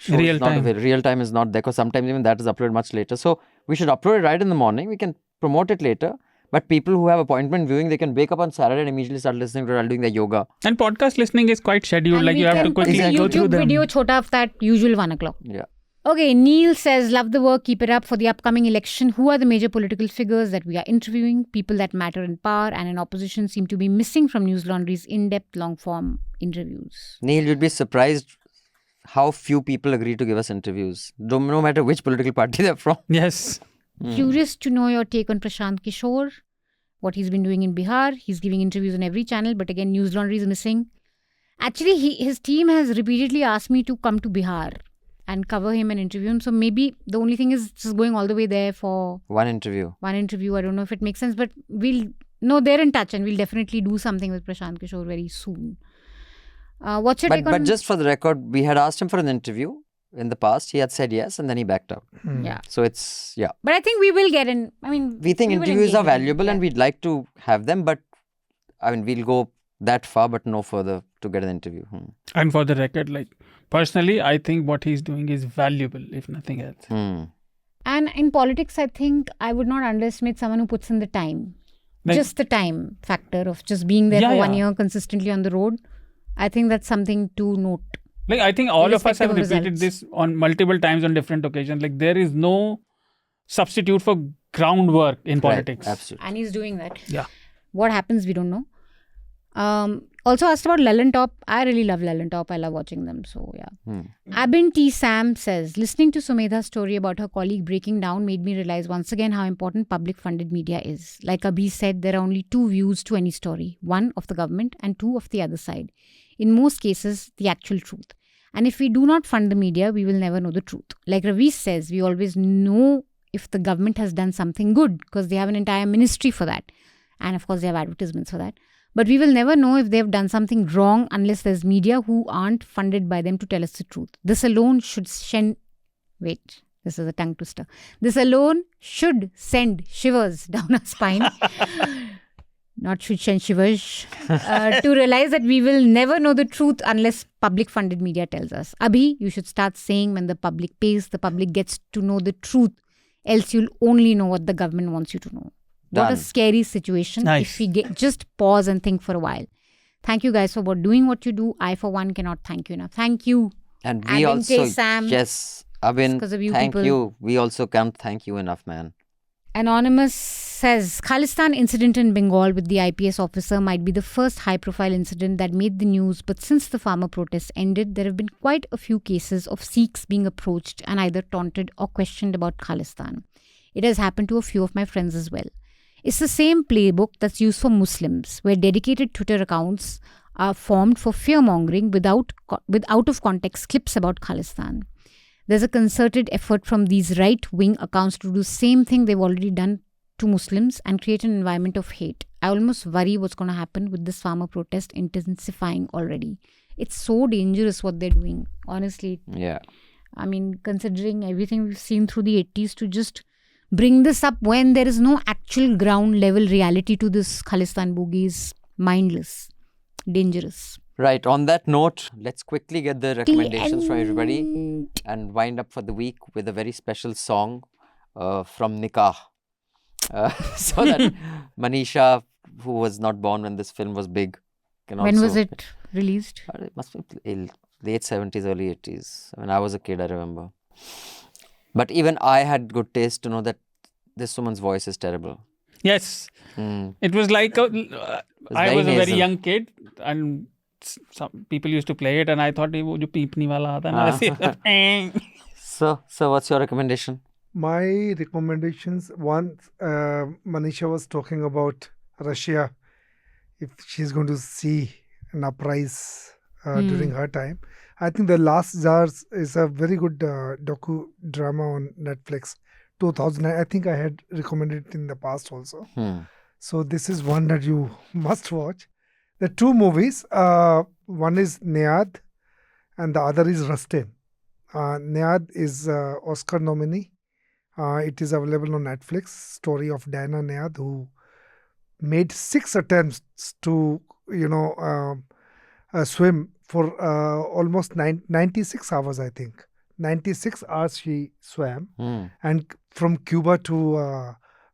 real time is not there, because sometimes even that is uploaded much later. So we should upload it right in the morning. We can promote it later. But people who have appointment viewing, they can wake up on Saturday and immediately start listening to it while doing their yoga. And podcast listening is quite scheduled. And like you have to quickly go through them. YouTube video Chota Hafta at usual 1 o'clock. Yeah. Okay, Neil says, love the work, keep it up. For the upcoming election, who are the major political figures that we are interviewing? People that matter in power and in opposition seem to be missing from Newslaundry's in-depth, long-form interviews. Neil, you'd be surprised how few people agree to give us interviews, no matter which political party they're from. Yes. Curious to know your take on Prashant Kishore, what he's been doing in Bihar. He's giving interviews on every channel, but again, Newslaundry is missing. Actually, his team has repeatedly asked me to come to Bihar and cover him and interview him. So maybe the only thing is just going all the way there for one interview. I don't know if it makes sense, but they're in touch and we'll definitely do something with Prashant Kishore very soon. What's your take on... But just for the record, we had asked him for an interview in the past. He had said yes and then he backed out. Yeah. So it's, yeah. But I think we will get in. We think interviews are valuable and we'd like to have them, but we'll go that far but no further to get an interview. And for the record, personally, I think what he's doing is valuable, if nothing else. And in politics, I think I would not underestimate someone who puts in the time. Just the time factor of just being there for 1 year consistently on the road. I think that's something to note. I think all of us have repeated this on multiple times on different occasions. There is no substitute for groundwork in politics. Absolutely. And he's doing that. Yeah. What happens, we don't know. Also asked about Lallantop. I really love Lallantop. I love watching them. So, yeah. Abin T. Sam says, listening to Sumedha's story about her colleague breaking down made me realize once again how important public-funded media is. Like Abhi said, there are only 2 views to any story. 1 of the government and 2 of the other side. In most cases, the actual truth. And if we do not fund the media, we will never know the truth. Like Ravi says, we always know if the government has done something good because they have an entire ministry for that. And of course, they have advertisements for that. But we will never know if they have done something wrong unless there's media who aren't funded by them to tell us the truth. This alone should send... Wait, this is a tongue twister. This alone should send shivers down our spine. Not should send shivers. To realize that we will never know the truth unless public funded media tells us. Abhi, you should start saying when the public pays, the public gets to know the truth. Else you'll only know what the government wants you to know. What a scary situation. Nice. If we just pause and think for a while. Thank you guys for doing what you do. I, for one, cannot thank you enough. Thank you. And we also, Sam, yes, Abhin, thank you. We also can't thank you enough, man. Anonymous says, Khalistan incident in Bengal with the IPS officer might be the first high-profile incident that made the news, but since the farmer protests ended, there have been quite a few cases of Sikhs being approached and either taunted or questioned about Khalistan. It has happened to a few of my friends as well. It's the same playbook that's used for Muslims, where dedicated Twitter accounts are formed for fear-mongering with out-of-context clips about Khalistan. There's a concerted effort from these right-wing accounts to do the same thing they've already done to Muslims and create an environment of hate. I almost worry what's going to happen with this farmer protest intensifying already. It's so dangerous what they're doing, honestly. Yeah. Considering everything we've seen through the 80s, to just bring this up when there is no actual ground level reality to this Khalistan boogie is mindless, dangerous. Right. On that note, let's quickly get the recommendations from everybody and wind up for the week with a very special song from Nikah. So that Manisha, who was not born when this film was big, can also... When was it released? It must be late 70s, early 80s. I was a kid, I remember. But even I had good taste to know that this woman's voice is terrible. Yes. It was like I was a very young kid and some people used to play it and I thought, wo jo peepni wala aata na, So what's your recommendation? My recommendations, once Manisha was talking about Russia, if she's going to see an uprise during her time. I think The Last Tsars is a very good docu-drama on Netflix. 2009, I think I had recommended it in the past also. So this is one that you must watch. The two movies, one is Niyad and the other is Rustin. Niyad is Oscar nominee. It is available on Netflix. Story of Diana Niyad, who made 6 attempts to, swim for almost 96 hours, I think. 96 hours she swam, and from Cuba to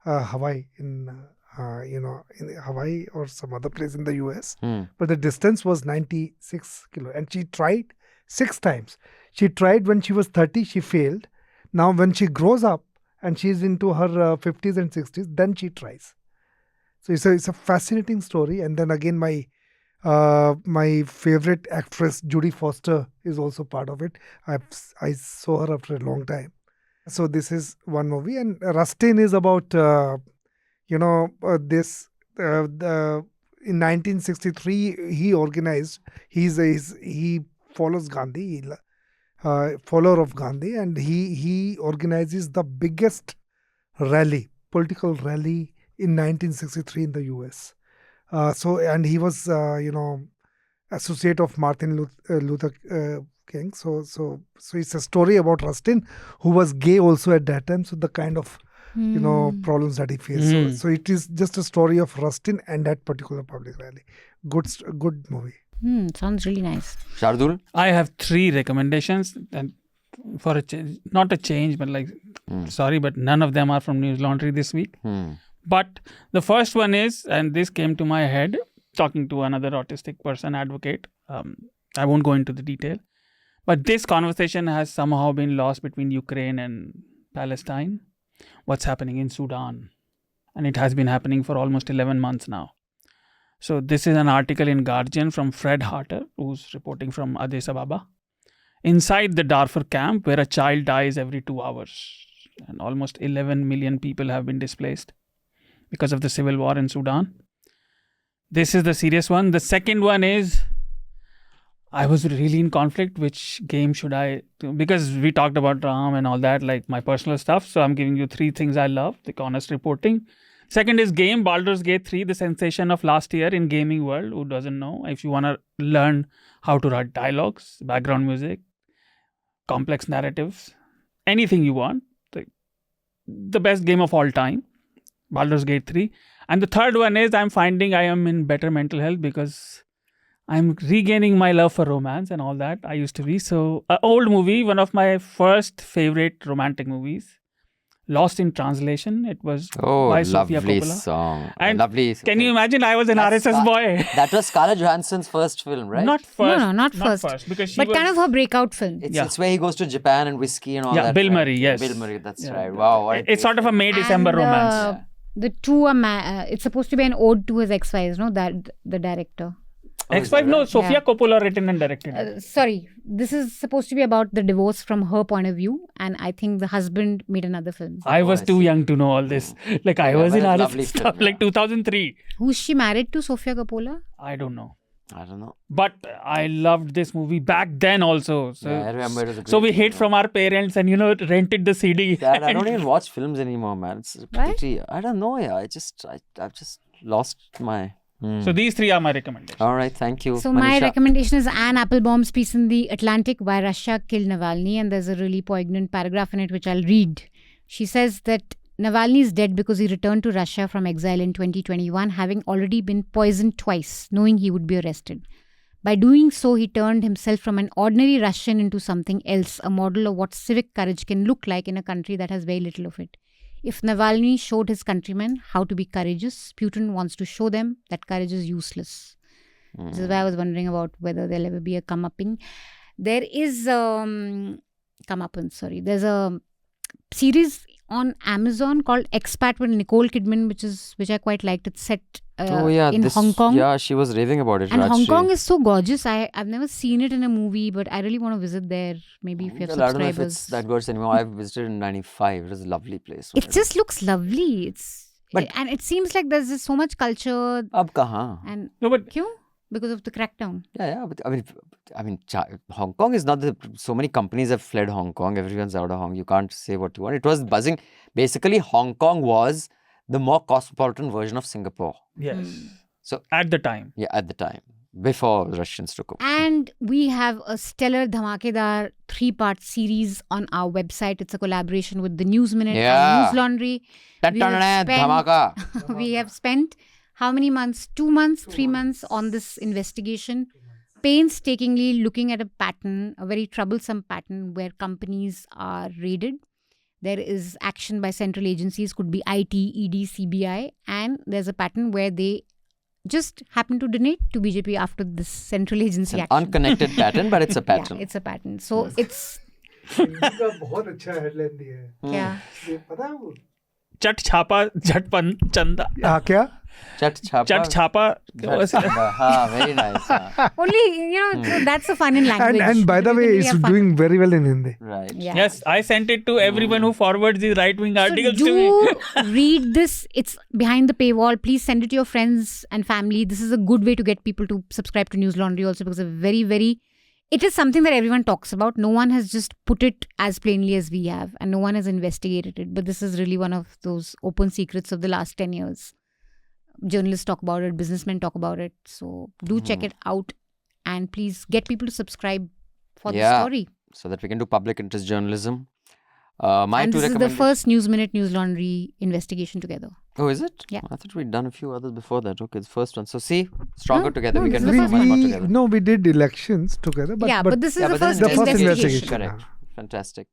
Hawaii in Hawaii or some other place in the US. But the distance was 96 kilo, and she tried 6 times. She tried when she was 30, she failed. Now when she grows up and she's into her 50s and 60s, then she tries. So it's a fascinating story. And then again, my favorite actress, Judy Foster, is also part of it. I saw her after a long time. So this is one movie. And Rustin is about, in 1963, he organized, he follows Gandhi, follower of Gandhi, and he organizes the biggest political rally in 1963 in the US. And he was, associate of Martin Luther King. So it's a story about Rustin, who was gay also at that time. So the kind of, problems that he faced. So it is just a story of Rustin and that particular public rally. Good movie. Sounds really nice. Shardul? I have 3 recommendations, and for a change, not a change, but sorry, but none of them are from Newslaundry this week. But the first one is, and this came to my head talking to another autistic person, advocate. I won't go into the detail, but this conversation has somehow been lost between Ukraine and Palestine. What's happening in Sudan? And it has been happening for almost 11 months now. So this is an article in Guardian from Fred Harter, who's reporting from Addis Ababa. Inside the Darfur camp, where a child dies every 2 hours, and almost 11 million people have been displaced because of the civil war in Sudan. This is the serious one. The second one is, I was really in conflict. Which game should I do? Because we talked about Ram and all that, like my personal stuff. So I'm giving you 3 things I love, like honest reporting. Second is game, Baldur's Gate 3, the sensation of last year in gaming world. Who doesn't know? If you want to learn how to write dialogues, background music, complex narratives, anything you want, the best game of all time, Baldur's Gate 3. And the third one is, I'm finding I am in better mental health because I'm regaining my love for romance and all that. I used to be. So, an old movie, one of my first favorite romantic movies, Lost in Translation. It was by Sofia Coppola. Song. And lovely. Can you imagine? I was an RSS boy. That was Scarlett Johansson's first film, right? No, not first. Because she but was, kind of her breakout film. It's where he goes to Japan and whiskey and all that. Yeah, Bill right? Murray, yes. Bill Murray, that's right. Wow. It's sort of a May-December romance. The two are it's supposed to be an ode to his ex-wives, no? That the director. Ex-wife, no, Sofia Coppola written and directed it. Sorry, this is supposed to be about the divorce from her point of view, and I think the husband made another film. I was too young to know all this. Like I was in RSS stuff, like 2003. Who's she married to, Sofia Coppola? I don't know. know. But I loved this movie back then also. So, I remember it was a great so we hid from our parents and, rented the CD. Dad, I don't even watch films anymore, man. It's pretty, I don't know, I've just lost my... So these 3 are my recommendations. All right, thank you. So Manisha. my recommendation is Anne Applebaum's piece in The Atlantic, Why Russia Killed Navalny, and there's a really poignant paragraph in it which I'll read. She says that Navalny is dead because he returned to Russia from exile in 2021, having already been poisoned twice, knowing he would be arrested. By doing so, he turned himself from an ordinary Russian into something else, a model of what civic courage can look like in a country that has very little of it. If Navalny showed his countrymen how to be courageous, Putin wants to show them that courage is useless. This is why I was wondering about whether there'll ever be a comeupping. There is there's a series on Amazon called Expat with Nicole Kidman, which I quite liked. It's set in Hong Kong. Yeah, she was raving about it. And Rajshri. Hong Kong is so gorgeous. I've never seen it in a movie, but I really want to visit there. Maybe if you have Well, I don't know if subscribers. it's that gorgeous anymore. I visited in 95. It was a lovely place. It just looks lovely. And it seems like there's just so much culture. Ab kahan? And No, but kyun? Because of the crackdown. Yeah, but I mean, Hong Kong is not so many companies have fled Hong Kong. Everyone's out of Hong Kong. You can't say what you want. It was buzzing. Basically, Hong Kong was the more cosmopolitan version of Singapore. yes. So At the time. yeah, at the time before Russians took over. And we have a stellar dhamakedar 3-part series on our website. It's a collaboration with the News Minute Yeah. and Newslaundry. Dhamaka. We have spent how many months? 2 months, 3 months on this investigation, painstakingly looking at a pattern, a very troublesome pattern where companies are raided. There is action by central agencies, could be IT, ED, CBI, and there's a pattern where they just happen to donate to BJP after this central It's agency an action. unconnected pattern, but it's a pattern. Yeah, it's a pattern. So it's Hindi का बहुत अच्छा headline दिया है क्या? ये पता है वो Chat Chapa, Jhatpan Chanda. हाँ क्या Chat Chapa. Chat Chapa. Very nice. Only, so that's a fun in language. and by the way Really it's have fun. doing very well in Hindi. Right. Yeah. Yes, I sent it to everyone who forwards these right-wing So articles to me. do read this. It's behind the paywall. Please send it to your friends and family. This is a good way to get people to subscribe to Newslaundry also, because it is something that everyone talks about. No one has just put it as plainly as we have, and no one has investigated it. But this is really one of those open secrets of the last 10 years. Journalists talk about it, businessmen talk about it. So do check it out, and please get people to subscribe for the story. So that we can do public interest journalism. And this is the first News Minute Newslaundry investigation together. Oh, is it? Yeah. I thought we'd done a few others before that. Okay, the first one. So see, stronger together. no, We this can is do the so much more together. No, we did elections together But this is the but first then investigation. Correct. Fantastic.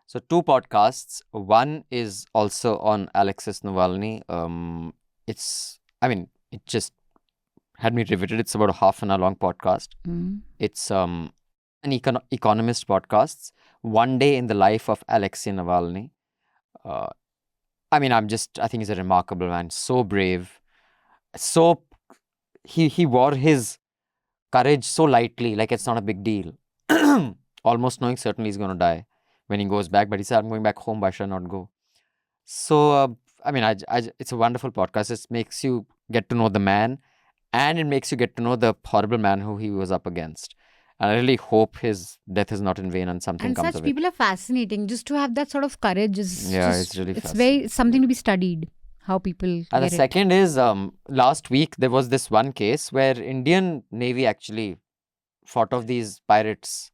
So 2 podcasts. One is also on Alexis Navalny. It just had me riveted. It's about a half an hour long podcast. It's an economist podcast. 1 day in the life of Alexei Navalny. I think he's a remarkable man. So brave. So he wore his courage so lightly, like it's not a big deal. Almost knowing certainly he's going to die when he goes back. But he said, I'm going back home, why should I not go? So, it's a wonderful podcast. It makes you get to know the man, and it makes you get to know the horrible man who he was up against. And I really hope his death is not in vain and something And comes such of it. people are fascinating. Just to have that sort of courage is It's really fascinating. it's something to be studied. How people And the get it. second is, last week there was this one case where Indian Navy actually fought off these pirates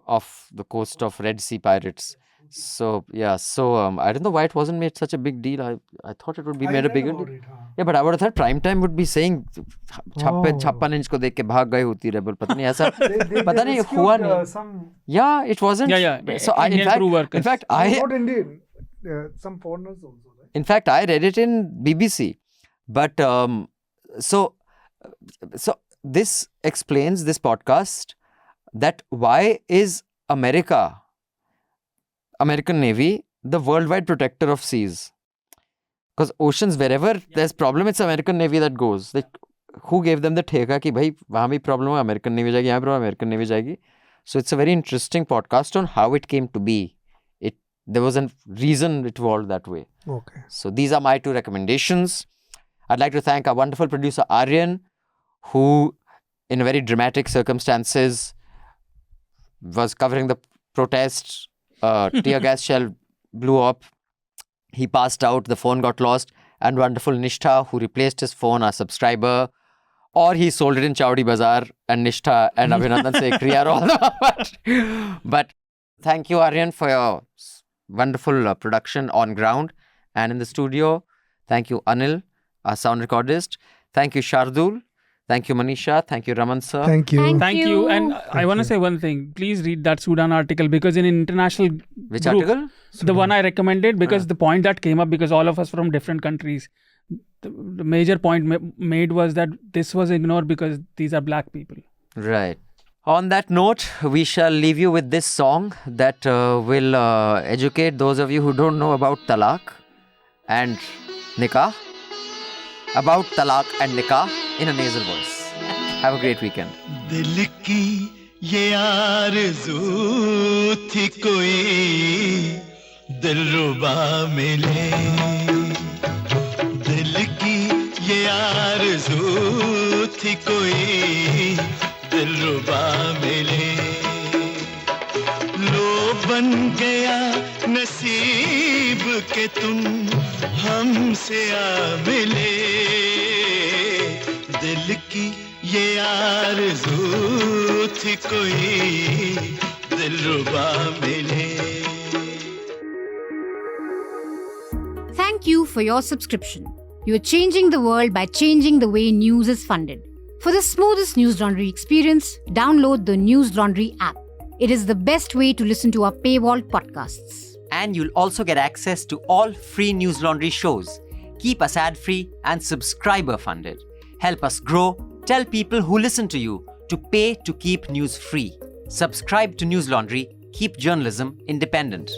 off the coast of Red Sea pirates. So I don't know why it wasn't made such a big deal. I thought it would be made a bigger deal. Yeah, but I would have thought prime time would be saying 56 inch ko dekh ke bhag gaye Houthi rebel. Pata nahi aisa pata nahi hua nahi. Yeah, it wasn't. Yeah. So Indian crew workers. not Indian, some foreigners also, right? In fact, I read it in BBC. But so this explains, this podcast, that why is American Navy the worldwide protector of seas? Because oceans, wherever there's problem, it's American Navy that goes. Like, who gave them the theka ki bhai wahan bhi problem hai, American Navy jayegi, yahan problem, American Navy jayegi. So it's a very interesting podcast on how it came to be. There was a reason it evolved that way. Okay. So these are my 2 recommendations. I'd like to thank our wonderful producer Aryan, who in very dramatic circumstances was covering the protest. Tear gas shell blew up. He passed out, the phone got lost. And wonderful Nishtha, who replaced his phone, our subscriber. Or he sold it in Chowdi Bazaar, and Nishtha and Abhinandan Sekhri are all. But thank you, Aryan, for your wonderful production on ground and in the studio. Thank you, Anil, our sound recordist. Thank you, Shardool. Thank you, Manisha. Thank you, Raman sir. Thank you. Thank you. And I want to say one thing. Please read that Sudan article, because in international Which group, article? the one I recommended, because the point that came up, because all of us from different countries, the major point made was that this was ignored because these are black people. Right. On that note, we shall leave you with this song that will educate those of you who don't know about talaq and nikah. About talaq and nikah in a nasal voice. Have a great weekend. दिल की ये आरज़ू थी कोई दिलरुबा मिले, दिल की ये आरज़ू थी कोई दिलरुबा मिले, लो बन गया नसीब के तुम हमसे आ मिले, दिल की ये आरज़ू थी कोई दिलरुबा मिले. Thank you for your subscription. You're changing the world by changing the way news is funded. For the smoothest Newslaundry experience, download the Newslaundry app. It is the best way to listen to our paywall podcasts. And you'll also get access to all free Newslaundry shows. Keep us ad-free and subscriber-funded. Help us grow. Tell people who listen to you to pay to keep news free. Subscribe to Newslaundry. Keep journalism independent.